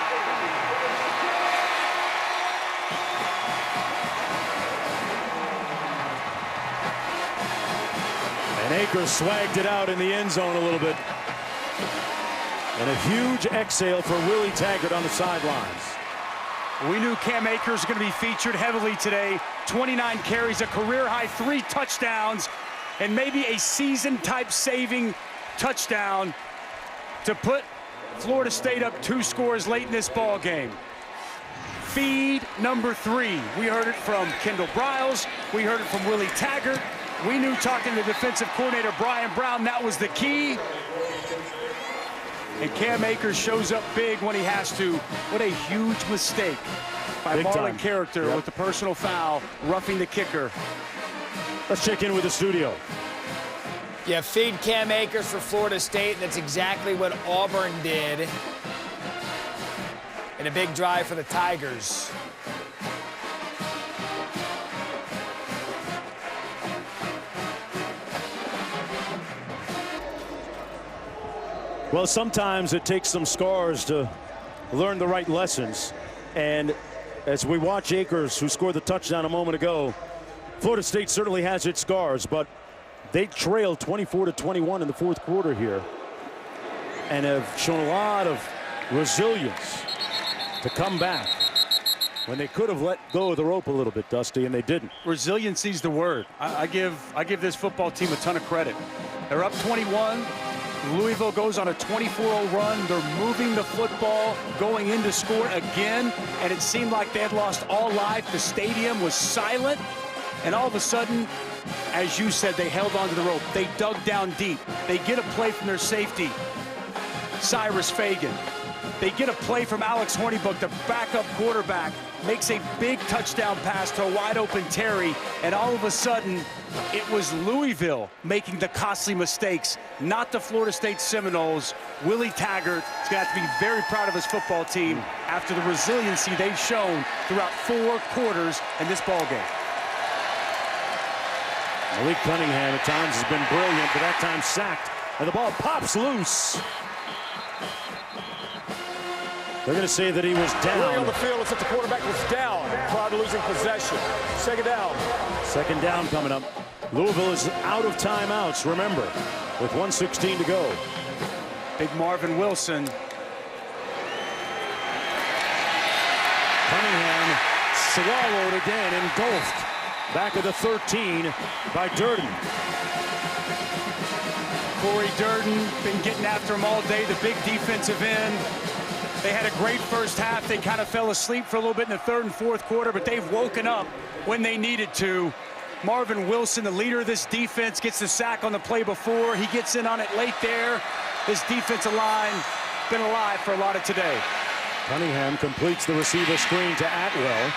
And Akers swagged it out in the end zone a little bit. And a huge exhale for Willie Taggart on the sidelines. We knew Cam Akers was going to be featured heavily today. 29 carries, a career-high 3 touchdowns, and maybe a season-type saving touchdown to put Florida State up 2 scores late in this ball game. Feed number 3. We heard it from Kendall Briles. We heard it from Willie Taggart. We knew, talking to defensive coordinator Brian Brown, that was the key. And Cam Akers shows up big when he has to. What a huge mistake by Marlon Character with the personal foul, roughing the kicker. Let's check in with the studio. Yeah, feed Cam Akers for Florida State. That's exactly what Auburn did in a big drive for the Tigers. Well, sometimes it takes some scars to learn the right lessons. And as we watch Akers, who scored the touchdown a moment ago, Florida State certainly has its scars, but they trailed 24-21 in the 4th quarter here and have shown a lot of resilience to come back when they could have let go of the rope a little bit, Dusty, and they didn't. Resiliency's the word. I give this football team a ton of credit. They're up 21. Louisville goes on a 24-0 run. They're moving the football, going in to score again, and it seemed like they had lost all life. The stadium was silent, and all of a sudden, as you said, they held onto the rope. They dug down deep. They get a play from their safety, Cyrus Fagan. They get a play from Alex Hornibrook, the backup quarterback, makes a big touchdown pass to a wide-open Terry, and all of a sudden, it was Louisville making the costly mistakes, not the Florida State Seminoles. Willie Taggart is going to have to be very proud of his football team after the resiliency they've shown throughout 4 quarters in this ball game. Malik Cunningham at times has been brilliant, but that time sacked, and the ball pops loose. They're going to say that he was down. On the field, it's that the quarterback was down prior to losing possession. 2nd down. 2nd down coming up. Louisville is out of timeouts, remember, with 1:16 to go. Big Marvin Wilson. Cunningham swallowed again, engulfed. Back of the 13 by Durden. Corey Durden been getting after him all day, the big defensive end. They had a great first half. They kind of fell asleep for a little bit in the 3rd and 4th quarter, but they've woken up when they needed to. Marvin Wilson, the leader of this defense, gets the sack on the play before. He gets in on it late there. This defensive line been alive for a lot of today. Cunningham completes the receiver screen to Atwell.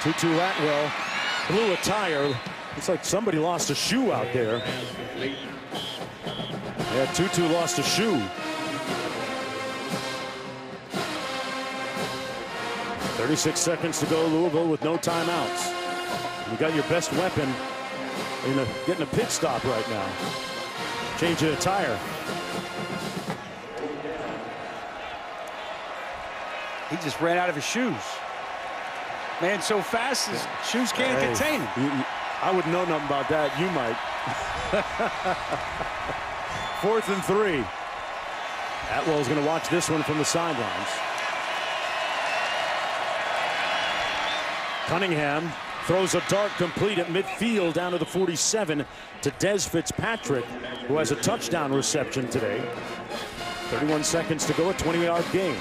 Tutu Atwell blew a tire. Looks like somebody lost a shoe out there. Yeah, Tutu lost a shoe. 36 seconds to go, Louisville with no timeouts. You got your best weapon getting a pit stop right now. Changing a tire. He just ran out of his shoes. Man, so fast his shoes can't contain him. I wouldn't know nothing about that. You might. 4th and 3. Atwell's going to watch this one from the sidelines. Cunningham throws a dart complete at midfield down to the 47 to Des Fitzpatrick, who has a touchdown reception today. 31 seconds to go, a 20-yard gain.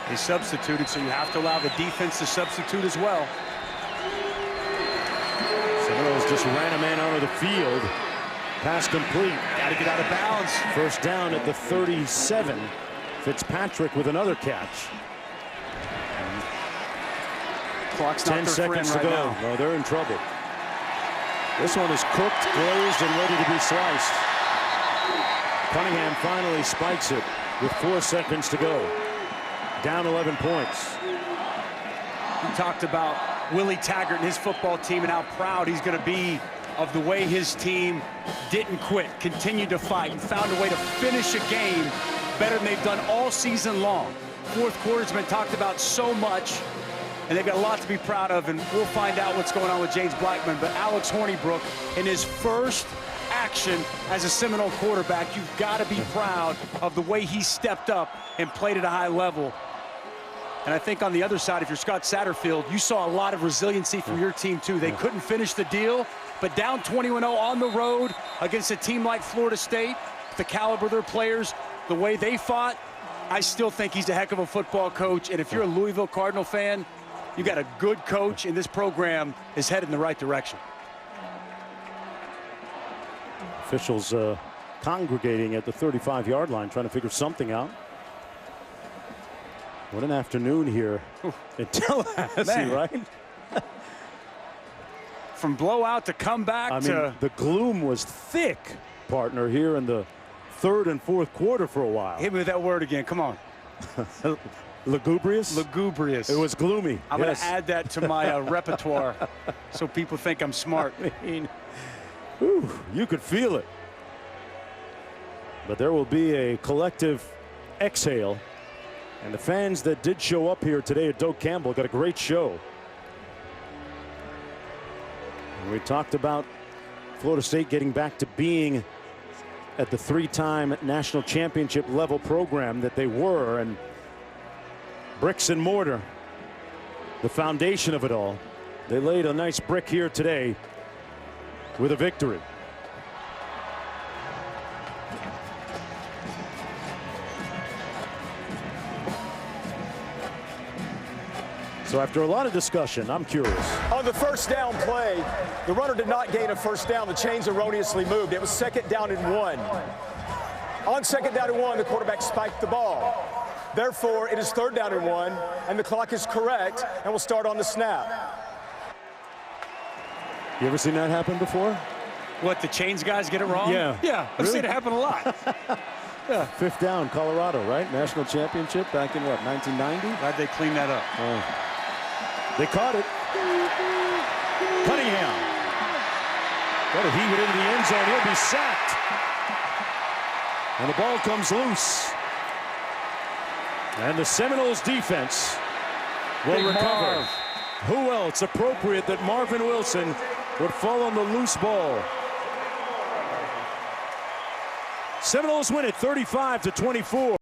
He substituted, so you have to allow the defense to substitute as well. Seminoles just ran a man onto the field. Pass complete. Got to get out of bounds. First down at the 37. Fitzpatrick with another catch. Clock's 10 seconds to go. Now. Oh, they're in trouble. This one is cooked, glazed, and ready to be sliced. Cunningham finally spikes it with 4 seconds to go. Down 11 points. We talked about Willie Taggart and his football team and how proud he's going to be of the way his team didn't quit, continued to fight, and found a way to finish a game better than they've done all season long. Fourth quarter's been talked about so much, and they've got a lot to be proud of, and we'll find out what's going on with James Blackmon. But Alex Hornibrook, in his first action as a Seminole quarterback, you've got to be proud of the way he stepped up and played at a high level. And I think on the other side, if you're Scott Satterfield, you saw a lot of resiliency from your team too. They couldn't finish the deal, but down 21-0 on the road against a team like Florida State, the caliber of their players, the way they fought, I still think he's a heck of a football coach. And if you're a Louisville Cardinal fan, you got a good coach, and this program is headed in the right direction. Officials congregating at the 35-yard line, trying to figure something out. What an afternoon here in Tallahassee, right? From blowout to comeback to... the gloom was thick, partner, here in the third and fourth quarter for a while. Hit me with that word again. Come on. Lugubrious? Lugubrious. It was gloomy. I'm going to add that to my repertoire so people think I'm smart. I mean, whew, you could feel it. But there will be a collective exhale. And the fans that did show up here today at Doak Campbell got a great show. And we talked about Florida State getting back to being at the three-time national championship level program that they were, and bricks and mortar, the foundation of it all. They laid a nice brick here today with a victory. So after a lot of discussion, I'm curious. On the first down play, the runner did not gain a first down. The chains erroneously moved. It was 2nd down and 1. On 2nd down and 1, the quarterback spiked the ball. Therefore, it is 3rd down and 1, and the clock is correct, and we'll start on the snap. You ever seen that happen before? What, the chains guys get it wrong? Yeah. Yeah, I've seen it happen a lot. Yeah. 5th down, Colorado, right? National championship back in, what, 1990? Glad they cleaned that up. They caught it. Cunningham. Got to heave it into the end zone. He'll be sacked. And the ball comes loose. And the Seminoles defense will recover. Who else appropriate that Marvin Wilson would fall on the loose ball? Seminoles win it 35-24.